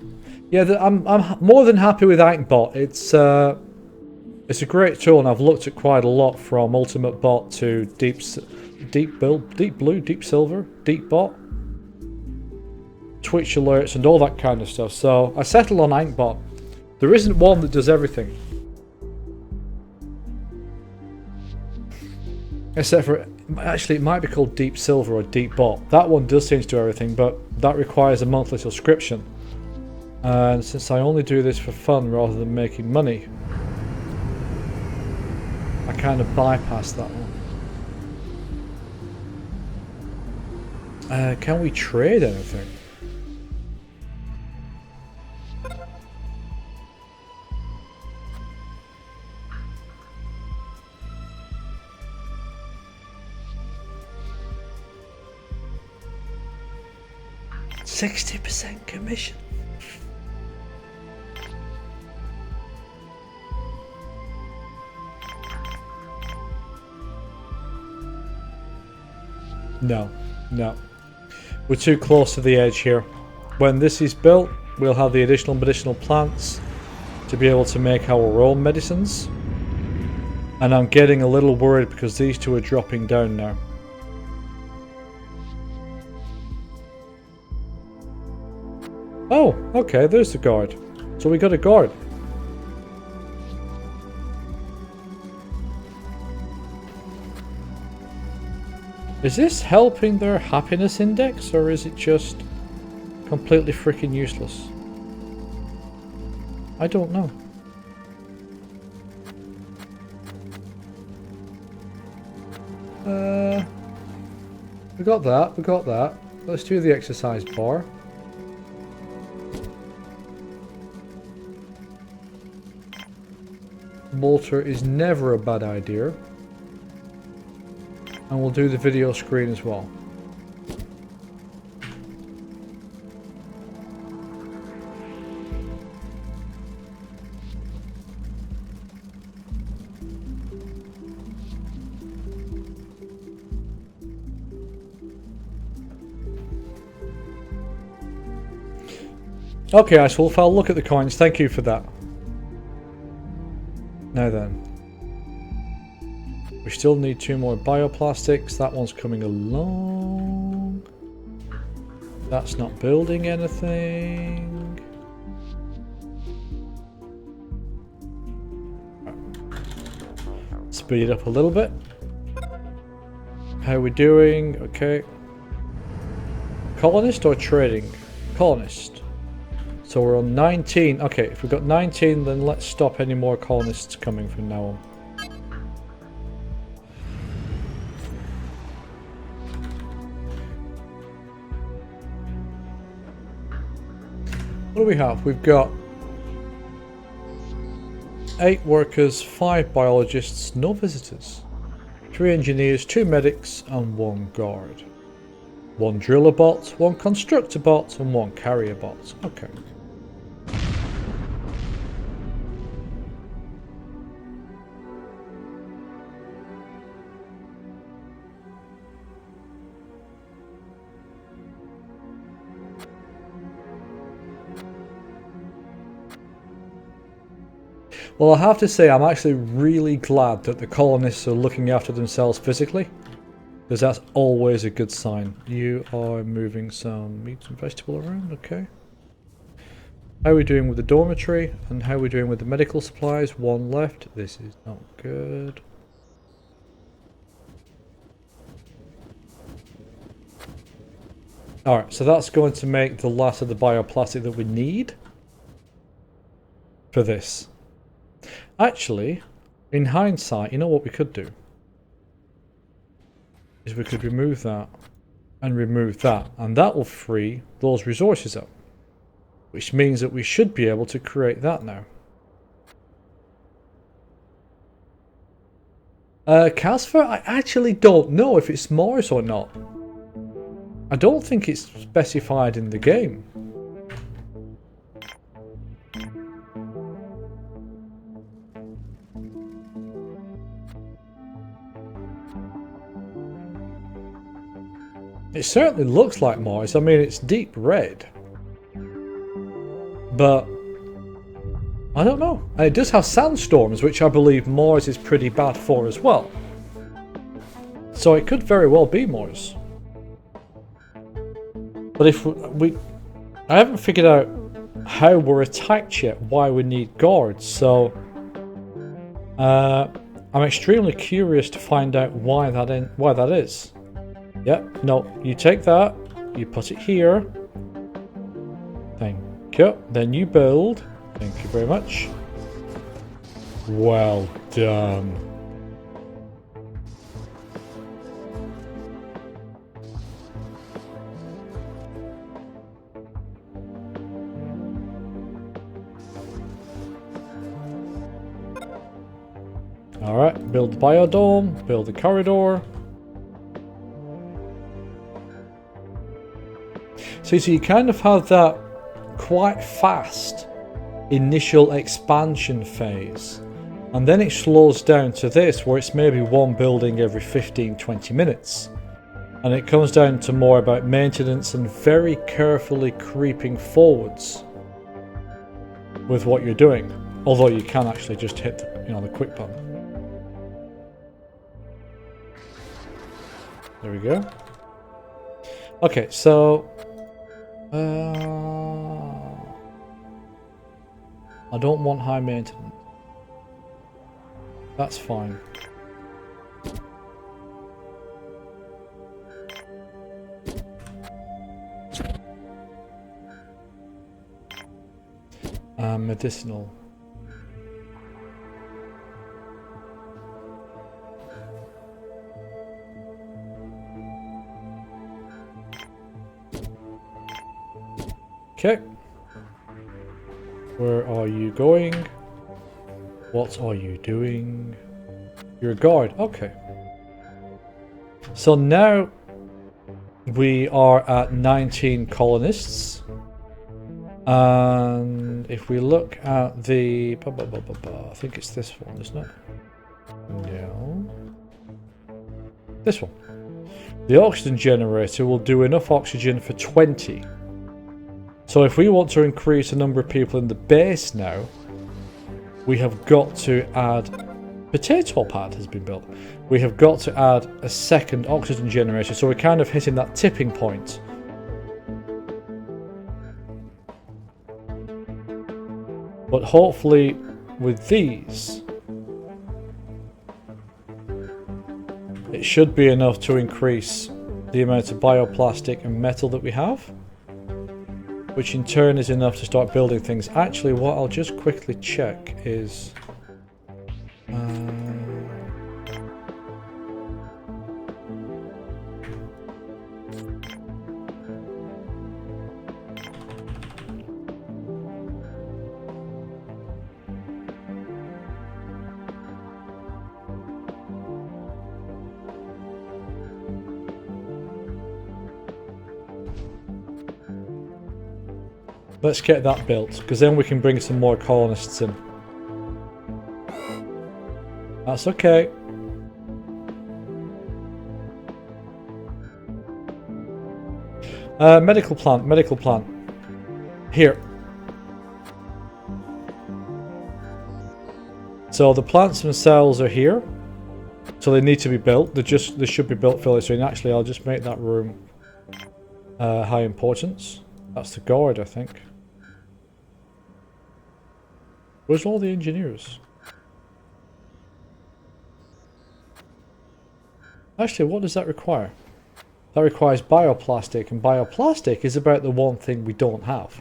Yeah, I'm more than happy with Inkbot. It's a great tool, and I've looked at quite a lot, from Ultimate Bot to Deep Blue, Deep Silver, Deep Bot, Twitch alerts, and all that kind of stuff. So I settled on Inkbot. There isn't one that does everything, except for, actually it might be called Deep Silver or Deep Bot. That one does seem to do everything, but that requires a monthly subscription. And since I only do this for fun rather than making money, I kind of bypass that one. Can we trade anything? %60 commission. No. We're too close to the edge here. When this is built, we'll have the additional medicinal plants to be able to make our own medicines. And I'm getting a little worried because these two are dropping down now. Oh, okay, there's the guard. So we got a guard. Is this helping their happiness index, or is it just completely freaking useless? I don't know. We got that. Let's do the exercise bar. Molter is never a bad idea. And we'll do the video screen as well. Okay, Icewolf, I'll look at the coins. Thank you for that. Now then. We still need 2 more bioplastics. That one's coming along. That's not building anything. Speed it up a little bit. How are we doing? Okay. Colonist or trading? Colonist. So we're on 19. Okay, if we've got 19, then let's stop any more colonists coming from now on. What do we have? We've got 8 workers, 5 biologists, no visitors. 3 engineers, 2 medics, and 1 guard. 1 driller bot, 1 constructor bot, and 1 carrier bot. Okay. Well, I have to say, I'm actually really glad that the colonists are looking after themselves physically, because that's always a good sign. You are moving some meat and vegetable around, okay. How are we doing with the dormitory, and how are we doing with the medical supplies? 1 left. This is not good. Alright, so that's going to make the last of the bioplastic that we need for this. Actually, in hindsight, you know what we could do? Is we could remove that and remove that, and that will free those resources up. Which means that we should be able to create that now. Casper, I actually don't know if it's Mars or not. I don't think it's specified in the game. It certainly looks like Mars. I mean, it's deep red. But I don't know. And it does have sandstorms, which I believe Mars is pretty bad for as well. So it could very well be Mars. But if I haven't figured out how we're attacked yet, why we need guards. So I'm extremely curious to find out why that is. Yep, no, you take that, you put it here. Thank you. Then you build. Thank you very much. Well done. Alright, build the biodome, build the corridor. So you kind of have that quite fast initial expansion phase, and then it slows down to this where it's maybe 1 building every 15-20 minutes, and it comes down to more about maintenance and very carefully creeping forwards with what you're doing, although you can actually just hit the quick button. There we go. Okay, so I don't want high maintenance. That's fine. Medicinal. Okay. Where are you going? What are you doing? You're a guard. Okay. So now we are at 19 colonists. And if we look at the... I think it's this one, isn't it? No. This one. The oxygen generator will do enough oxygen for 20. So if we want to increase the number of people in the base now, we have got to add... Potato pad has been built. We have got to add a second oxygen generator, so we're kind of hitting that tipping point. But hopefully with these, it should be enough to increase the amount of bioplastic and metal that we have, which in turn is enough to start building things. Actually, what I'll just quickly check is... Let's get that built, because then we can bring some more colonists in. That's okay. Medical plant, medical plant. Here. So the plants themselves are here. So they need to be built. They should be built fairly soon. Actually, I'll just make that room high importance. That's the guard, I think. Where's all the engineers? Actually, what does that require? That requires bioplastic, and bioplastic is about the one thing we don't have.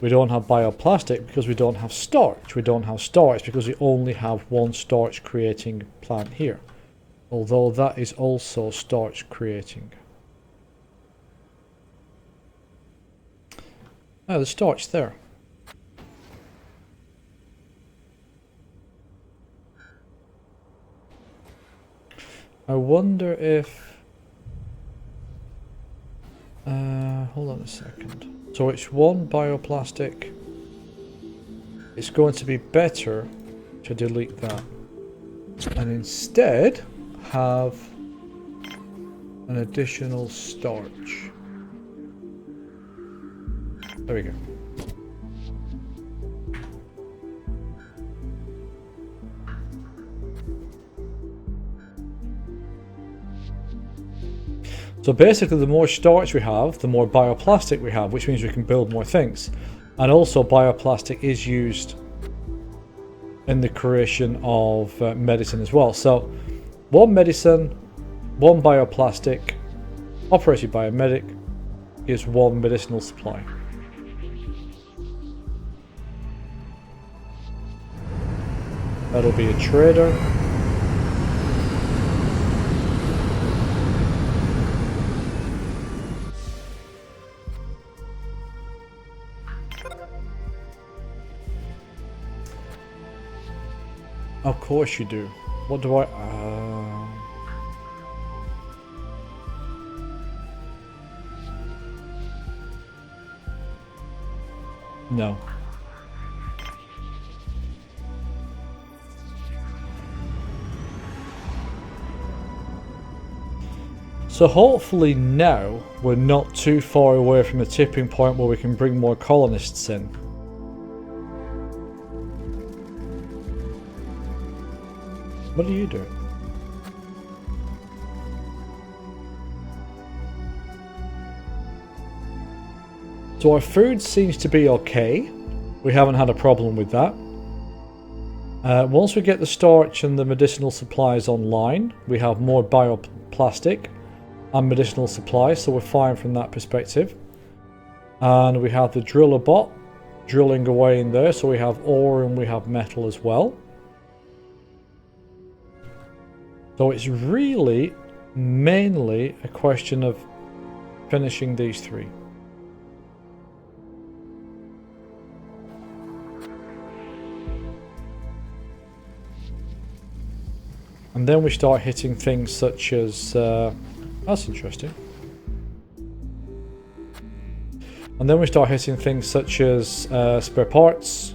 We don't have bioplastic because we don't have starch. We don't have starch because we only have one starch creating plant here. Although that is also starch creating. Oh, the starch there. I wonder if... hold on a second. So it's one bioplastic. It's going to be better to delete that. And instead have an additional starch. There we go. So basically the more starch we have, the more bioplastic we have, which means we can build more things. And also bioplastic is used in the creation of medicine as well. So one medicine, one bioplastic, operated by a medic, is one medicinal supply. That'll be a trader. Of course you do. What do I... No. So hopefully now we're not too far away from the tipping point where we can bring more colonists in. What are you doing? So our food seems to be okay. We haven't had a problem with that. Once we get the starch and the medicinal supplies online, we have more bioplastic and medicinal supplies, so we're fine from that perspective. And we have the driller bot drilling away in there, so we have ore and we have metal as well. So it's really mainly a question of finishing these three. And then we start hitting things such as... that's interesting. And then we start hitting things such as spare parts.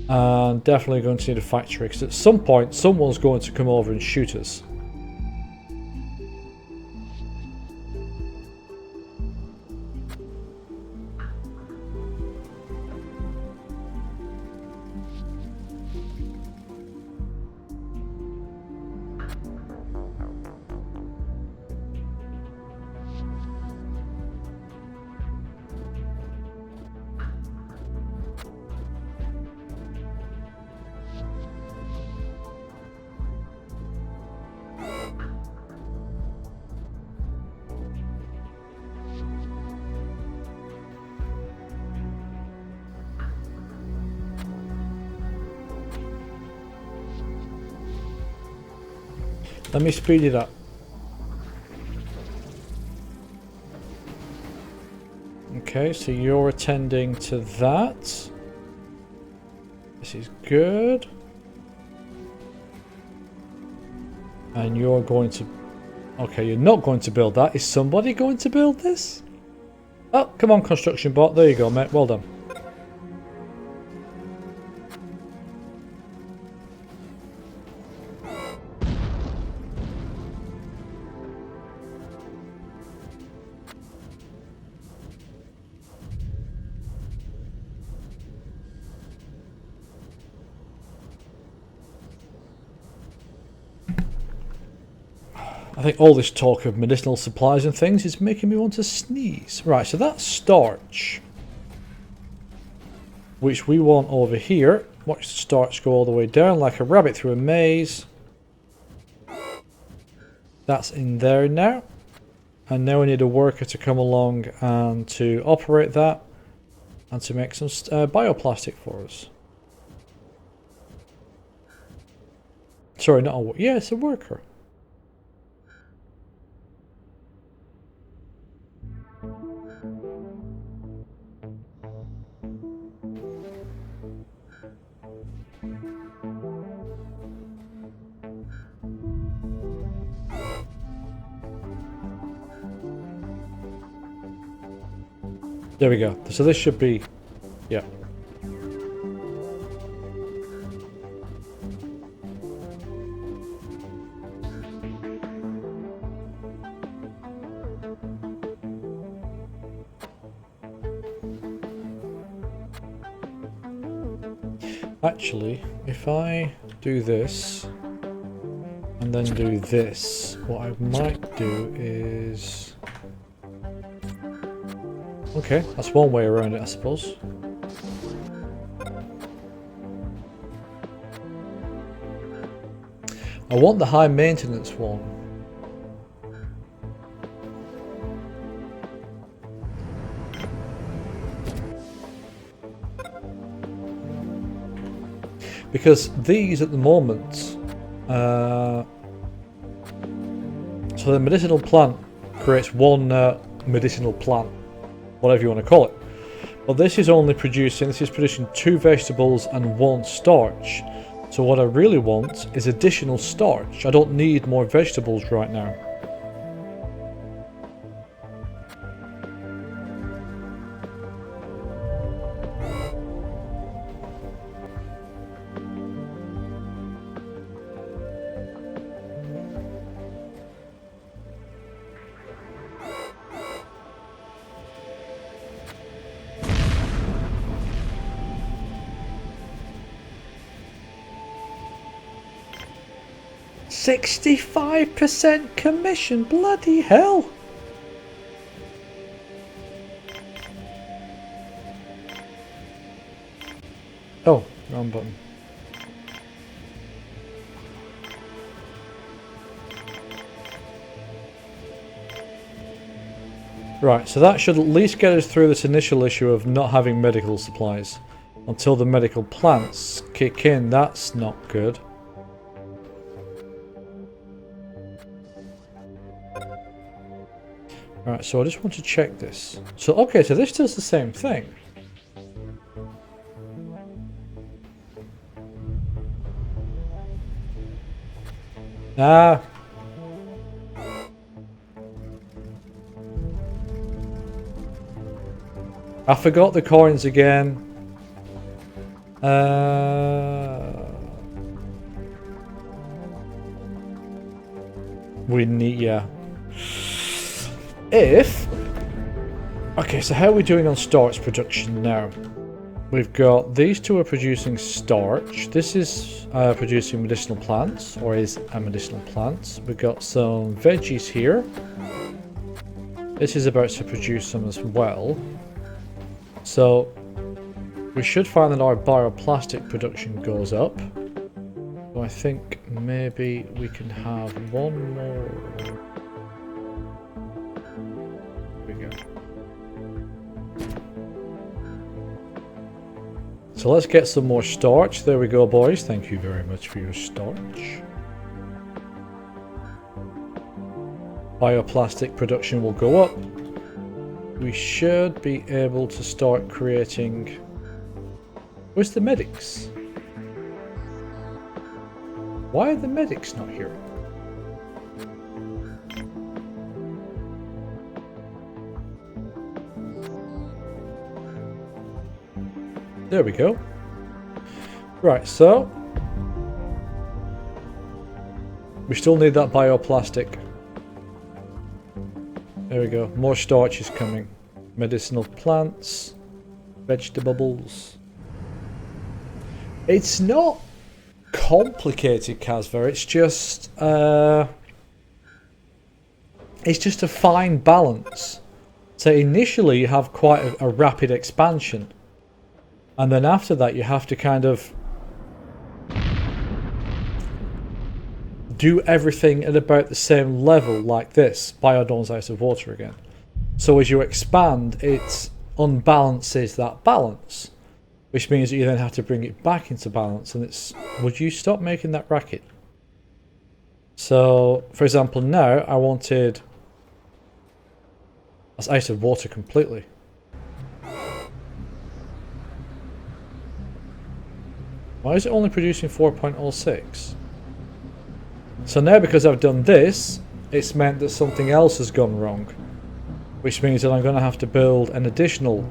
And definitely going to need a factory, because at some point someone's going to come over and shoot us. Let me speed it up. Okay, so you're attending to that. This is good. And you're going to... Okay, you're not going to build that. Is somebody going to build this? Oh, come on, construction bot. There you go, mate. Well done. I think all this talk of medicinal supplies and things is making me want to sneeze. Right, so that's starch, which we want over here. Watch the starch go all the way down like a rabbit through a maze. That's in there now. And now we need a worker to come along and to operate that and to make some bioplastic for us. Sorry, not a worker. Yeah, it's a worker. There we go. So this should be, yeah. Actually, if I do this and then do this, what I might do is... Okay, that's one way around it, I suppose. I want the high maintenance one. Because these at the moment, so the medicinal plant creates one medicinal plant, whatever you want to call it. But this is producing 2 vegetables and 1 starch. So what I really want is additional starch. I don't need more vegetables right now. %65% commission, bloody hell! Oh, wrong button. Right, so that should at least get us through this initial issue of not having medical supplies. Until the medical plants kick in, that's not good. Right, so I just want to check this. So, okay, so this does the same thing. Ah. I forgot the coins again. We need, yeah. Okay, so how are we doing on starch production now? We've got these 2 are producing starch. This is producing medicinal plants, or is a medicinal plant. We've got some veggies here. This is about to produce some as well. So we should find that our bioplastic production goes up. So I think maybe we can have one more. So let's get some more starch. There we go, boys. Thank you very much for your starch. Bioplastic production will go up. We should be able to start creating... Where's the medics? Why are the medics not here? There we go. Right, so we still need that bioplastic. There we go. More starch is coming. Medicinal plants, vegetables. It's not complicated, Casver. It's just a fine balance. So initially you have quite a rapid expansion, and then after that you have to kind of do everything at about the same level, like this. Biodon's out of water again. So as you expand, it unbalances that balance, which means that you then have to bring it back into balance. And it's, would you stop making that racket? So, for example, now I wanted, that's out of water completely. Why is it only producing 4.06? So now, because I've done this, it's meant that something else has gone wrong, which means that I'm going to have to build an additional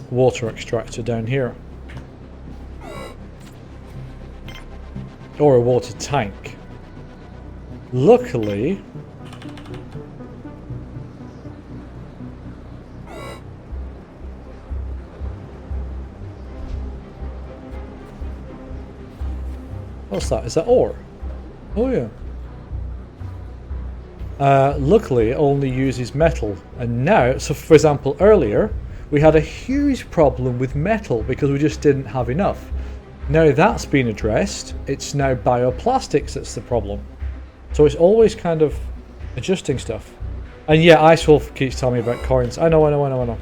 water extractor down here, or a water tank. Luckily, what's that? Is that ore? Oh yeah. Luckily, it only uses metal, and now, so for example, earlier we had a huge problem with metal because we just didn't have enough. Now that's been addressed. It's now bioplastics that's the problem. So it's always kind of adjusting stuff. And yeah, Ice Wolf keeps telling me about coins. I know.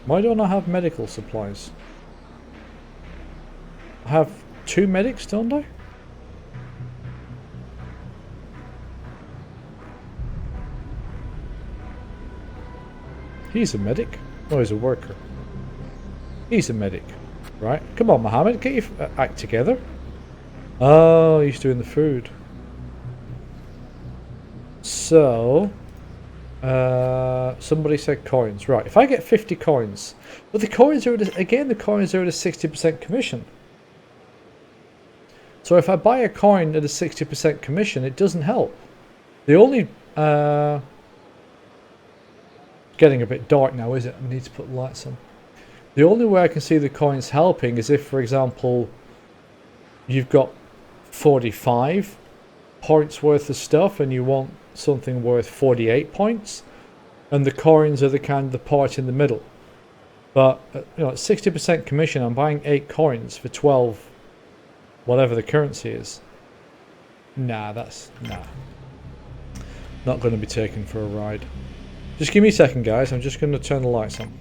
Why don't I have medical supplies? I have 2 medics, don't I? He's a medic. Oh, he's a worker. He's a medic. Right. Come on, Mohammed. Get your act together. Oh, he's doing the food. So, somebody said coins. Right. If I get 50 coins, but the coins are again, the coins are at a 60% commission. So if I buy a coin at a 60% commission, it doesn't help. The only getting a bit dark now, is it? I need to put lights on. The only way I can see the coins helping is if, for example, you've got 45 points worth of stuff and you want something worth 48 points, and the coins are the kind of the part in the middle. But you know, at 60% commission, I'm buying 8 coins for 12, whatever the currency is. Nah, that's not going to be taken for a ride. Just give me a second, guys. I'm just going to turn the lights on.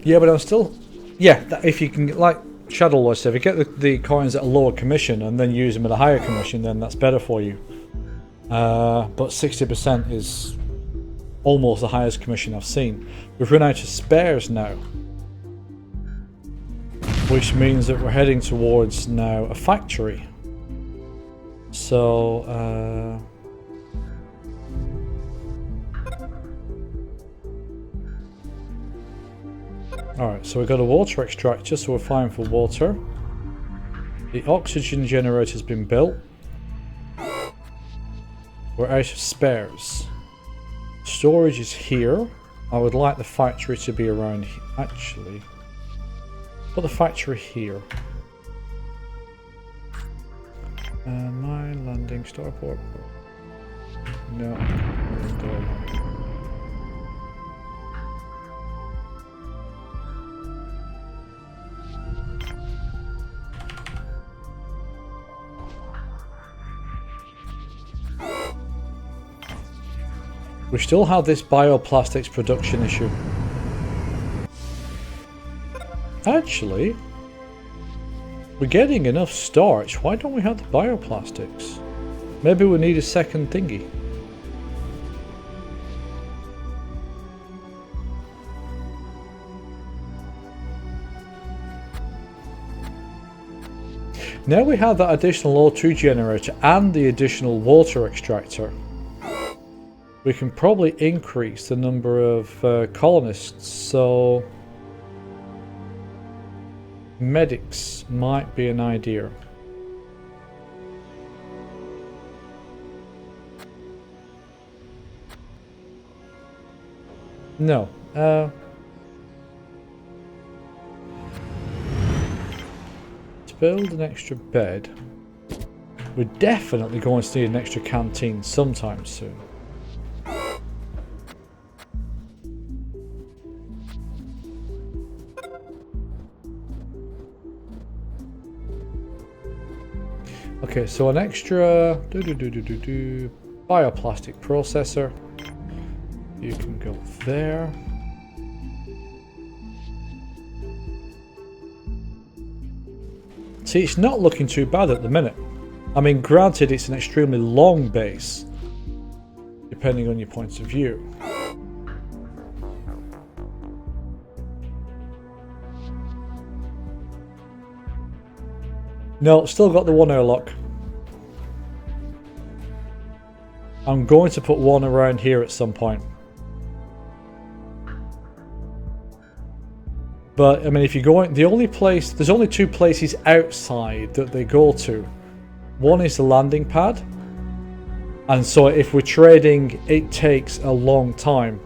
Yeah, but I'm still... Yeah, if you can, like Shadow Lord said, if you get the coins at a lower commission and then use them at a higher commission, then that's better for you. But 60% is almost the highest commission I've seen. We've run out of spares now, which means that we're heading towards now a factory. So, alright, so we've got a water extractor, so we're fine for water. The oxygen generator's been built. We're out of spares. Storage is here. I would like the factory to be around here. Actually, put the factory here. My landing starport. No. We still have this bioplastics production issue. Actually, we're getting enough starch. Why don't we have the bioplastics? Maybe we need a second thingy. Now we have that additional O2 generator and the additional water extractor. We can probably increase the number of colonists, so medics might be an idea. No. To build an extra bed, we're definitely going to need an extra canteen sometime soon. Okay, so an extra bioplastic processor. You can go there. See, it's not looking too bad at the minute. I mean, granted, it's an extremely long base, depending on your point of view. No, still got the one airlock. I'm going to put one around here at some point. But, I mean, if you're going... The only place... There's only two places outside that they go to. One is the landing pad. And so if we're trading, it takes a long time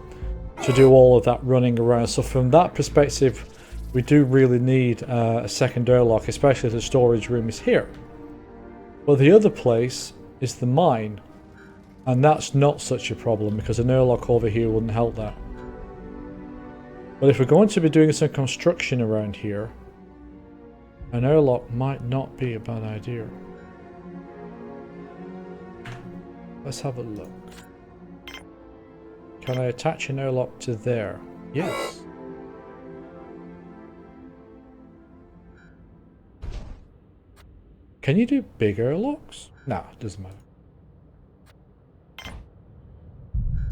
to do all of that running around. So from that perspective, we do really need a second airlock, especially if the storage room is here. But the other place is the mine. And that's not such a problem because an airlock over here wouldn't help that. But if we're going to be doing some construction around here, an airlock might not be a bad idea. Let's have a look. Can I attach an airlock to there? Yes. Can you do big airlocks? No, it doesn't matter.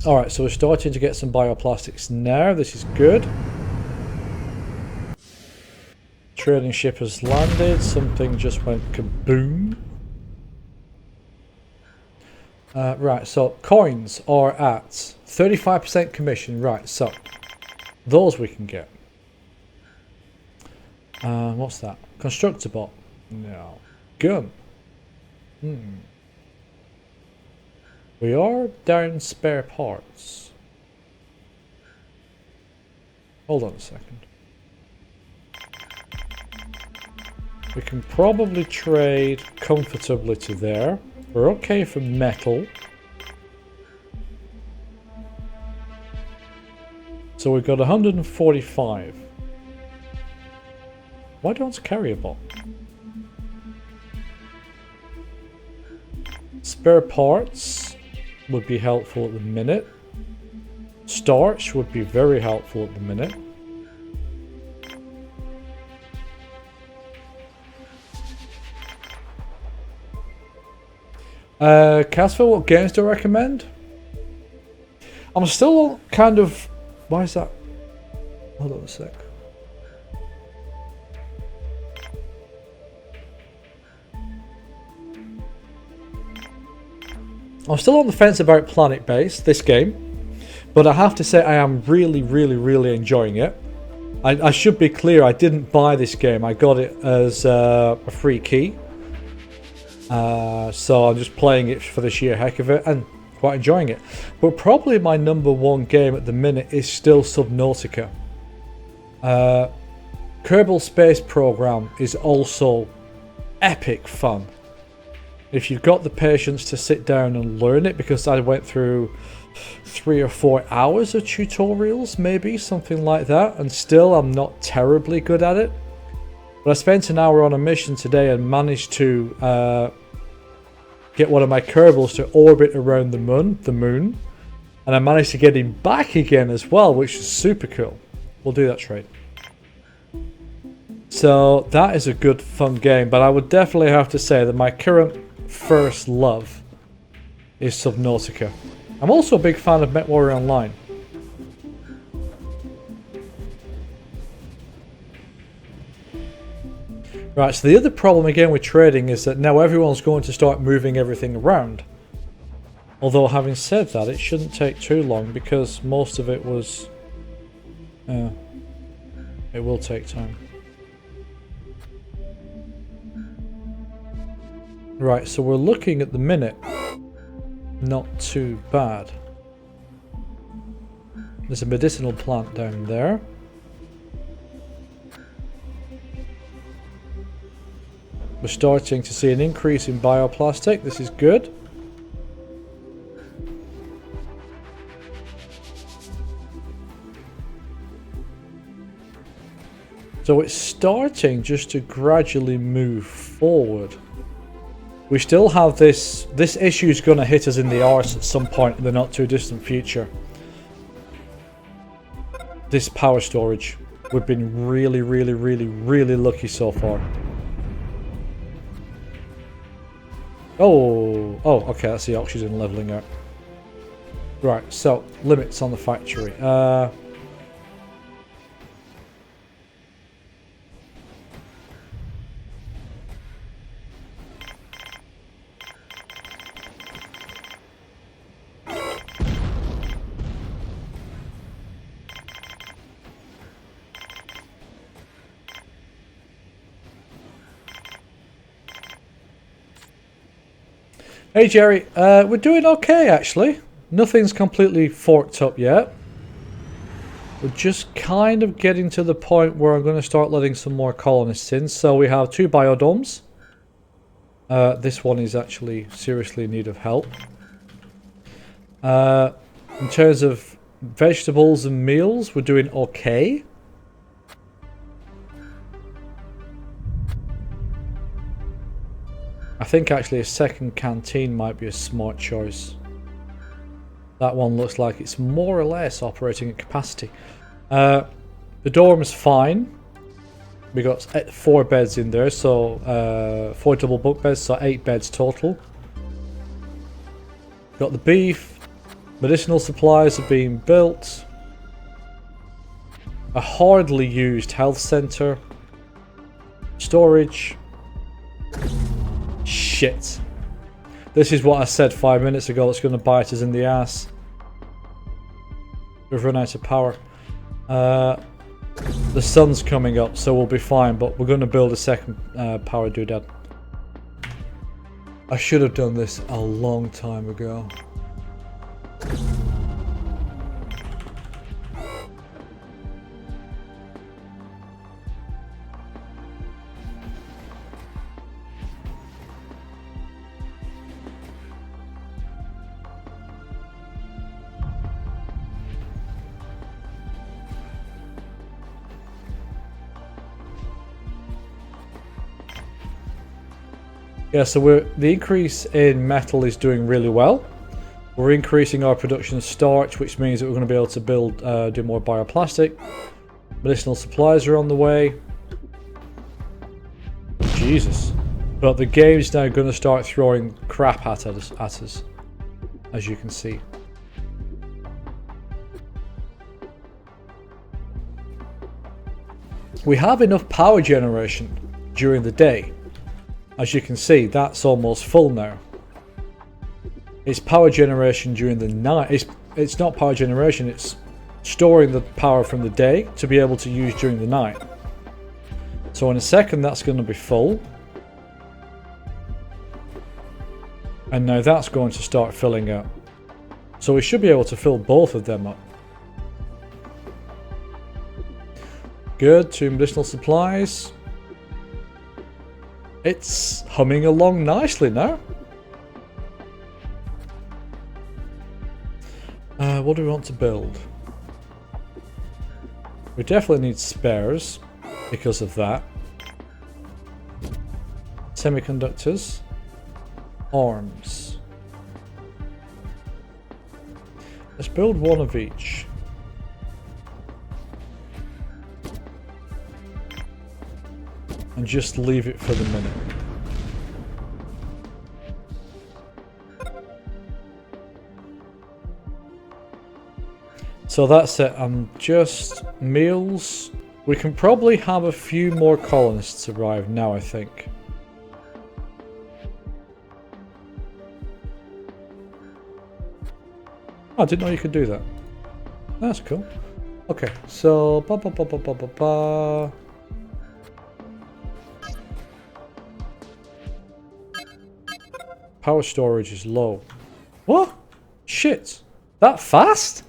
Alright, so we're starting to get some bioplastics now. This is good. Trading ship has landed. Something just went kaboom. Right, so coins are at 35% commission. Right, so those we can get. What's that? Constructor bot? No. Gun. We are down spare parts. Hold on a second. We can probably trade comfortably to there. We're okay for metal. So we've got 145. Why don't I carry a bot? Spare parts would be helpful at the minute. Starch would be very helpful at the minute. Casper, what games do I recommend? I'm still kind of... Why is that? Hold on a sec. I'm still on the fence about Planetbase, this game, but I have to say I am really enjoying it. I should be clear, I didn't buy this game, I got it as a free key. So I'm just playing it for the sheer heck of it and quite enjoying it. But probably my number one game at the minute is still Subnautica. Kerbal Space Program is also epic fun. If you've got the patience to sit down and learn it, because I went through 3 or 4 hours of tutorials, maybe something like that, and still I'm not terribly good at it. But I spent an hour on a mission today and managed to get one of my Kerbals to orbit around the moon, and I managed to get him back again as well, which is super cool. We'll do that trade. So that is a good fun game, but I would definitely have to say that my current first love is Subnautica. I'm also a big fan of MechWarrior Online. Right, so the other problem again with trading is that now everyone's going to start moving everything around. Although having said that, it shouldn't take too long because most of it was... it will take time. Right, so we're looking at the minute. Not too bad. There's a medicinal plant down there. We're starting to see an increase in bioplastic. This is good. So it's starting just to gradually move forward. We still have this issue is going to hit us in the arse at some point in the not too distant future. This power storage. We've been really, really, really, really lucky so far. Oh, okay, that's the oxygen leveling out. Right, so limits on the factory. Hey Jerry, we're doing okay actually. Nothing's completely forked up yet. We're just kind of getting to the point where I'm going to start letting some more colonists in. So we have 2 biodomes. This one is actually seriously in need of help. In terms of vegetables and meals, we're doing okay. I think actually a second canteen might be a smart choice. That one looks like it's more or less operating at capacity. The dorm's fine. We got 4 beds in there, so 4 double bunk beds, so 8 beds total. Got the beef. Medicinal supplies are being built. A hardly used health center. Storage. Shit. This is what I said 5 minutes ago that's going to bite us in the ass. We've run out of power. The sun's coming up, so we'll be fine, but we're going to build a second power doodad. I should have done this a long time ago. Yeah, so the increase in metal is doing really well. We're increasing our production of starch, which means that we're going to be able to build, do more bioplastic. Medicinal supplies are on the way. Jesus. But the game's now going to start throwing crap at us, as you can see. We have enough power generation during the day. As you can see, that's almost full now. It's power generation during the night. It's not power generation, it's storing the power from the day to be able to use during the night. So in a second that's going to be full. And now that's going to start filling up. So we should be able to fill both of them up. Good, 2 medicinal supplies. It's humming along nicely now. What do we want to build? We definitely need spares because of that. Semiconductors. Arms. Let's build one of each. And just leave it for the minute. So that's it. Just meals. We can probably have a few more colonists arrive now, I think. Oh, I didn't know you could do that. That's cool. Okay, so power storage is low. What? Shit. That fast?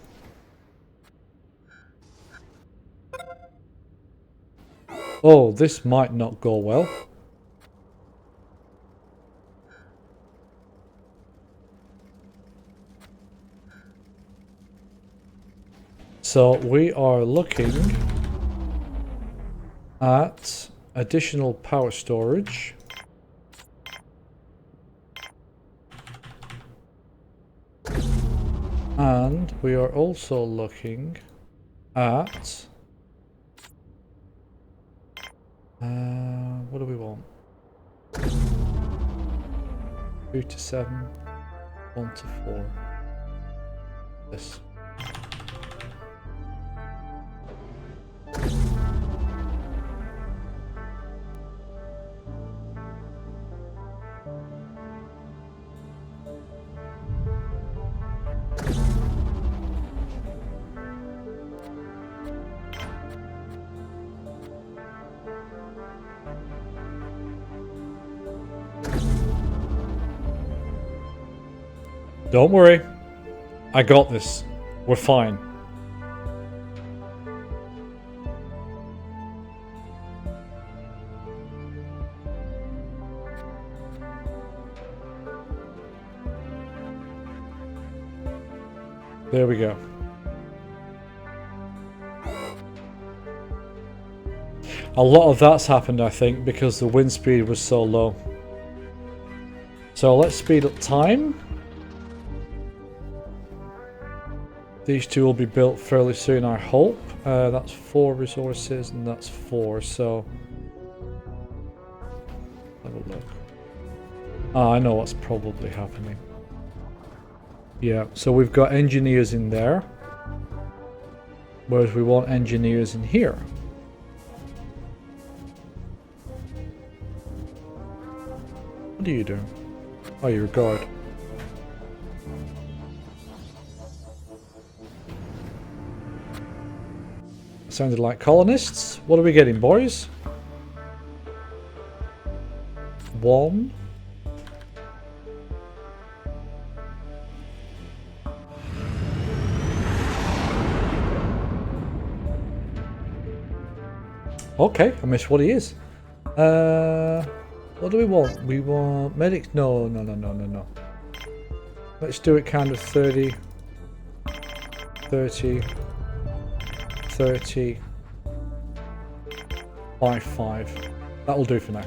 Oh, this might not go well. So we are looking at additional power storage. And we are also looking at what do we want? 2 to 7, 1 to 4. This. Don't worry. I got this. We're fine. There we go. A lot of that's happened, I think, because the wind speed was so low. So let's speed up time. These two will be built fairly soon, I hope. That's 4 resources and that's 4, so... Have a look. Ah, I know what's probably happening. Yeah, so we've got engineers in there. Whereas we want engineers in here. What are you doing? Oh, you're a guard. Sounded like colonists. What are we getting, boys? 1. Okay, I missed what he is. What do we want? We want medics. No. Let's do it kind of 30, 30, 30, by 5. That'll do for now.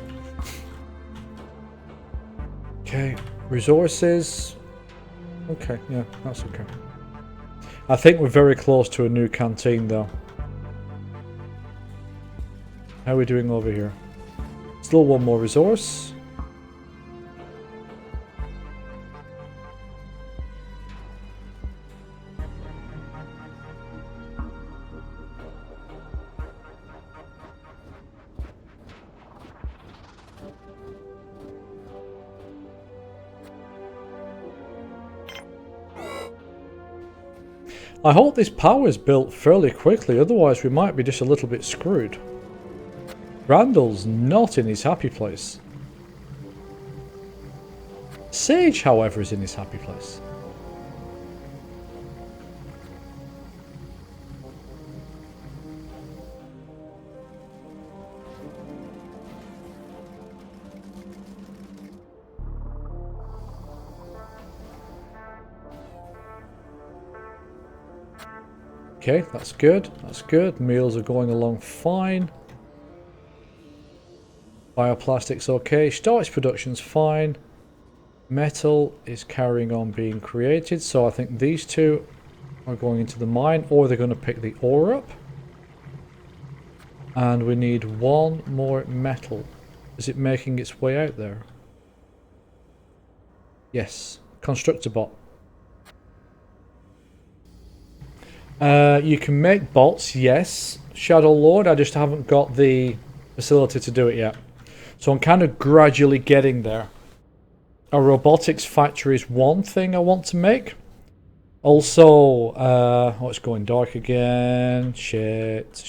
Okay, resources. Okay, yeah, that's okay. I think we're very close to a new canteen though. How are we doing over here? Still one more resource. I hope this power is built fairly quickly, otherwise we might be just a little bit screwed. Randall's not in his happy place. Sage, however, is in his happy place. Okay, that's good. That's good. Meals are going along fine. Bioplastics okay. Starch production's fine. Metal is carrying on being created. So I think these two are going into the mine, or they're going to pick the ore up. And we need one more metal. Is it making its way out there? Yes. Constructor bot. You can make bots, yes. Shadow Lord, I just haven't got the facility to do it yet. So I'm kind of gradually getting there. A robotics factory is one thing I want to make. Also, oh, it's going dark again. Shit.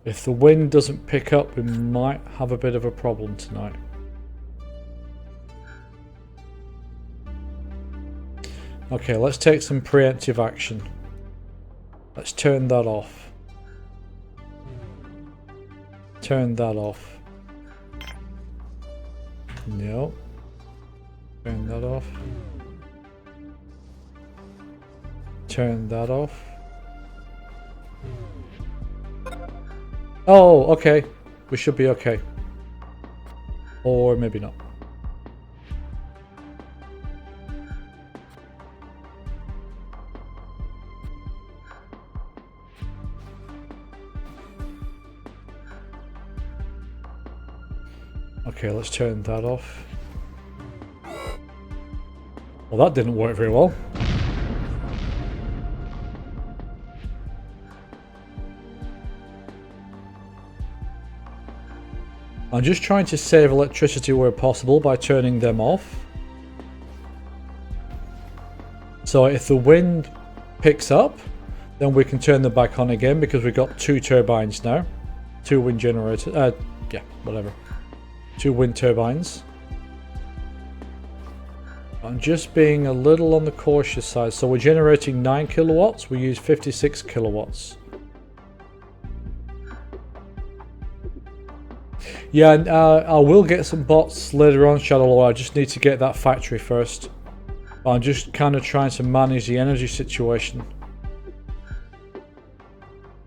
If the wind doesn't pick up, we might have a bit of a problem tonight. Okay, let's take some preemptive action. Let's turn that off. Turn that off. No. Turn that off. Turn that off. Oh, okay. We should be okay. Or maybe not. Okay, let's turn that off. Well, that didn't work very well. I'm just trying to save electricity where possible by turning them off. So if the wind picks up, then we can turn them back on again because we've got 2 turbines now. 2 wind generators. Yeah, whatever. 2 wind turbines. I'm just being a little on the cautious side. So we're generating 9 kilowatts. We use 56 kilowatts. Yeah, and I will get some bots later on, Shadow Lord. I just need to get that factory first. I'm just kind of trying to manage the energy situation.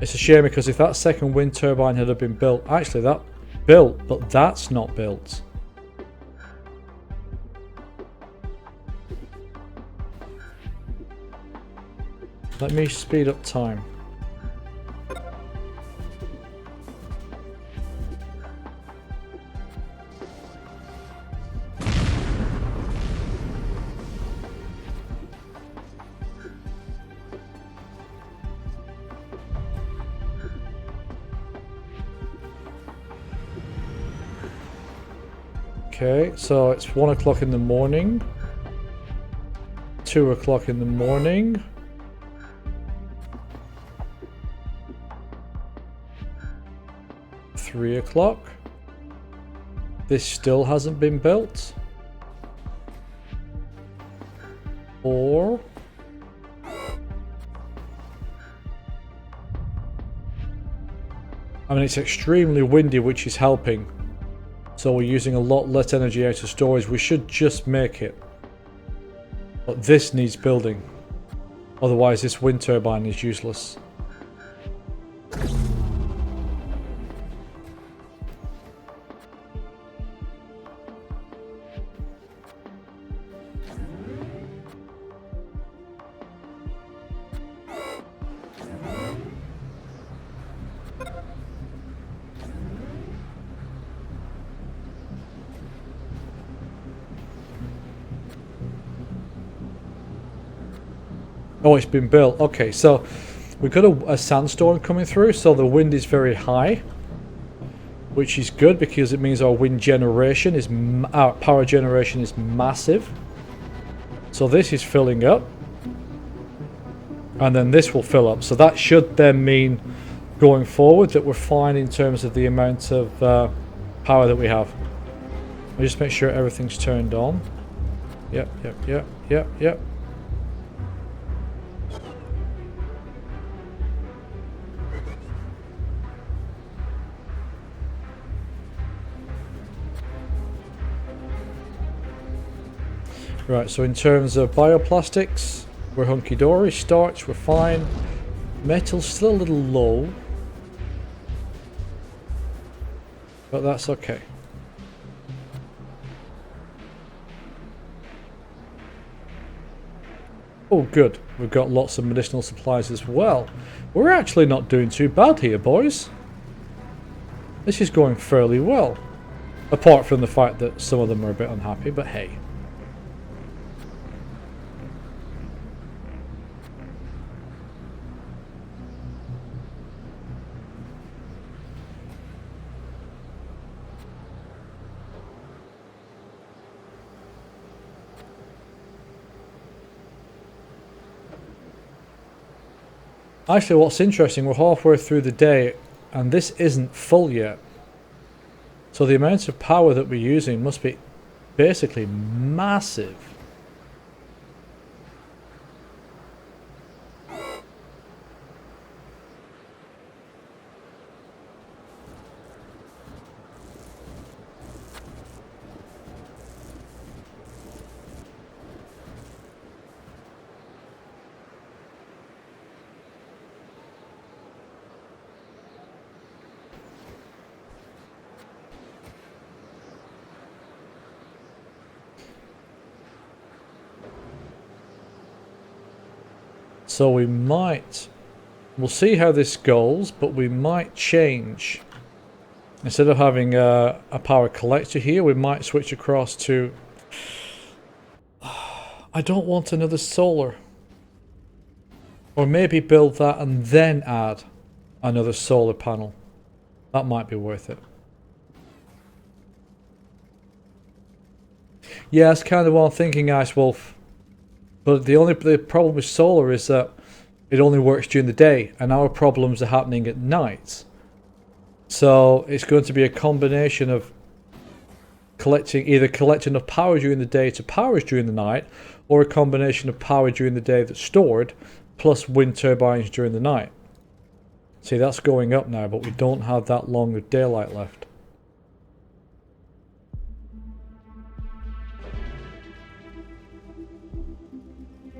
It's a shame because if that second wind turbine had been built... Actually, that built, but that's not built. Let me speed up time. Okay, so it's 1 o'clock in the morning. 2 o'clock in the morning. Three o'clock. This still hasn't been built. 4. I mean, it's extremely windy, which is helping. So we're using a lot less energy out of storage. We should just make it. But this needs building. Otherwise, this wind turbine is useless. Oh, it's been built. Okay, so we've got a sandstorm coming through, so the wind is very high, which is good because it means our wind generation is, our power generation is massive. So this is filling up, and then this will fill up. So that should then mean going forward that we're fine in terms of the amount of power that we have. I'll just make sure everything's turned on. Yep. Right, so in terms of bioplastics, We're hunky-dory. Starch, we're fine. Metal's still a little low. But that's okay. Oh good, we've got lots of medicinal supplies as well. We're actually not doing too bad here, boys. This is going fairly well. Apart from the fact that some of them are a bit unhappy, but hey. Actually, what's interesting, we're halfway through the day and this isn't full yet. So the amount of power that we're using must be basically massive. So we'll see how this goes, but we might change. Instead of having a power collector here, we might switch across to... I don't want another solar. Or maybe build that and then add another solar panel. That might be worth it. Yeah, that's kind of what I'm thinking, Ice Wolf. But the problem with solar is that it only works during the day, and our problems are happening at night. So it's going to be a combination of collecting enough power during the day to power us during the night, or a combination of power during the day that's stored, plus wind turbines during the night. See, that's going up now, but we don't have that long of daylight left.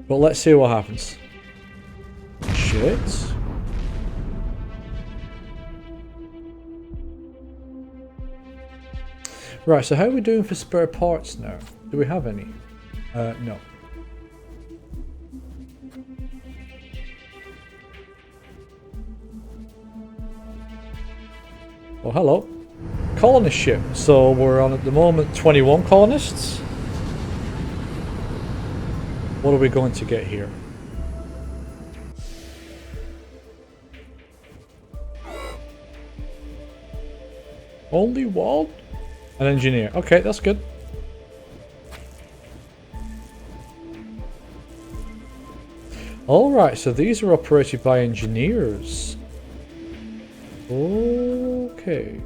But let's see what happens. Shit. Right, so how are we doing for spare parts now? Do we have any? No. Oh, hello. Colonist ship. So we're on at the moment 21 colonists. What are we going to get here? Only one? An engineer. Okay, that's good. Alright, so these are operated by engineers. Okay.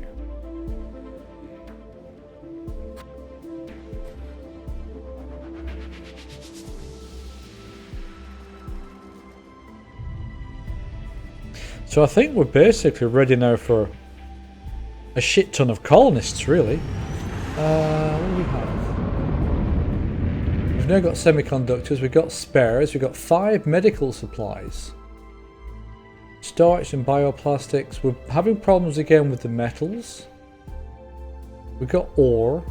So I think we're basically ready now for a shit ton of colonists, really. What do we have? We've now got semiconductors, we've got spares, we've got 5 medical supplies. Starch and bioplastics. We're having problems again with the metals. We've got ore.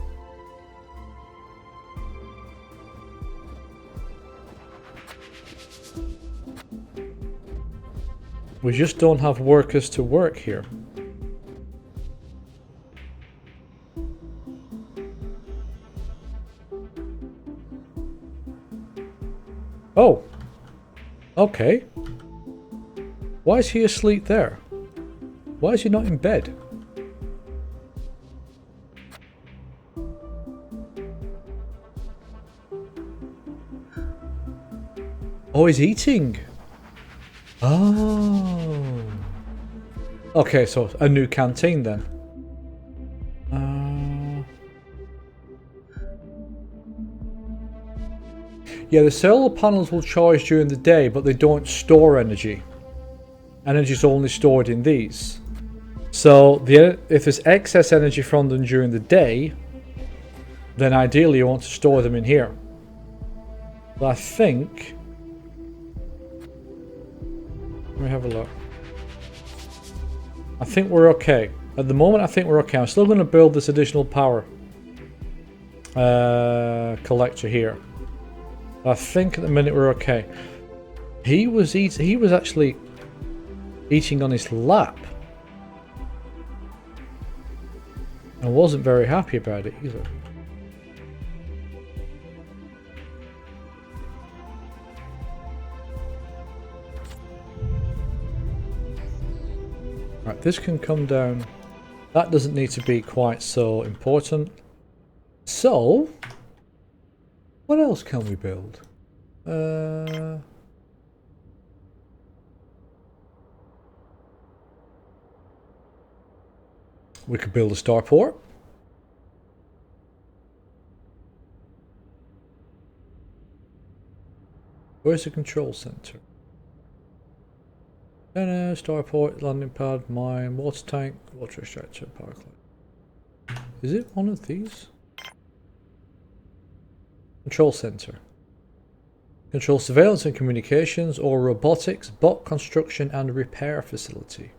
We just don't have workers to work here. Oh. Okay. Why is he asleep there? Why is he not in bed? Oh, he's eating. Oh. Okay, so a new canteen then. Yeah, the solar panels will charge during the day, but they don't store energy. Energy is only stored in these. So if there's excess energy from them during the day, then ideally you want to store them in here. But I think Let me have a look. I think we're okay. At the moment, I think we're okay. I'm still going to build this additional power collector here. I think at the minute we're okay. He was actually eating on his lap. I wasn't very happy about it either. Right, this can come down. That doesn't need to be quite so important. So, what else can we build? We could build a starport. Where's the control center? Starport, landing pad, mine, water tank, water extractor, power plant. Is it one of these? Control center. Control surveillance and communications or robotics, bot construction and repair facility.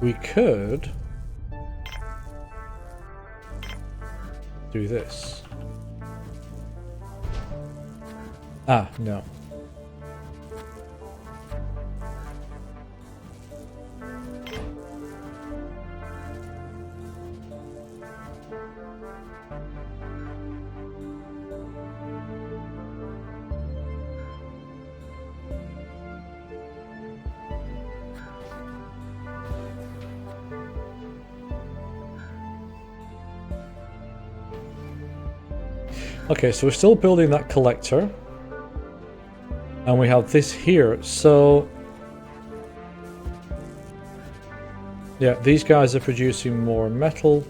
We could do this. Ah, no. Okay, so we're still building that collector. And we have this here, so... yeah, these guys are producing more metal.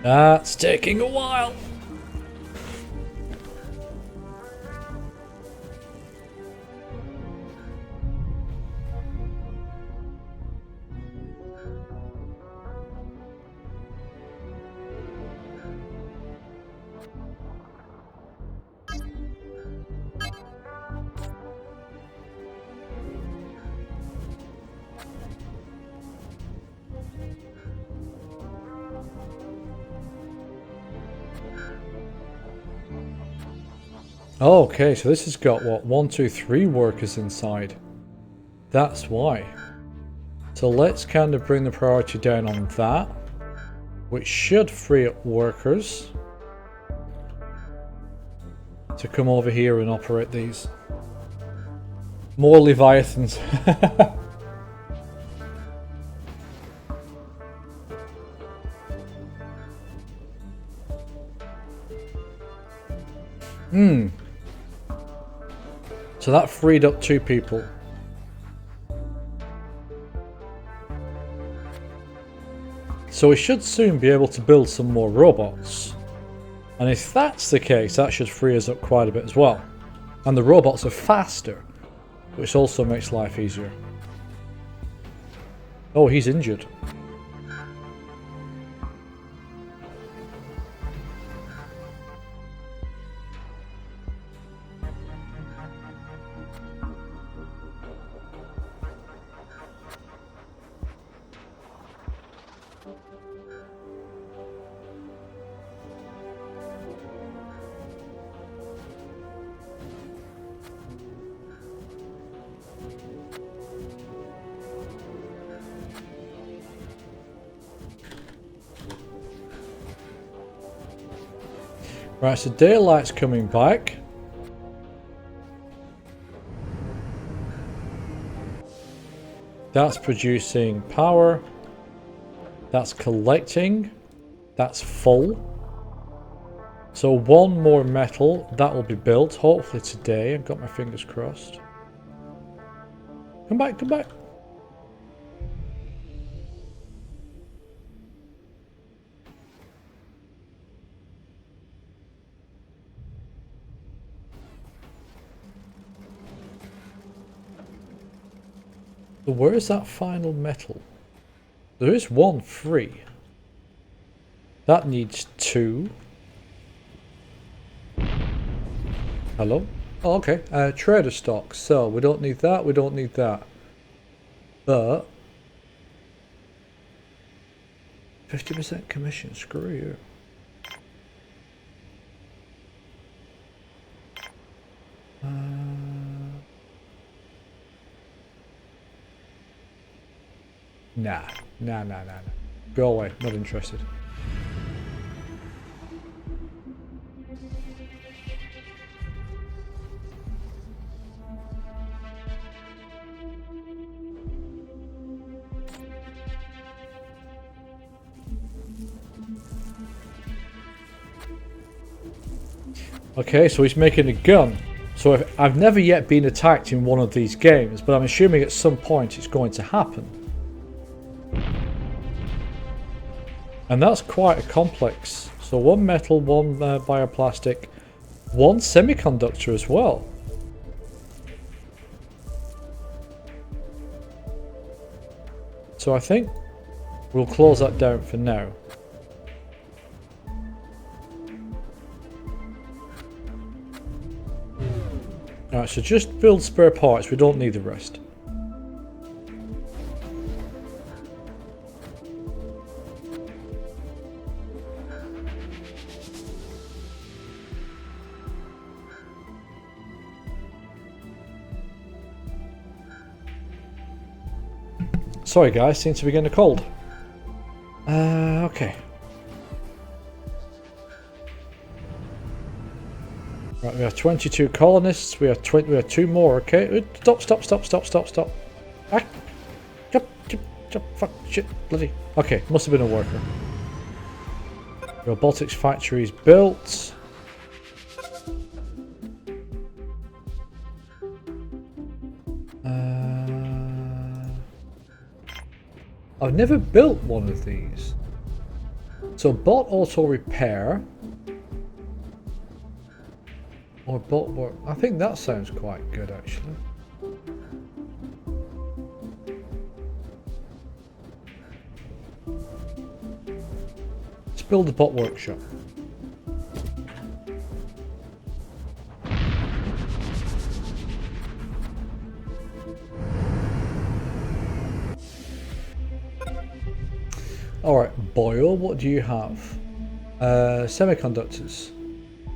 That's taking a while. Okay, so this has got what, 1, 2, 3 workers inside. That's why. So let's kind of bring the priority down on that, which should free up workers to come over here and operate these. More Leviathans. So that freed up 2 people. So we should soon be able to build some more robots. And if that's the case, that should free us up quite a bit as well. And the robots are faster, which also makes life easier. Oh, he's injured. Right, so daylight's coming back. That's producing power. That's collecting. That's full. So 1 more metal, that will be built, hopefully today. I've got my fingers crossed. Come back, come back. So where is that final metal? There is one free. That needs 2. Hello? Oh, okay. Trader stock. So we don't need that. We don't need that. But 50% commission. Screw you. Nah. Go away. Not interested. Okay, so he's making a gun. So if, I've never yet been attacked in one of these games, but I'm assuming at some point it's going to happen. And that's quite a complex. So 1 metal, 1 bioplastic, 1 semiconductor as well. So I think we'll close that down for now. Alright, so just build spare parts, we don't need the rest. Sorry guys, seems to be getting a cold. Okay. Right, we have 22 colonists. We have 2 more. Okay, stop. Ah, fuck, shit, bloody. Okay, must have been a worker. Robotics factory is built. I've never built one of these. So bot auto repair. Or bot work. I think that sounds quite good actually. Let's build a bot workshop. Alright, Boyle, what do you have? Semiconductors.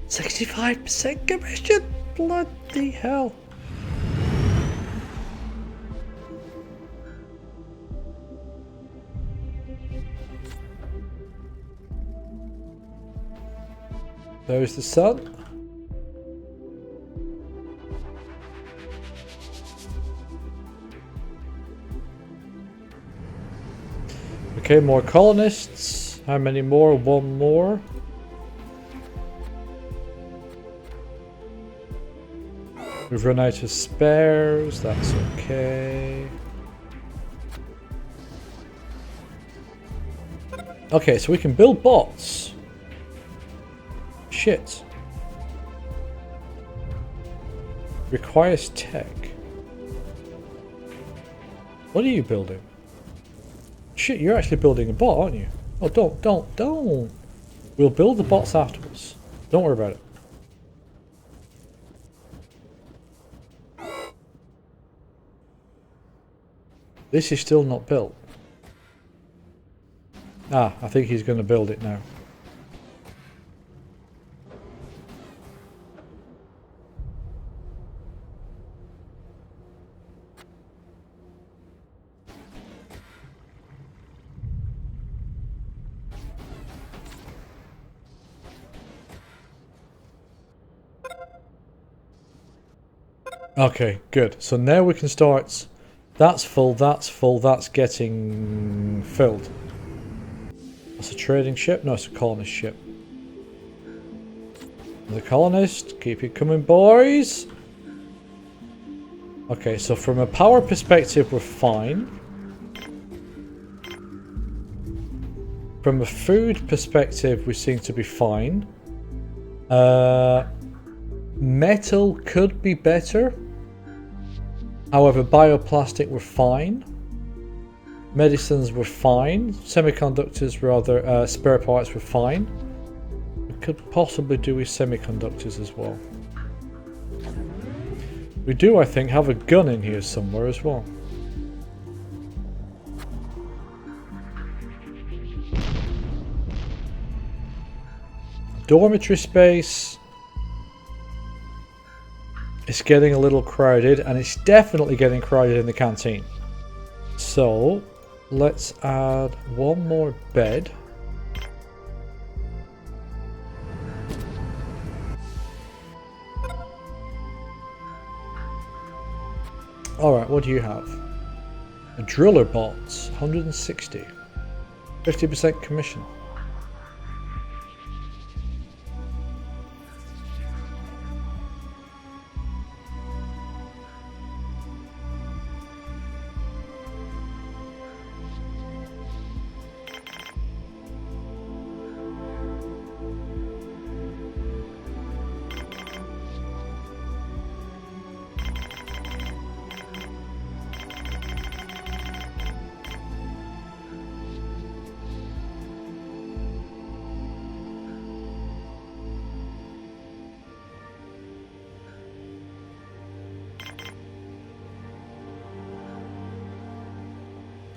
65% commission! Bloody hell. There's the sun. Okay, more colonists. How many more? 1 more. We've run out of spares. That's okay. Okay, so we can build bots. Shit. Requires tech. What are you building? Shit, you're actually building a bot, aren't you? Oh, don't. We'll build the bots afterwards. Don't worry about it. This is still not built. Ah, I think he's going to build it now. Okay, good. So now we can start. That's full, that's getting filled. That's a trading ship? No, it's a colonist ship. The colonist, keep it coming, boys. Okay, so from a power perspective, we're fine. From a food perspective, we seem to be fine. Metal could be better. However, bioplastic were fine. Medicines were fine. Semiconductors, rather, spare parts were fine. We could possibly do with semiconductors as well. We do, I think, have a gun in here somewhere as well. Dormitory space. It's getting a little crowded, and it's definitely getting crowded in the canteen. So, let's add one more bed. Alright, what do you have? A driller bots, 160. 50% commission.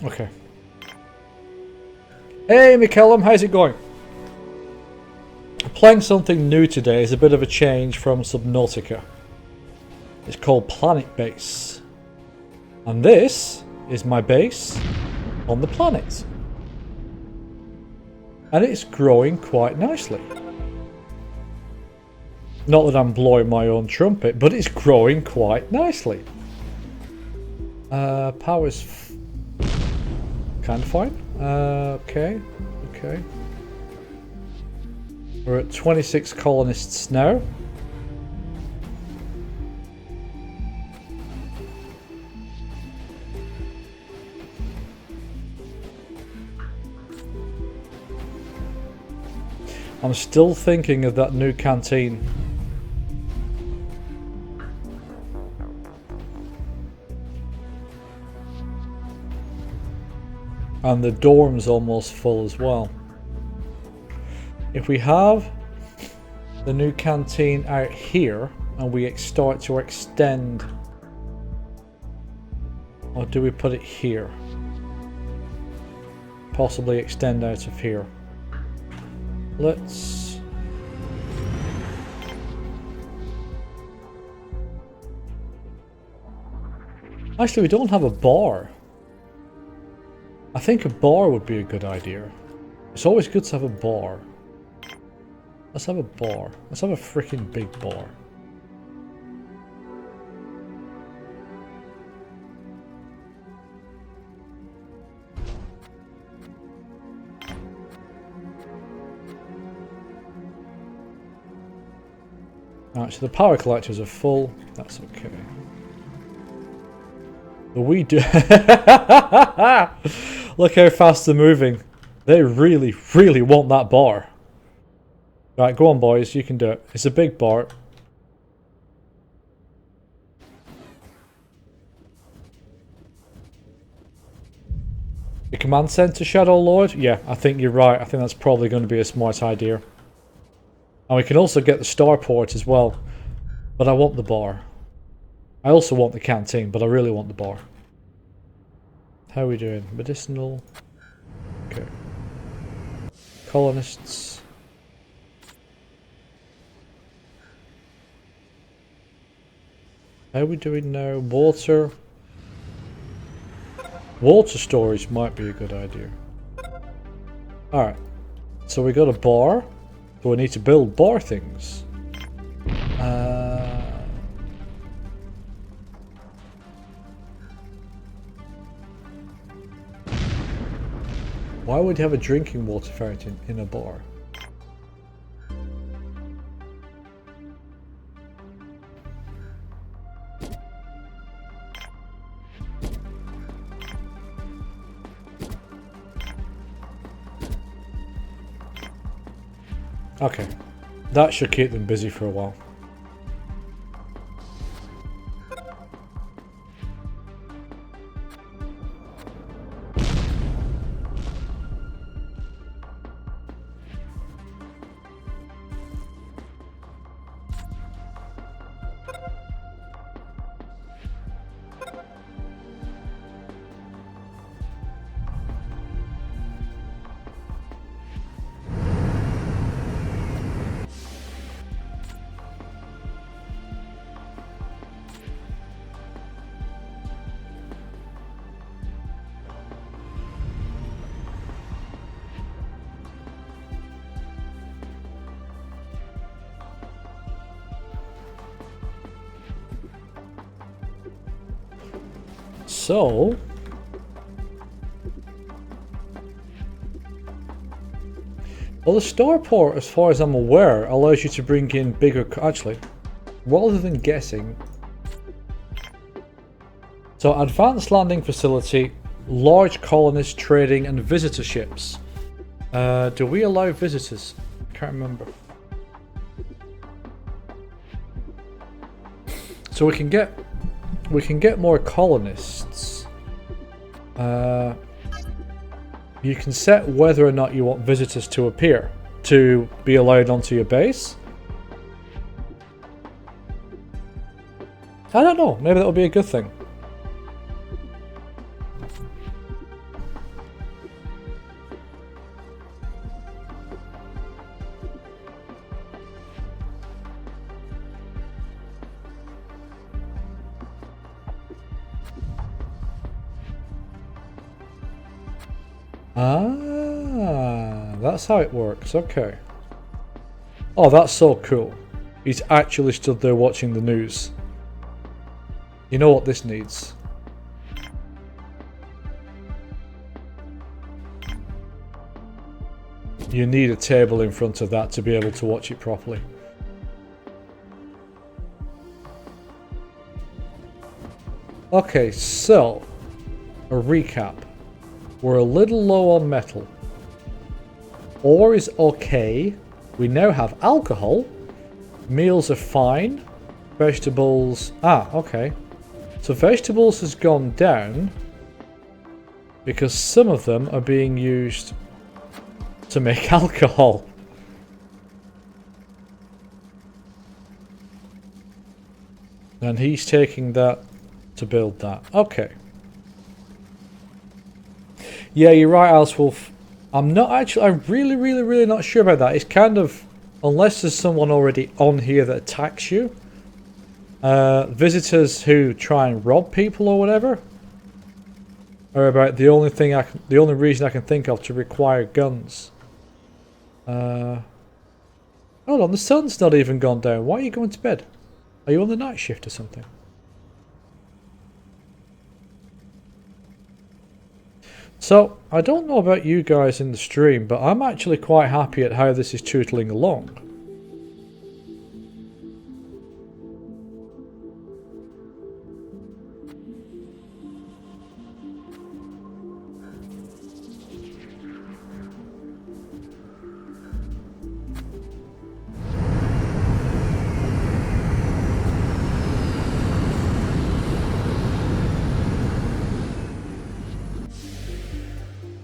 Okay. Hey, McCallum, how's it going? Playing something new today is a bit of a change from Subnautica. It's called Planetbase. And this is my base on the planet. And it's growing quite nicely. Not that I'm blowing my own trumpet, but it's growing quite nicely. Power's kind of fine. Okay. We're at 26 colonists now. I'm still thinking of that new canteen. And the dorm's almost full as well. If we have the new canteen out here and we start to extend, or do we put it here? Possibly extend out of here. Let's... Actually, we don't have a bar. I think a bar would be a good idea. It's always good to have a bar. Let's have a bar. Let's have a freaking big bar. Alright, so the power collectors are full. That's okay. But we do... Look how fast they're moving. They really, really want that bar. Right, go on boys, you can do it. It's a big bar. The command center, Shadow Lord? Yeah, I think you're right. I think that's probably going to be a smart idea. And we can also get the starport as well. But I want the bar. I also want the canteen, but I really want the bar. How are we doing? Medicinal. Okay. Colonists. How are we doing now? Water. Water storage might be a good idea. Alright. So we got a bar. So we need to build bar things. Why would you have a drinking water fountain in a bar? Okay, that should keep them busy for a while. So... well, the starport, as far as I'm aware, allows you to bring in bigger... actually, rather than guessing... so, advanced landing facility, large colonist trading and visitor ships. Do we allow visitors? Can't remember. So we can get more colonists. You can set whether or not you want visitors to appear to be allowed onto your base. I don't know. Maybe that would be a good thing. Ah, that's how it works. Okay. Oh, that's so cool. He's actually stood there watching the news. You know what this needs? You need a table in front of that to be able to watch it properly. Okay, so a recap. We're a little low on metal. Ore is okay. We now have alcohol. Meals are fine. Vegetables... ah, okay. So vegetables has gone down because some of them are being used to make alcohol. And he's taking that to build that. Okay. Yeah, you're right, Elsewolf. I'm really not sure about that. It's kind of, unless there's someone already on here that attacks you. Visitors who try and rob people or whatever are about the only reason I can think of to require guns. Hold on, the sun's not even gone down. Why are you going to bed? Are you on the night shift or something? So, I don't know about you guys in the stream, but I'm actually quite happy at how this is tootling along.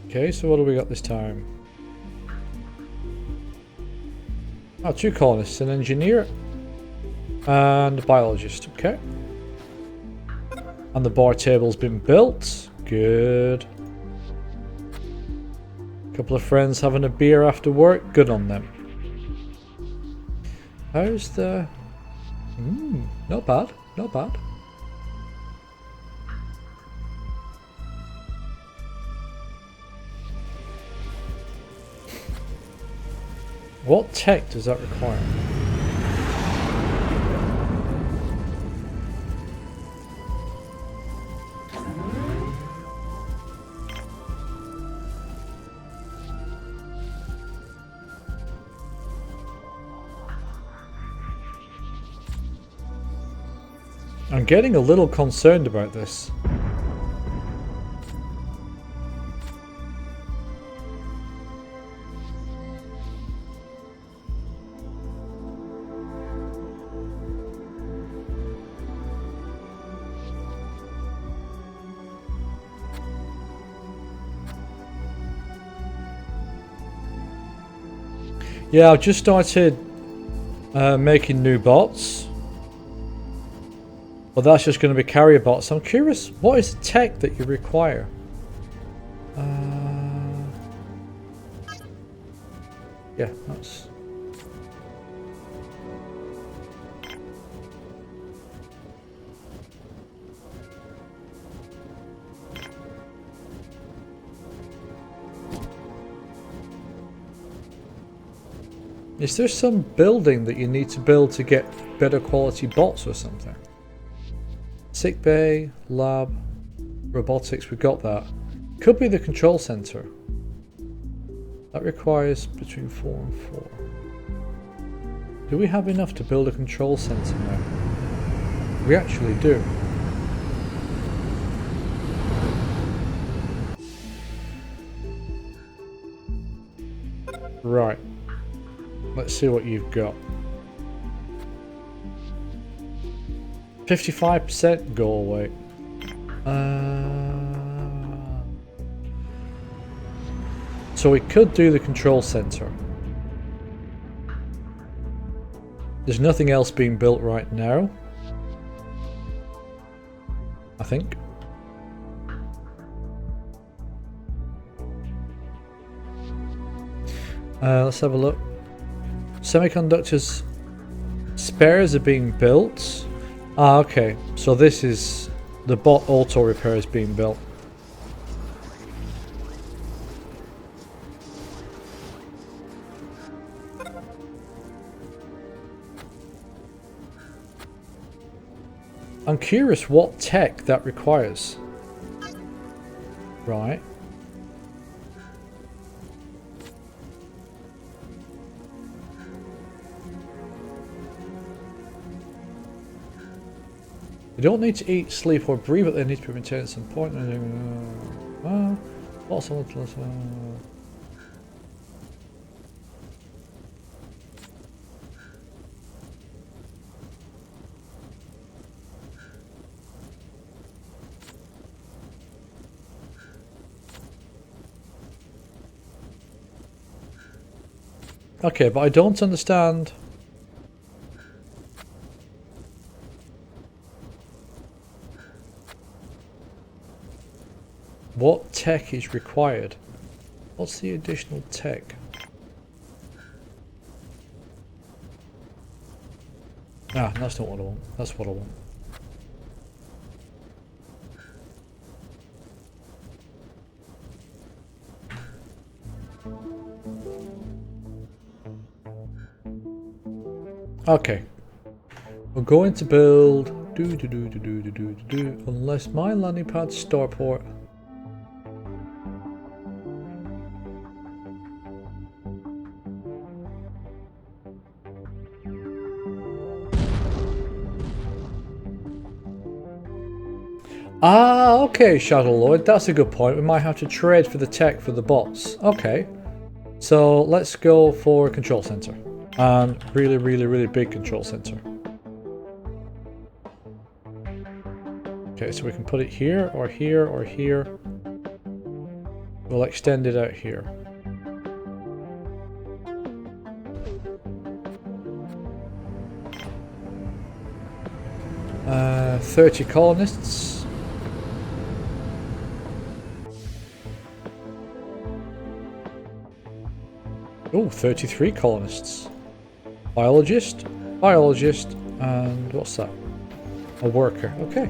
Okay, so what do we got this time? Oh, 2 colonists, an engineer and a biologist, okay. And the bar table's been built, good. A couple of friends having a beer after work, good on them. How's the... not bad, not bad. What tech does that require? I'm getting a little concerned about this. Yeah, I've just started making new bots. Well, that's just going to be carrier bots. I'm curious, what is the tech that you require? Yeah, that's... Is there some building that you need to build to get better quality bots or something? Sick bay, lab. Robotics, we got that. Could be the control center. That requires between 4 and 4. Do we have enough to build a control center now? We actually do. Right. Let's see what you've got. 55% go away. So we could do the control center. There's nothing else being built right now, I think. Let's have a look. Semiconductors spares are being built. Ah, okay. So this is the bot auto repair is being built. I'm curious what tech that requires. Right. They don't need to eat, sleep, or breathe, but they need to be maintained at some point. What's on the Okay, but I don't understand. What tech is required? What's the additional tech? Ah, that's not what I want. That's what I want. Okay. We're going to build unless my landing pad starport. Ah, okay, Shadow Lord, that's a good point. We might have to trade for the tech for the bots. Okay. So let's go for a control center. And really big control center. Okay, so we can put it here, or here, or here. We'll extend it out here. Uh, 30 colonists. Oh, 33 colonists. Biologist, biologist, and what's that? A worker. Okay.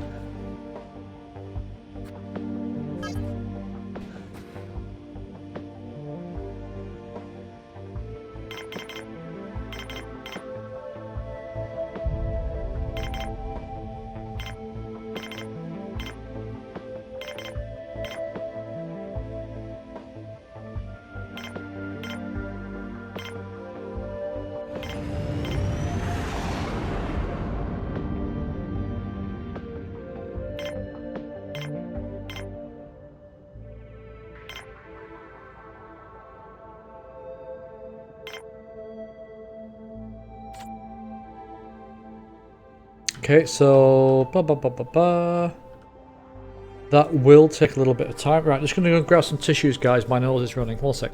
Okay, so that will take a little bit of time. Right, just gonna go grab some tissues, guys. My nose is running. 1 sec.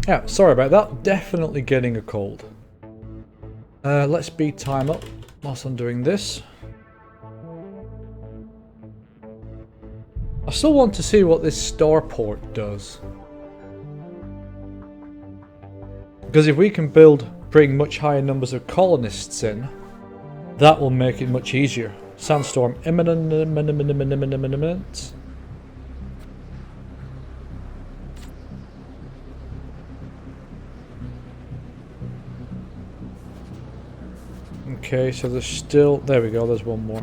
Yeah, sorry about that. Definitely getting a cold. Let's speed time up whilst I'm doing this. I still want to see what this starport does. Because if we can bring much higher numbers of colonists in, that will make it much easier. Sandstorm imminent. Okay, so there's still... There we go, there's one more.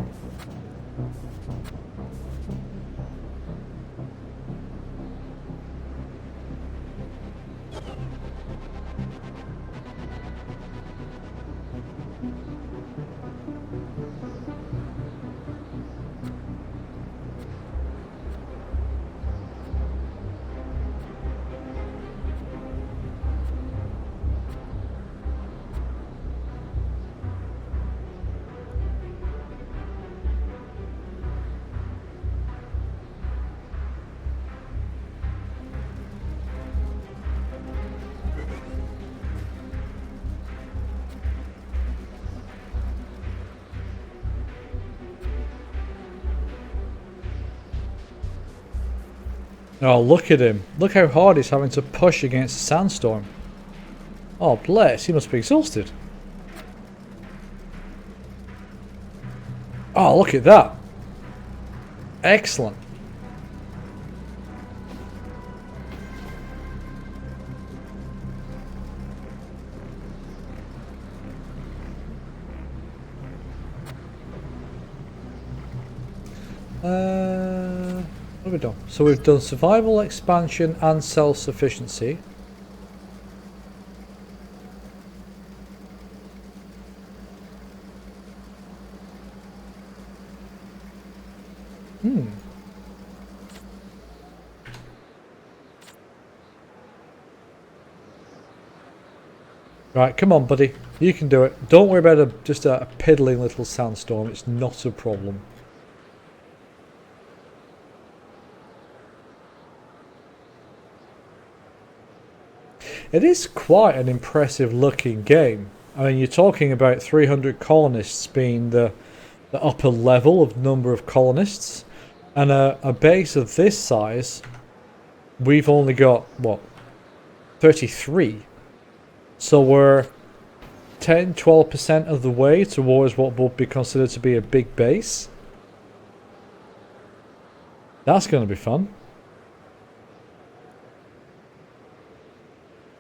Oh, look at him. Look how hard he's having to push against the sandstorm. Oh, bless. He must be exhausted. Oh, look at that. Excellent. What have we done? So we've done survival, expansion, and self-sufficiency. Right, come on, buddy. You can do it. Don't worry about just a piddling little sandstorm. It's not a problem. It is quite an impressive looking game. I mean, you're talking about 300 colonists being the upper level of number of colonists. And a base of this size, we've only got, what, 33? So we're 10-12% of the way towards what would be considered to be a big base. That's going to be fun.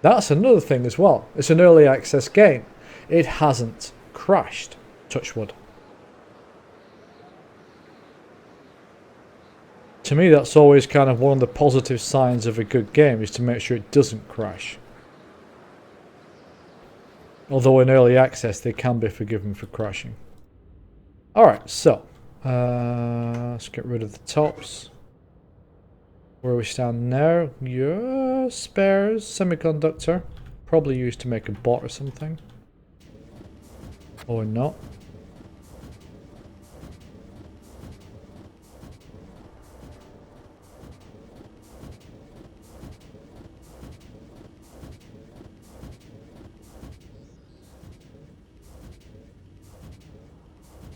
That's another thing as well. It's an early access game. It hasn't crashed. Touch wood. To me, that's always kind of one of the positive signs of a good game, is to make sure it doesn't crash. Although in early access, they can be forgiven for crashing. Alright, so let's get rid of the tops. Where we stand now, yeah, spares, semiconductor. Probably used to make a bot or something. Or not.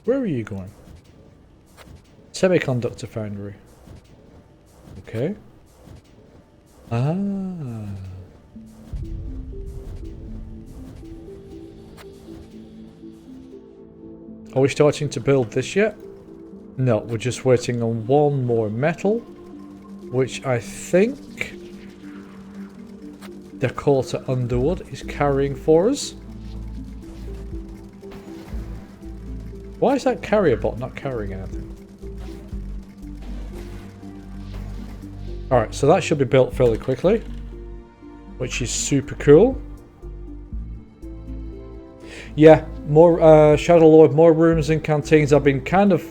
Where are you going? Semiconductor foundry. Okay. Ah. Are we starting to build this yet? No, we're just waiting on one more metal, which I think Dakota Underwood is carrying for us. Why is that carrier bot not carrying anything? Alright, so that should be built fairly quickly, which is super cool. Yeah, more Shadow Lord, more rooms and canteens. I've been kind of...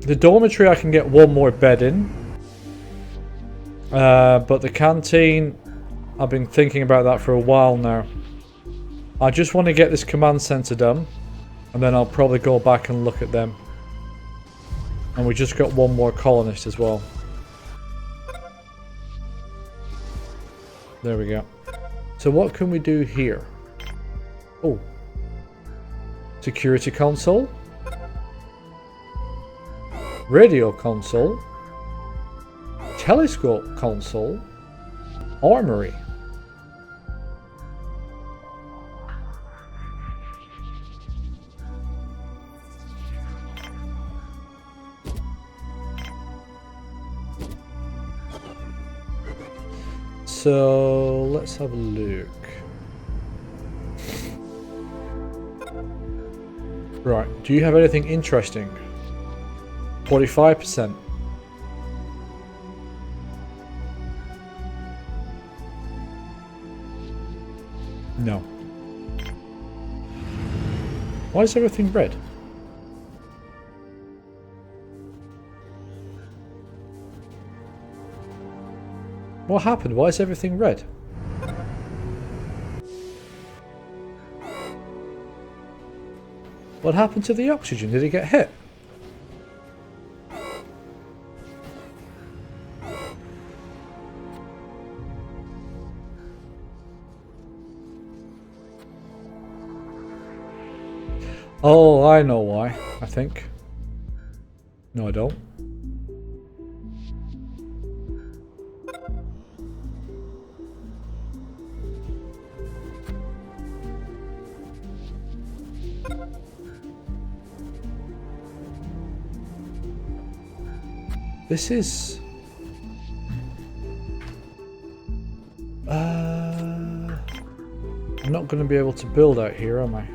The dormitory I can get one more bed in. But the canteen, I've been thinking about that for a while now. I just want to get this command center done, and then I'll probably go back and look at them. And we just got one more colonist as well. There we go. So what can we do here? Oh. Security console. Radio console. Telescope console. Armory. So let's have a look. Right, do you have anything interesting? 45%. No. Why is everything red? What happened? Why is everything red? What happened to the oxygen? Did it get hit? Oh, I know why, I think. No, I don't. This is... I'm not going to be able to build out here, am I?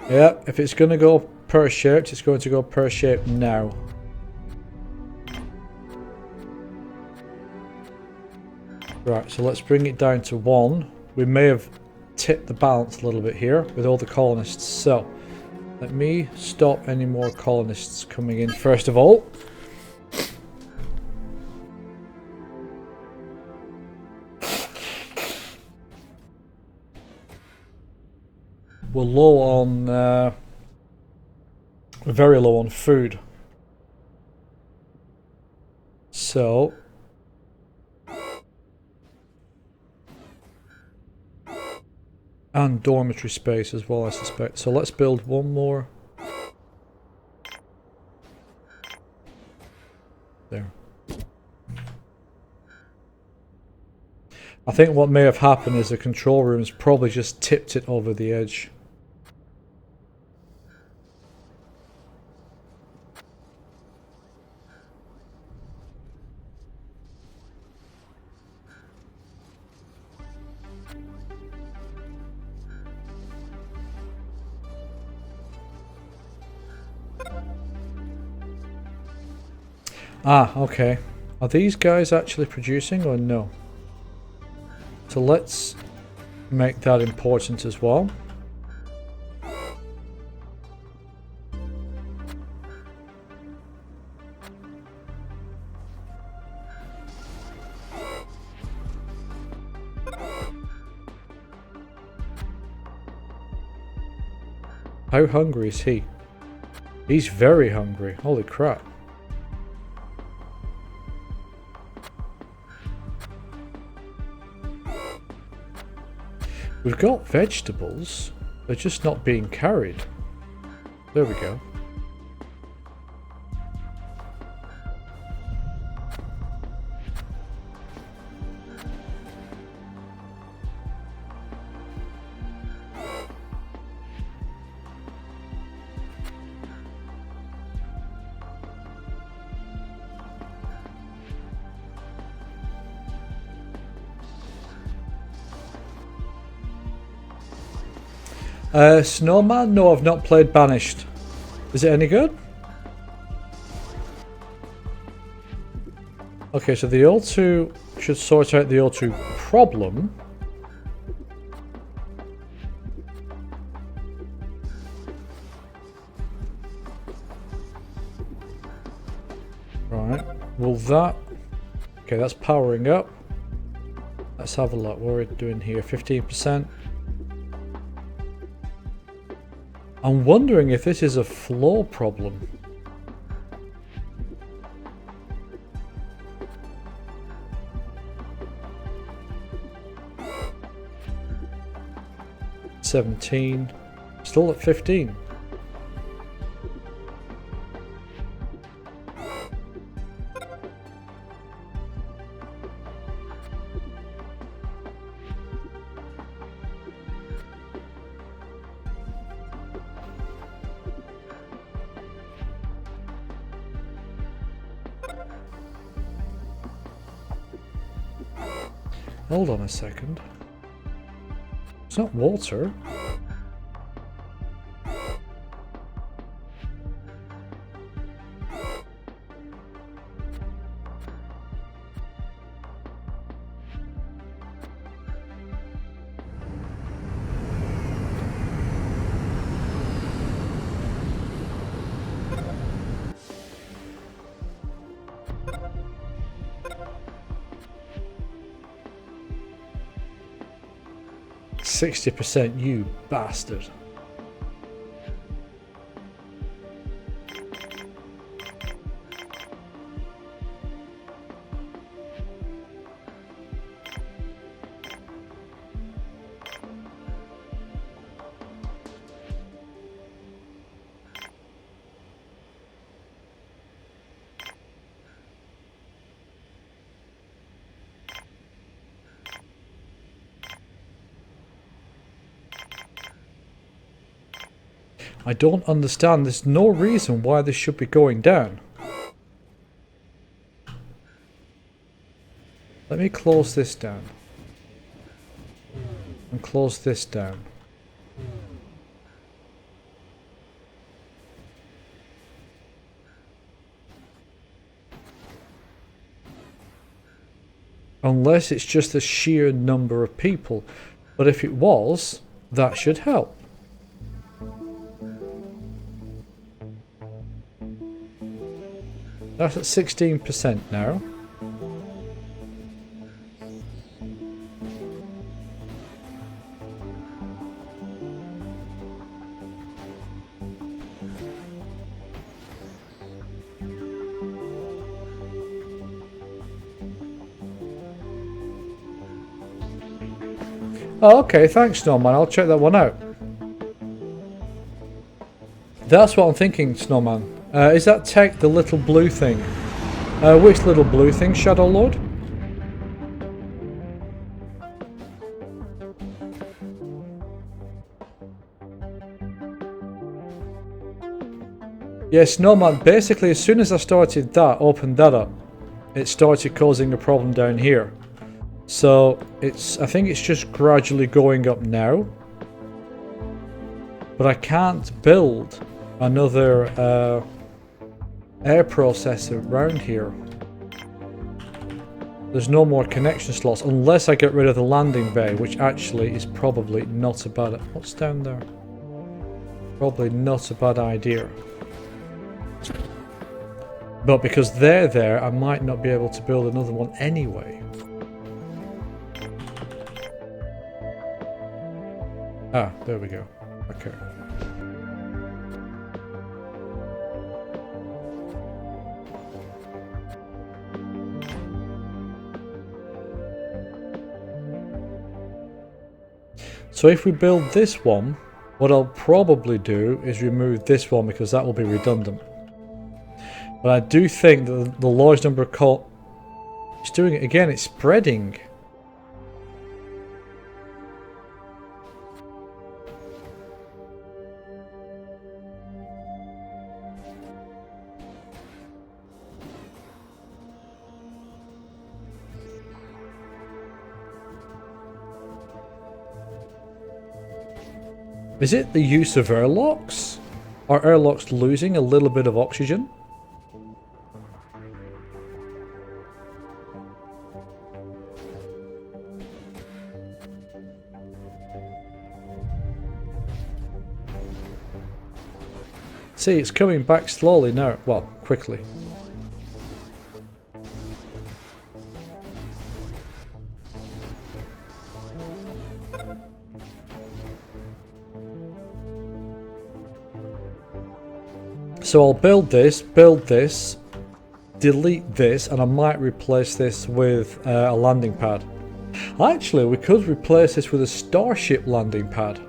Yeah, if it's going to go pear-shaped, it's going to go pear-shaped now. Right, so let's bring it down to 1. We may have tipped the balance a little bit here with all the colonists. So, let me stop any more colonists coming in first of all. We're low on, we're very low on food. So, and dormitory space as well, I suspect. So let's build one more. There. I think what may have happened is the control room's probably just tipped it over the edge. Ah, okay. Are these guys actually producing or no? So let's make that important as well. How hungry is he? He's very hungry. Holy crap. We've got vegetables, they're just not being carried. There we go. Snowman? No, I've not played Banished. Is it any good? Okay, so the O2 should sort out the O2 problem. Right, will that... Okay, that's powering up. Let's have a look. What are we doing here? 15%. I'm wondering if this is a flow problem. $17. Still at 15. Hold on a second. It's not water. %60%, you bastard. I don't understand. There's no reason why this should be going down. Let me close this down. And close this down. Unless it's just the sheer number of people. But if it was, that should help. That's at 16% now. Oh, okay, thanks, Snowman. I'll check that one out. That's what I'm thinking, Snowman. Is that tech the little blue thing? Which little blue thing, Shadow Lord? Yeah, Snowman, basically as soon as I started that, opened that up, it started causing a problem down here. So, I think it's just gradually going up now. But I can't build another air processor around here. There's no more connection slots unless I get rid of the landing bay, which actually is probably not a bad... What's down there? Probably not a bad idea. But because they're there, I might not be able to build another one anyway. Ah, there we go. Okay. So if we build this one, what I'll probably do is remove this one because that will be redundant. But I do think that the large number of it's doing it again, it's spreading. Is it the use of airlocks? Are airlocks losing a little bit of oxygen? see, it's coming back slowly now. Well, quickly. So I'll build this, delete this, and I might replace this with a landing pad. Actually, we could replace this with a starship landing pad.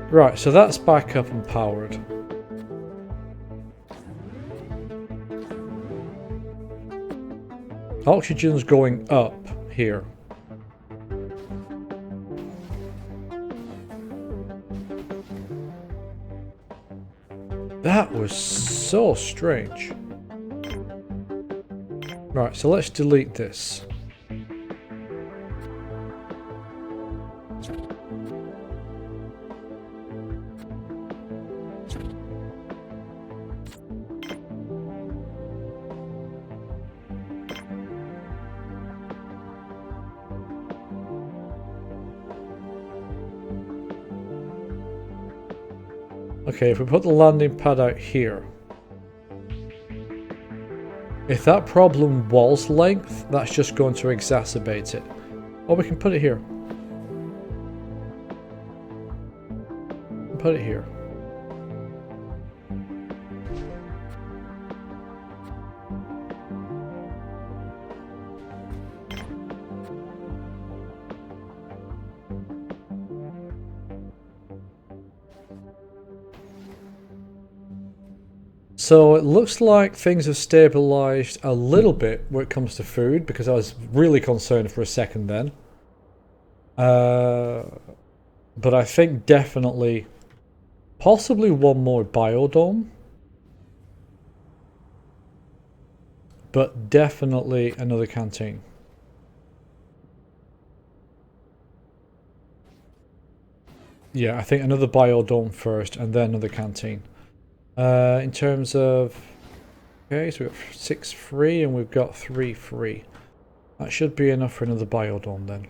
Right, so that's back up and powered. Oxygen's going up here. That was so strange. Right, so let's delete this. Okay, if we put the landing pad out here, if that problem was length, that's just going to exacerbate it. Or we can put it here. Put it here. So it looks like things have stabilized a little bit when it comes to food, because I was really concerned for a second then. But I think definitely, possibly one more biodome. But definitely another canteen. Yeah, I think another biodome first and then another canteen. In terms of... Okay, so we've got 6 free and we've got 3 free. That should be enough for another biodome then.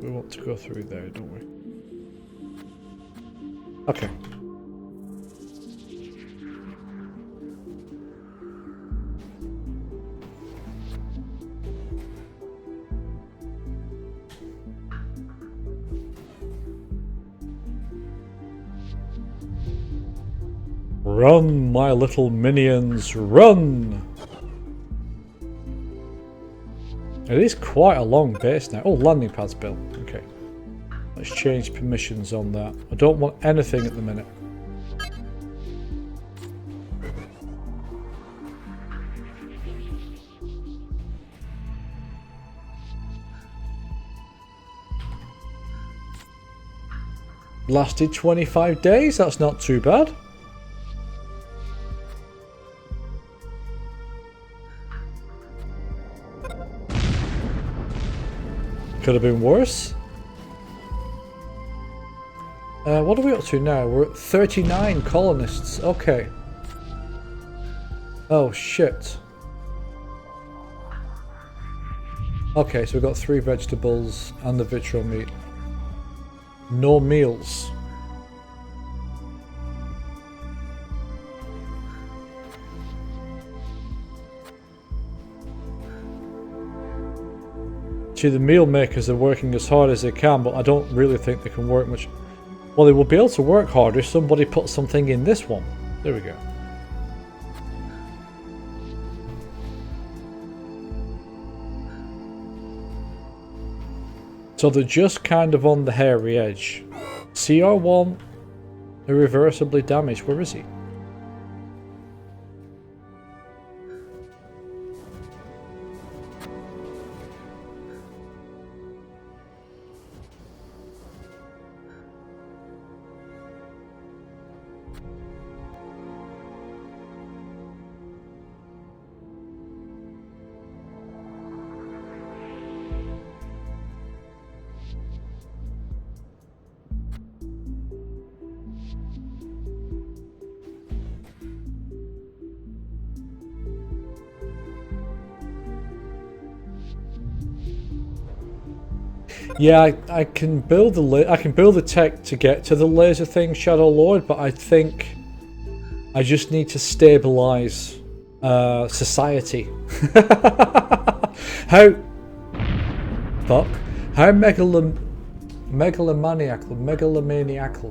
We want to go through there, don't we? Okay. Run, my little minions, run! It is quite a long base now. Oh, landing pad's built. Okay. Let's change permissions on that. I don't want anything at the minute. Lasted 25 days, that's not too bad. Could have been worse. What are we up to now? We're at 39 colonists. Okay. Oh, shit. Okay, so we've got 3 vegetables and the vitro meat. No meals. See, the meal makers are working as hard as they can, but I don't really think they can work much. Well, they will be able to work harder if somebody puts something in this one. There we go. So they're just kind of on the hairy edge. CR1 irreversibly damaged. Where is he? Yeah, I can build the tech to get to the laser thing, Shadow Lord, but I think I just need to stabilize society. How fuck? How megalomaniacal, maniac,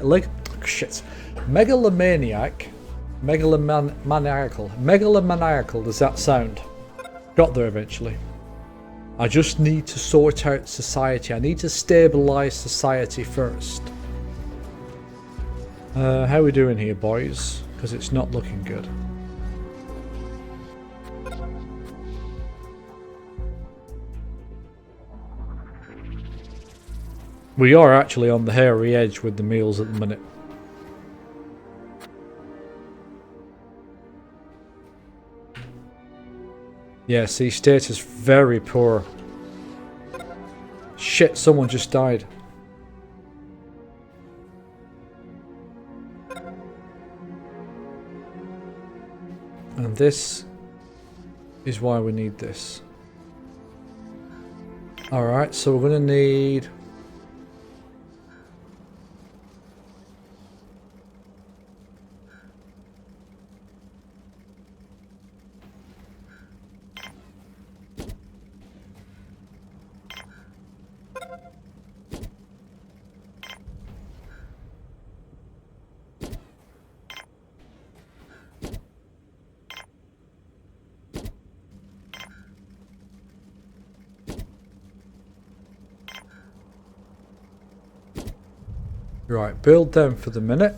like shit, megalomaniacal. Does that sound? Got there eventually. I just need to sort out society. I need to stabilize society first. How are we doing here, boys? Because it's not looking good. We are actually on the hairy edge with the meals at the minute. Yeah, see, status very poor. Shit, someone just died. And this is why we need this. Alright, so we're going to need... Right, build them for the minute.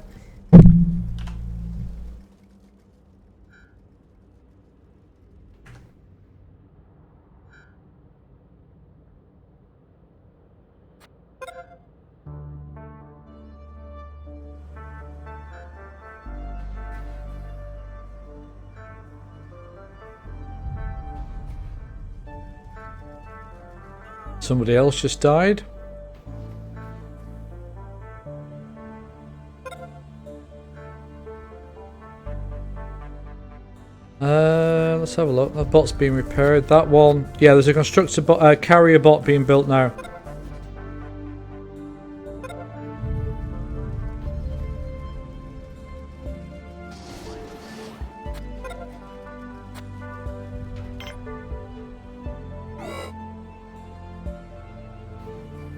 Somebody else just died. Let's have a look. That bot's being repaired. That one, yeah, there's a constructor bot, carrier bot being built now.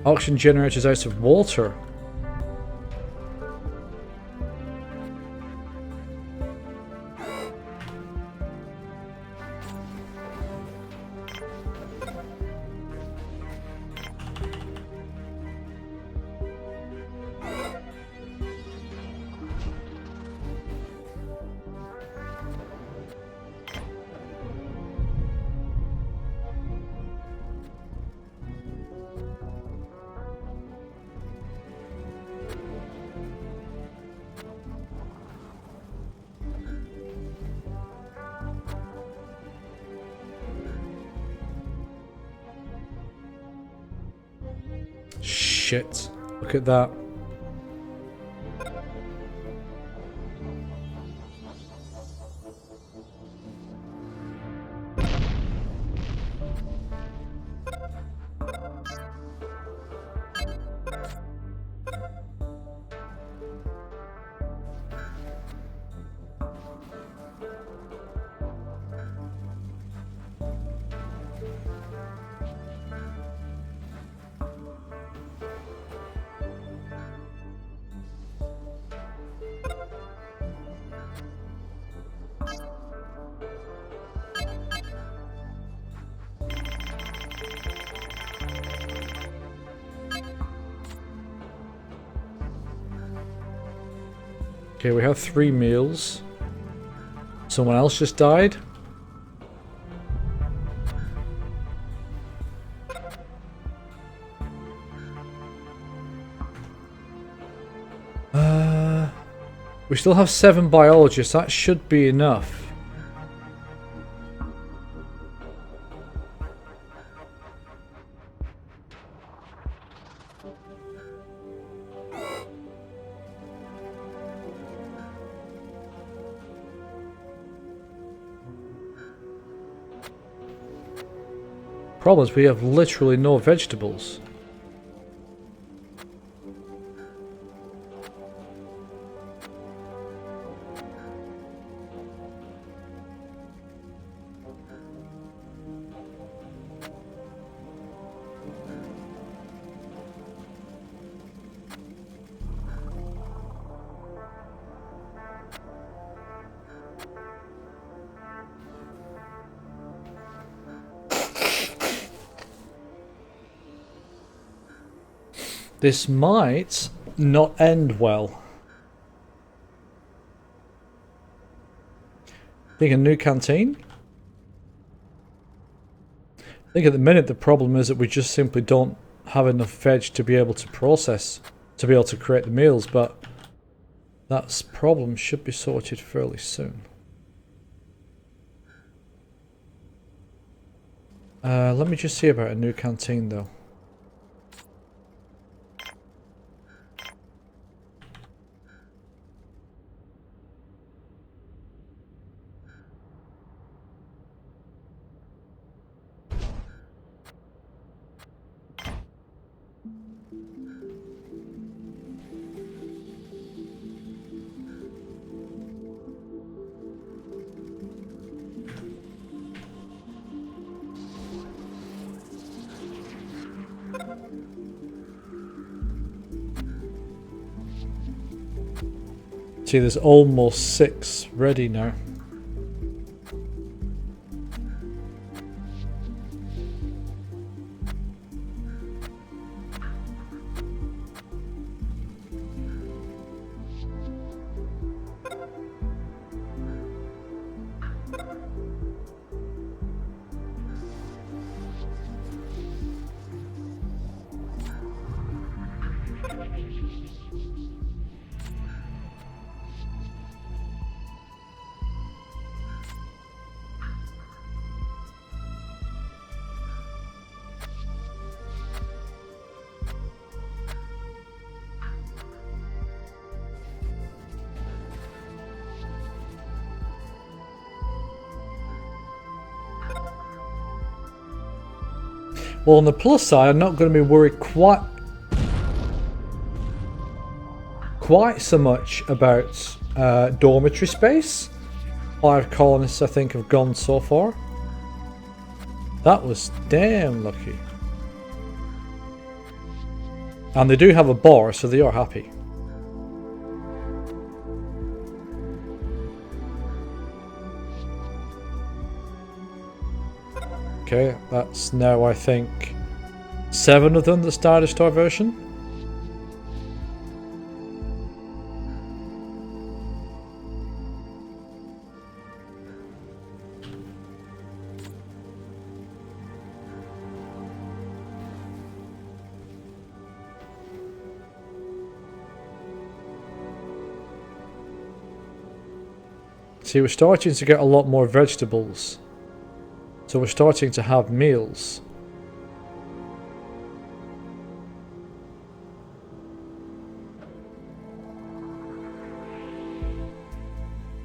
Oxygen generators out of water. Shit. Look at that. Okay, we have 3 meals. Someone else just died. We still have 7 biologists. That should be enough. problem is we have literally no vegetables. This might not end well. Think a new canteen? I think at the minute the problem is that we just simply don't have enough veg to be able to process, to be able to create the meals, but that problem should be sorted fairly soon. Let me just see about a new canteen though. See, there's almost 6 ready now. Well, on the plus side, I'm not going to be worried quite so much about dormitory space. 5 colonists, I think, have gone so far. That was damn lucky. And they do have a bar, so they are happy. Okay, that's now, I think, 7 of them that started starvation. See, we're starting to get a lot more vegetables. So we're starting to have meals.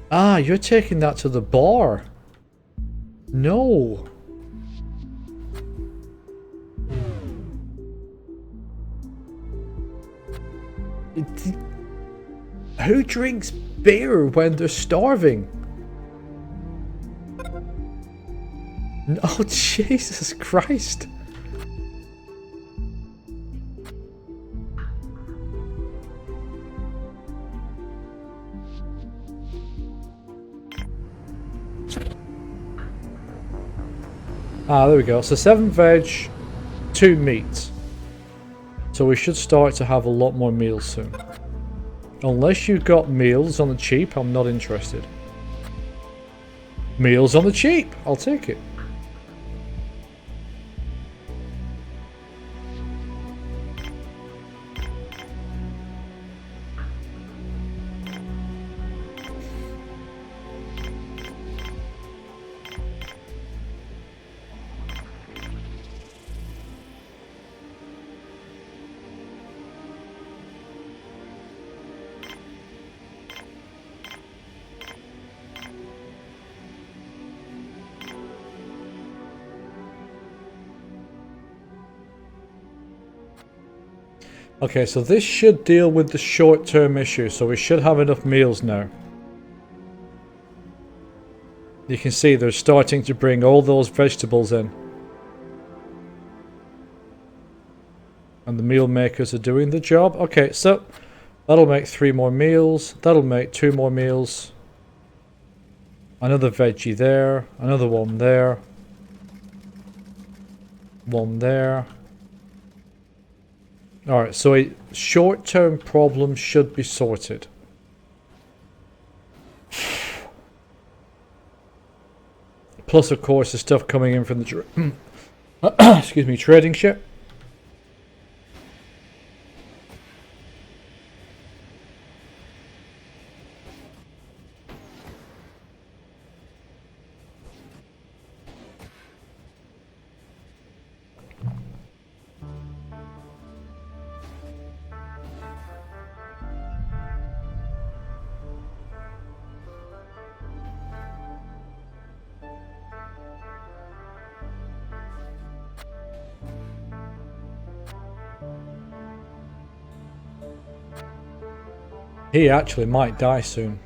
Ah, you're taking that to the bar. No. Who drinks beer when they're starving? Oh, Jesus Christ. Ah, there we go. So 7 veg, 2 meat. So we should start to have a lot more meals soon. Unless you've got meals on the cheap, I'm not interested. Meals on the cheap, I'll take it. Okay, so this should deal with the short-term issue, so we should have enough meals now. You can see they're starting to bring all those vegetables in. And the meal makers are doing the job. Okay, so that'll make 3 more meals. That'll make 2 more meals. Another veggie there. Another one there. One there. Alright, so a short-term problem should be sorted. Plus, of course, the stuff coming in from the excuse me, trading ship. He actually might die soon.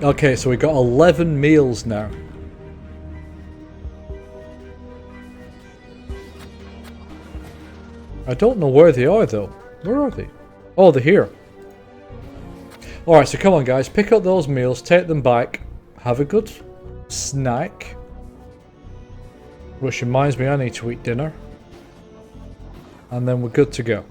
Okay, so we got 11 meals now. I don't know where they are though. Where are they? Oh, they're here. Alright, so come on guys, pick up those meals, take them back, have a good snack. Which reminds me I need to eat dinner. And then we're good to go.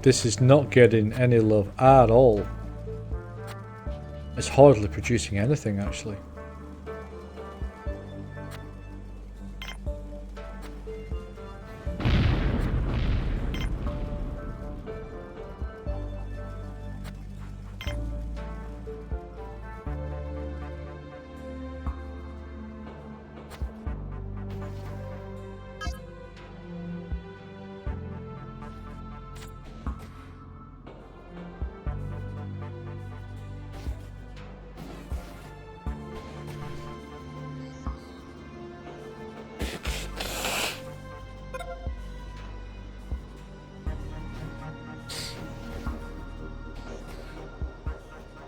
This is not getting any love at all. It's hardly producing anything actually.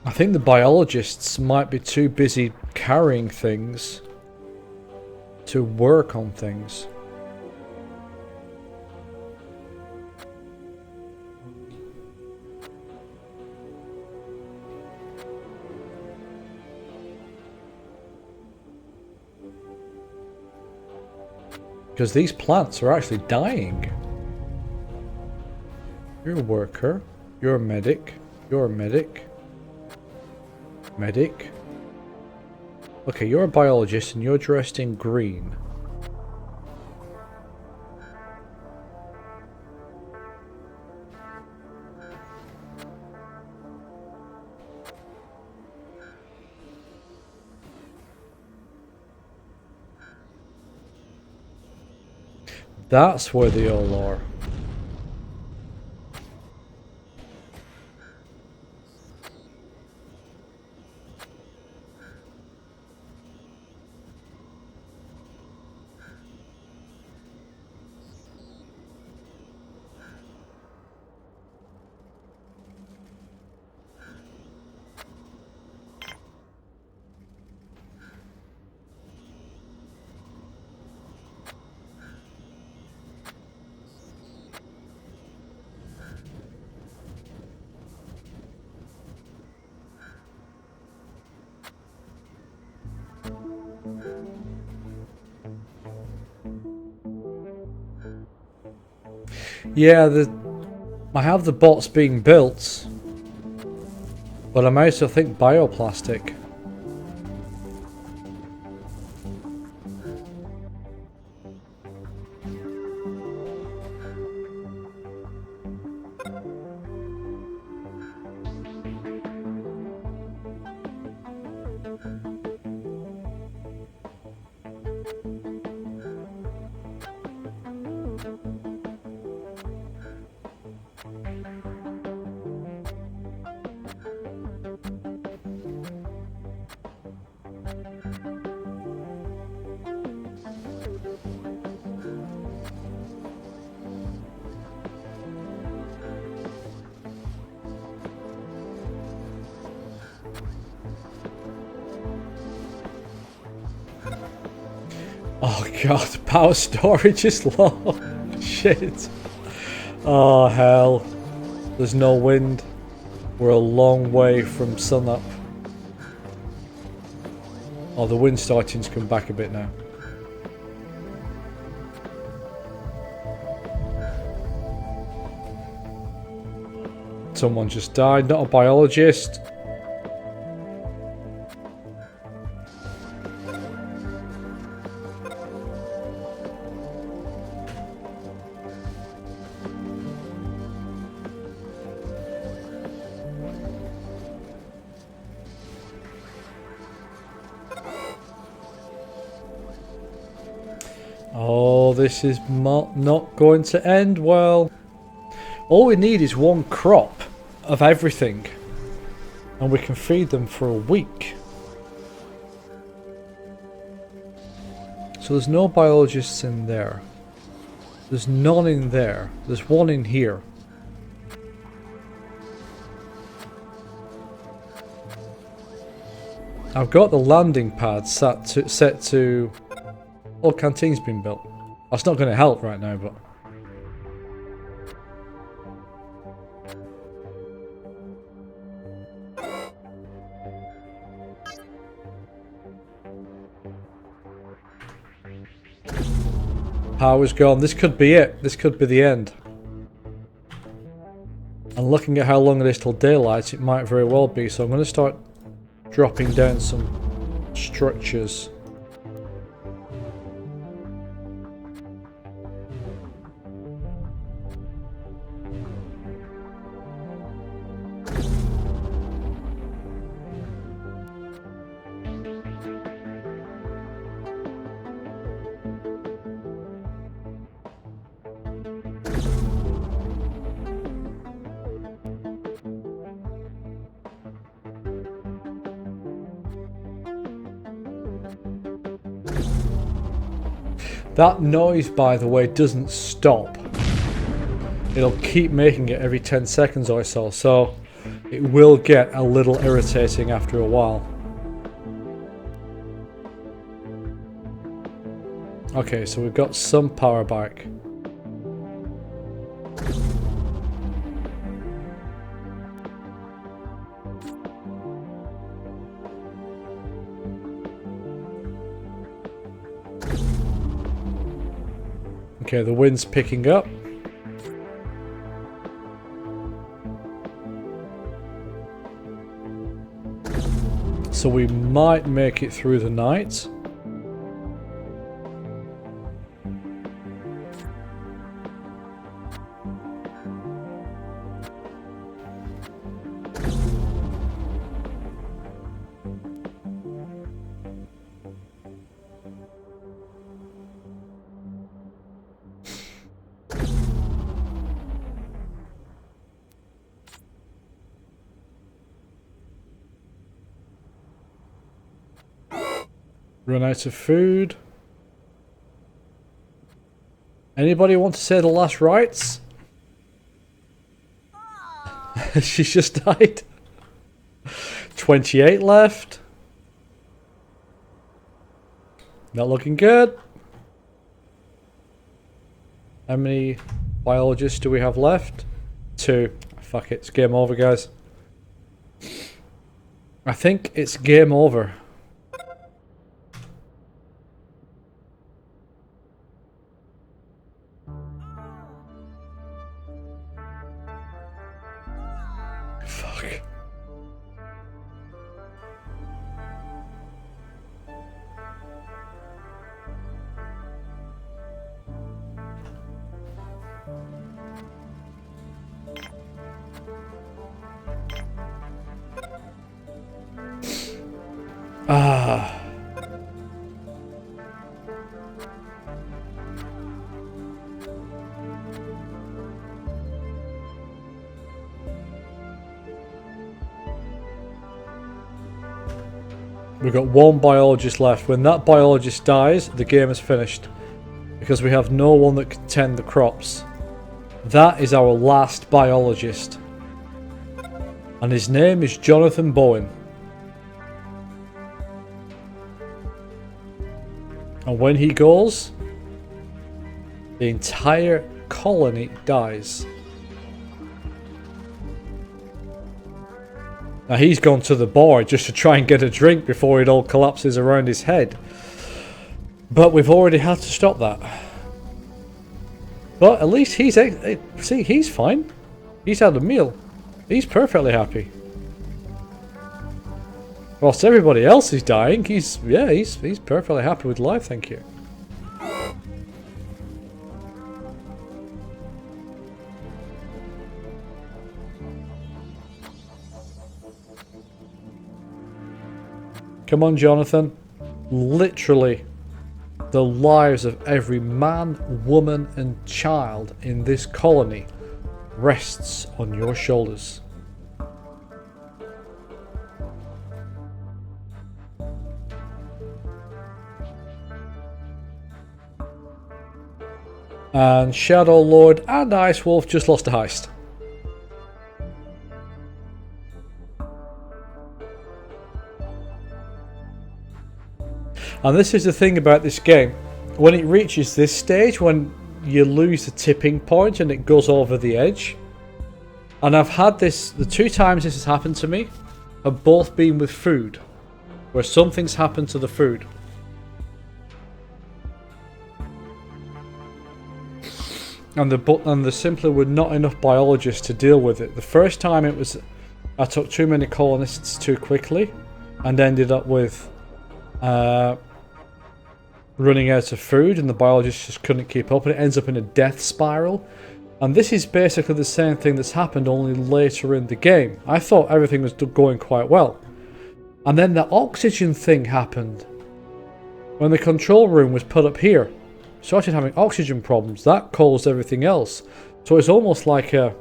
I think the biologists might be too busy carrying things to work on things. Because these plants are actually dying. You're a worker. You're a medic. You're a medic. Medic. Okay, you're a biologist and you're dressed in green. That's where they all are. Yeah, I have the bots being built, but I'm also think bioplastic. Oh god, power storage is low. Shit. Oh hell. There's no wind. We're a long way from sunup. Oh, the wind's starting to come back a bit now. Someone just died, not a biologist. Oh, this is not going to end well. All we need is one crop of everything, and we can feed them for a week. So there's no biologists in there. There's none in there. There's one in here. I've got the landing pad set to... Oh, canteen's been built. That's not going to help right now, but... Power's gone. This could be it. This could be the end. And looking at how long it is till daylight, it might very well be. So I'm going to start dropping down some structures. That noise, by the way, doesn't stop. It'll keep making it every 10 seconds or so it will get a little irritating after a while. Okay, so we've got some power back. Okay, the wind's picking up. So we might make it through the night. Run out of food. Anybody want to say the last rites? She's just died. 28 left. Not looking good. How many biologists do we have left? 2. Fuck it, it's game over, guys. I think it's game over. Fuck. Ah. We've got one biologist left. When that biologist dies, the game is finished. Because we have no one that can tend the crops. That is our last biologist. And his name is Jonathan Bowen. And when he goes, the entire colony dies. Now he's gone to the bar just to try and get a drink before it all collapses around his head. But we've already had to stop that. But at least he's fine. He's had a meal. He's perfectly happy. Whilst everybody else is dying, he's perfectly happy with life, thank you. Come on, Jonathan. Literally, the lives of every man, woman, and child in this colony rests on your shoulders. And Shadow Lord and Ice Wolf just lost a heist. And this is the thing about this game. When it reaches this stage, when you lose the tipping point and it goes over the edge. And I've had this, the 2 times this has happened to me, have both been with food. Where something's happened to the food. And the simply were not enough biologists to deal with it. The first time it was, I took too many colonists too quickly, and ended up with running out of food, and the biologists just couldn't keep up, and it ends up in a death spiral. And this is basically the same thing that's happened, only later in the game. I thought everything was going quite well, and then the oxygen thing happened when the control room was put up here. Started having oxygen problems. That caused everything else. So it's almost like a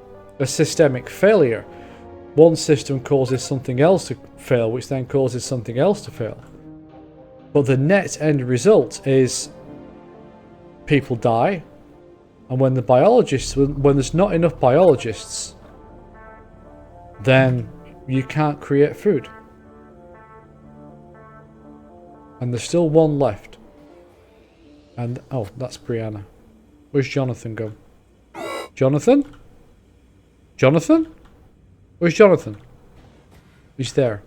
systemic failure. One system causes something else to fail, which then causes something else to fail. But the net end result is people die, and when there's not enough biologists, then you can't create food. And there's still one left. And, oh, that's Brianna. Where's Jonathan go? Jonathan? Jonathan? Where's Jonathan? He's there.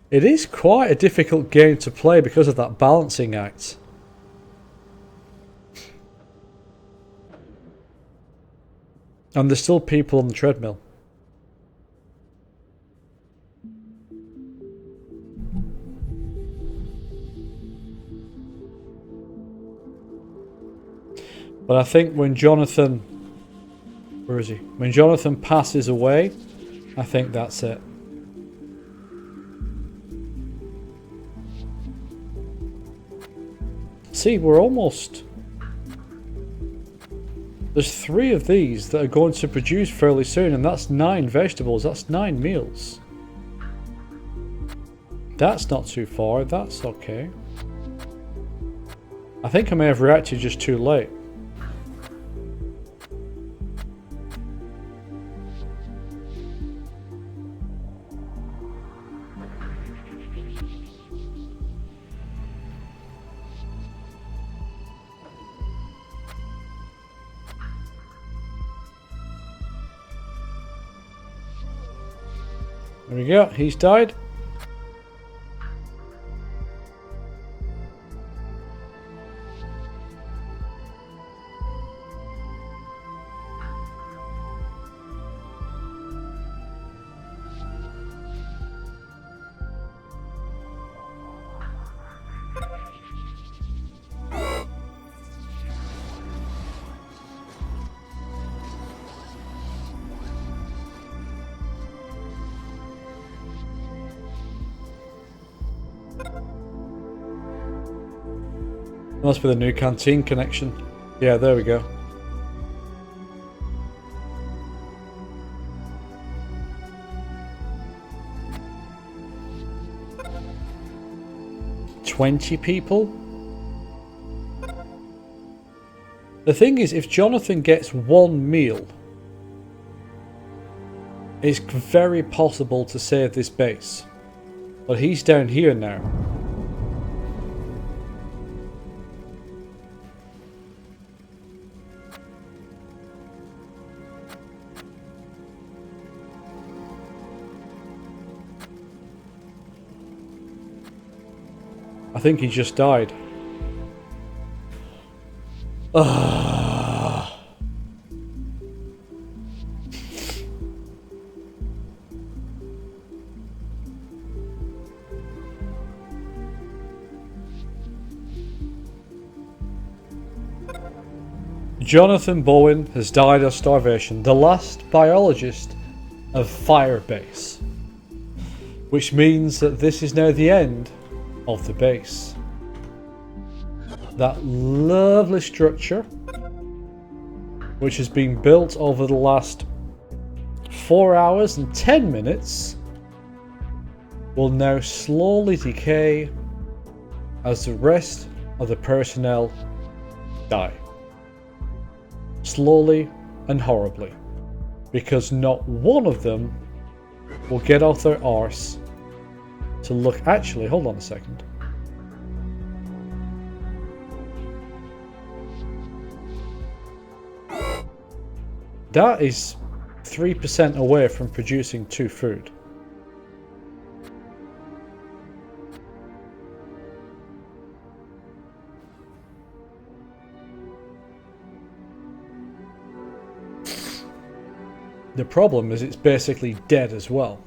It is quite a difficult game to play because of that balancing act. And there's still people on the treadmill. But I think when Jonathan... Where is he? When Jonathan passes away, I think that's it. See, we're almost... There's 3 of these that are going to produce fairly soon, and that's 9 vegetables. That's 9 meals. That's not too far. That's okay. I think I may have reacted just too late. There we go, he's died. Must be the new canteen connection. Yeah, there we go. $20 people? The thing is, if Jonathan gets one meal, it's very possible to save this base. But he's down here now. I think he just died. Jonathan Bowen has died of starvation, the last biologist of Firebase. Which means that this is now the end of the base. That lovely structure, which has been built over the last 4 hours and 10 minutes, will now slowly decay as the rest of the personnel die. Slowly and horribly. Because not one of them will get off their arse to look. Actually, hold on a second. That is 3% away from producing 2 food. The problem is it's basically dead as well.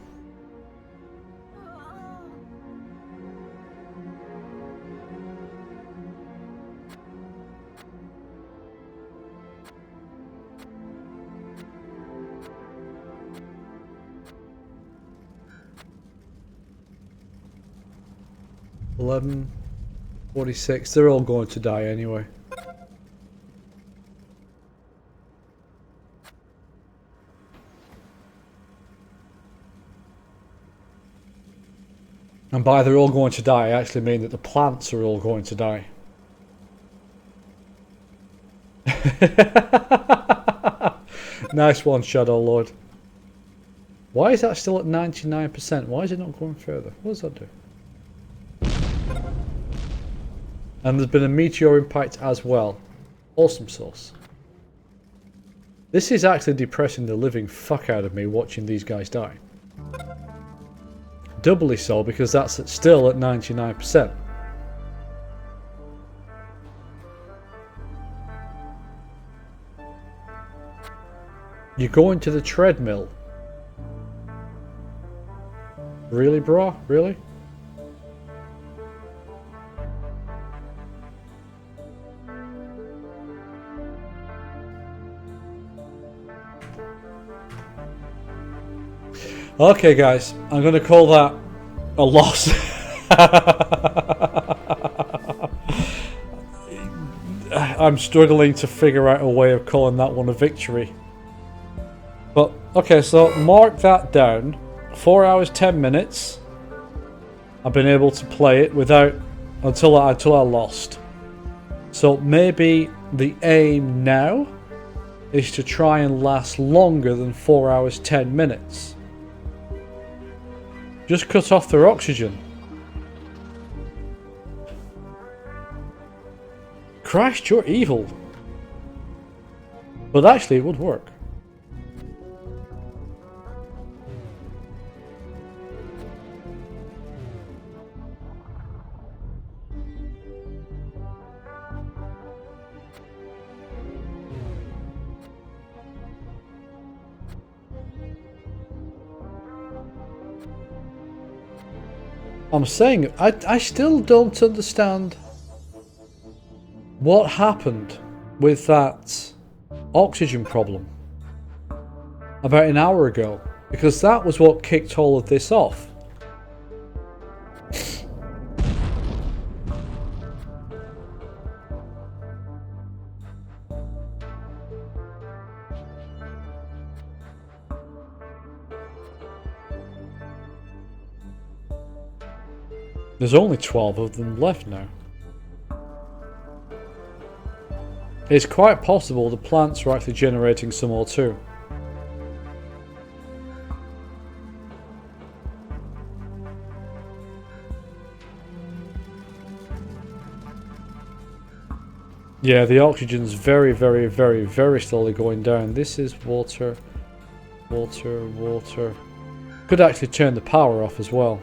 $11.46. They're all going to die anyway. And by they're all going to die, I actually mean that the plants are all going to die. Nice one, Shadow Lord. Why is that still at 99%? Why is it not going further? What does that do? And there's been a meteor impact as well. Awesome sauce. This is actually depressing the living fuck out of me watching these guys die. Doubly so because that's still at 99%. You're going to the treadmill. Really, bro? Really? Okay guys, I'm going to call that a loss. I'm struggling to figure out a way of calling that one a victory. But, okay, so mark that down. 4 hours, 10 minutes. I've been able to play it without, until I lost. So maybe the aim now is to try and last longer than 4 hours, 10 minutes. Just cut off their oxygen. Christ, you're evil. But actually, it would work. I'm saying, I still don't understand what happened with that oxygen problem about an hour ago, because that was what kicked all of this off. There's only 12 of them left now. It's quite possible the plants are actually generating some more too. Yeah, the oxygen's very, very, very, very slowly going down. This is water, water, water. Could actually turn the power off as well.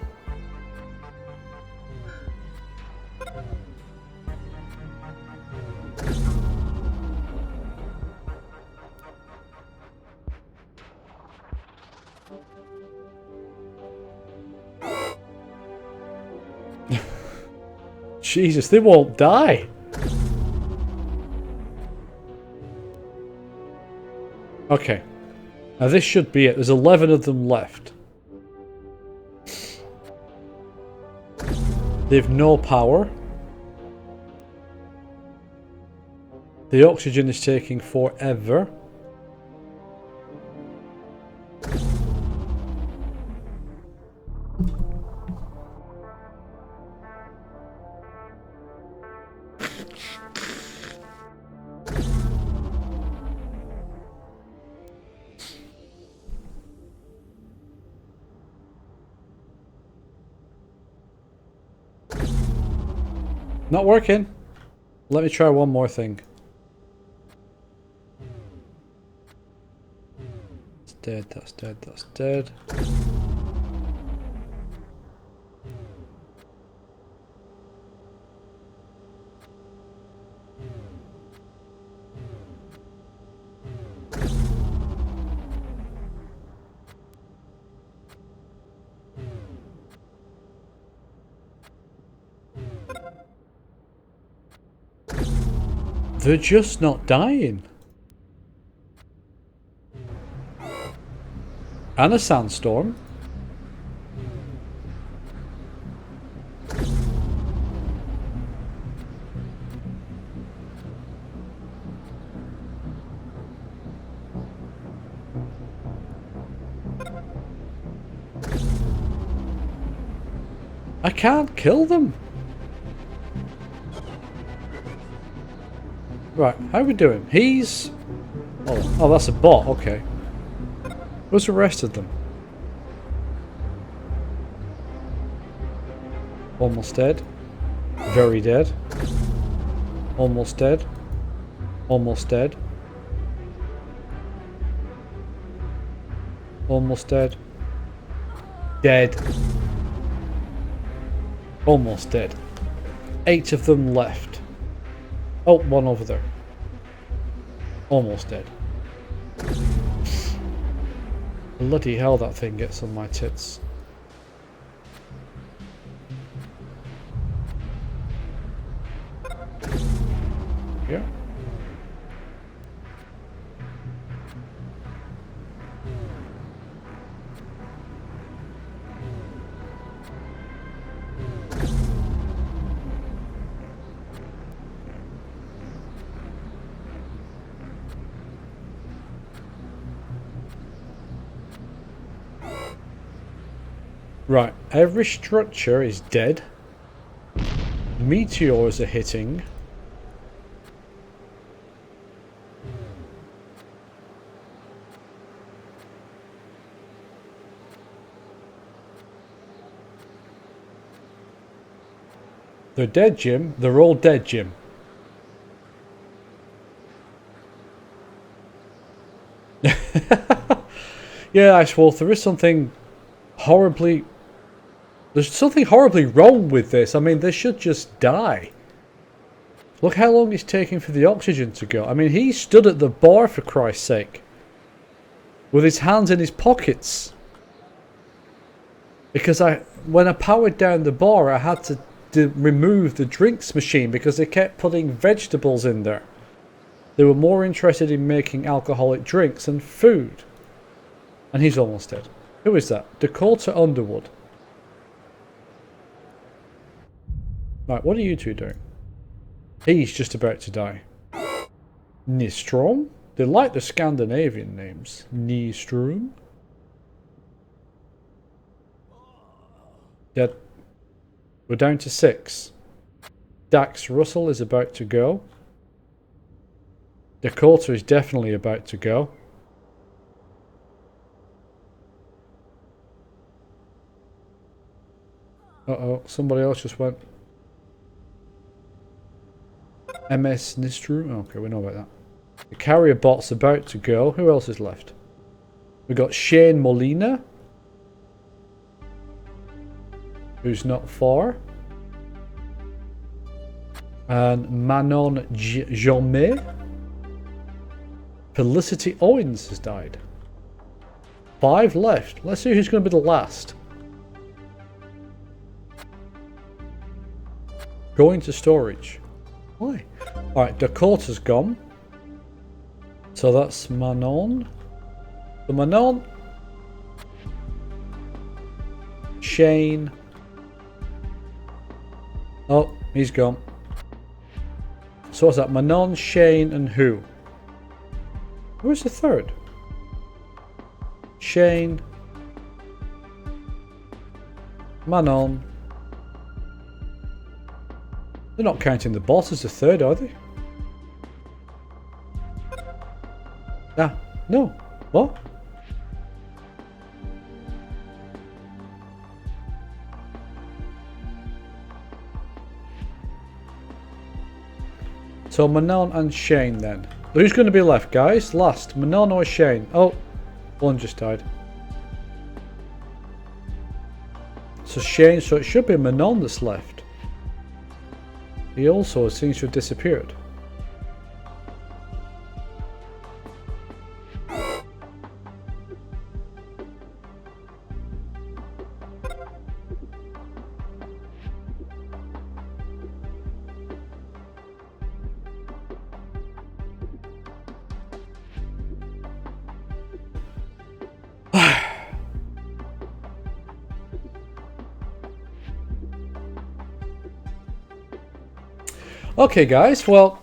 Jesus, they won't die. Okay. Now this should be it. There's 11 of them left. They've no power. The oxygen is taking forever. Not working. Let me try one more thing. It's dead, that's dead, that's dead. They're just not dying. And a sandstorm. I can't kill them. Right, how are we doing? He's... Oh, that's a bot, okay. Where's the rest of them? Almost dead. Very dead. Almost dead. Almost dead. Almost dead. Dead. Almost dead. 8 of them left. Oh, one over there. Almost dead. Bloody hell, that thing gets on my tits. Yeah. Right, every structure is dead. Meteors are hitting. They're dead, Jim. They're all dead, Jim. Yeah, Ashwolf, there is something horribly... There's something horribly wrong with this. I mean, they should just die. Look how long it's taking for the oxygen to go. I mean, he stood at the bar, for Christ's sake. With his hands in his pockets. Because when I powered down the bar, I had to remove the drinks machine because they kept putting vegetables in there. They were more interested in making alcoholic drinks than food. And he's almost dead. Who is that? Dakota Underwood. Right, what are you two doing? He's just about to die. Nistrom? They like the Scandinavian names. Nistrom? Dead. We're down to 6. Dax Russell is about to go. Dakota is definitely about to go. Uh-oh, somebody else just went. MS Nistru. Okay, we know about that. The carrier bot's about to go. Who else is left? We've got Shane Molina, who's not far. And Manon Jaumet. Felicity Owens has died. 5 left. Let's see who's going to be the last. Going to storage. Why? Alright, Dakota's gone. So that's Manon. The Manon. Shane. Oh, he's gone. So what's that? Manon, Shane, and who? Where's the third? Shane. Manon. They're not counting the boss as the third, are they? Ah, no. What? So Manon and Shane then. Who's going to be left, guys? Last, Manon or Shane? Oh, one just died. So Shane, so it should be Manon that's left. He also seems to have disappeared. Okay guys, well,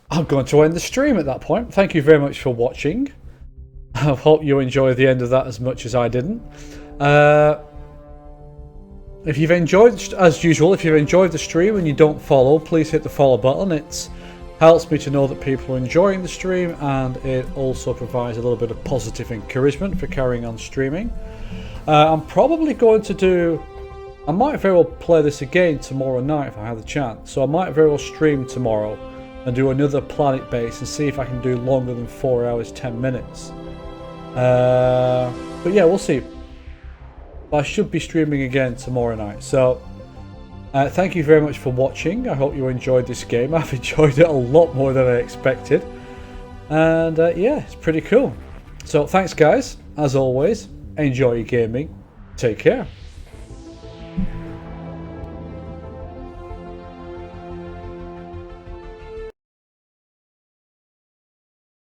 I'm going to end the stream at that point. Thank you very much for watching. I hope you enjoyed the end of that as much as I didn't. If you've enjoyed, as usual, if you've enjoyed the stream and you don't follow, please hit the follow button. It helps me to know that people are enjoying the stream, and it also provides a little bit of positive encouragement for carrying on streaming. I'm probably going to do... I might very well play this again tomorrow night if I have the chance. So I might very well stream tomorrow and do another Planetbase and see if I can do longer than 4 hours 10 minutes. But yeah, we'll see. I should be streaming again tomorrow night. So thank you very much for watching. I hope you enjoyed this game. I've enjoyed it a lot more than I expected. And yeah, it's pretty cool. So thanks guys. As always, enjoy your gaming. Take care.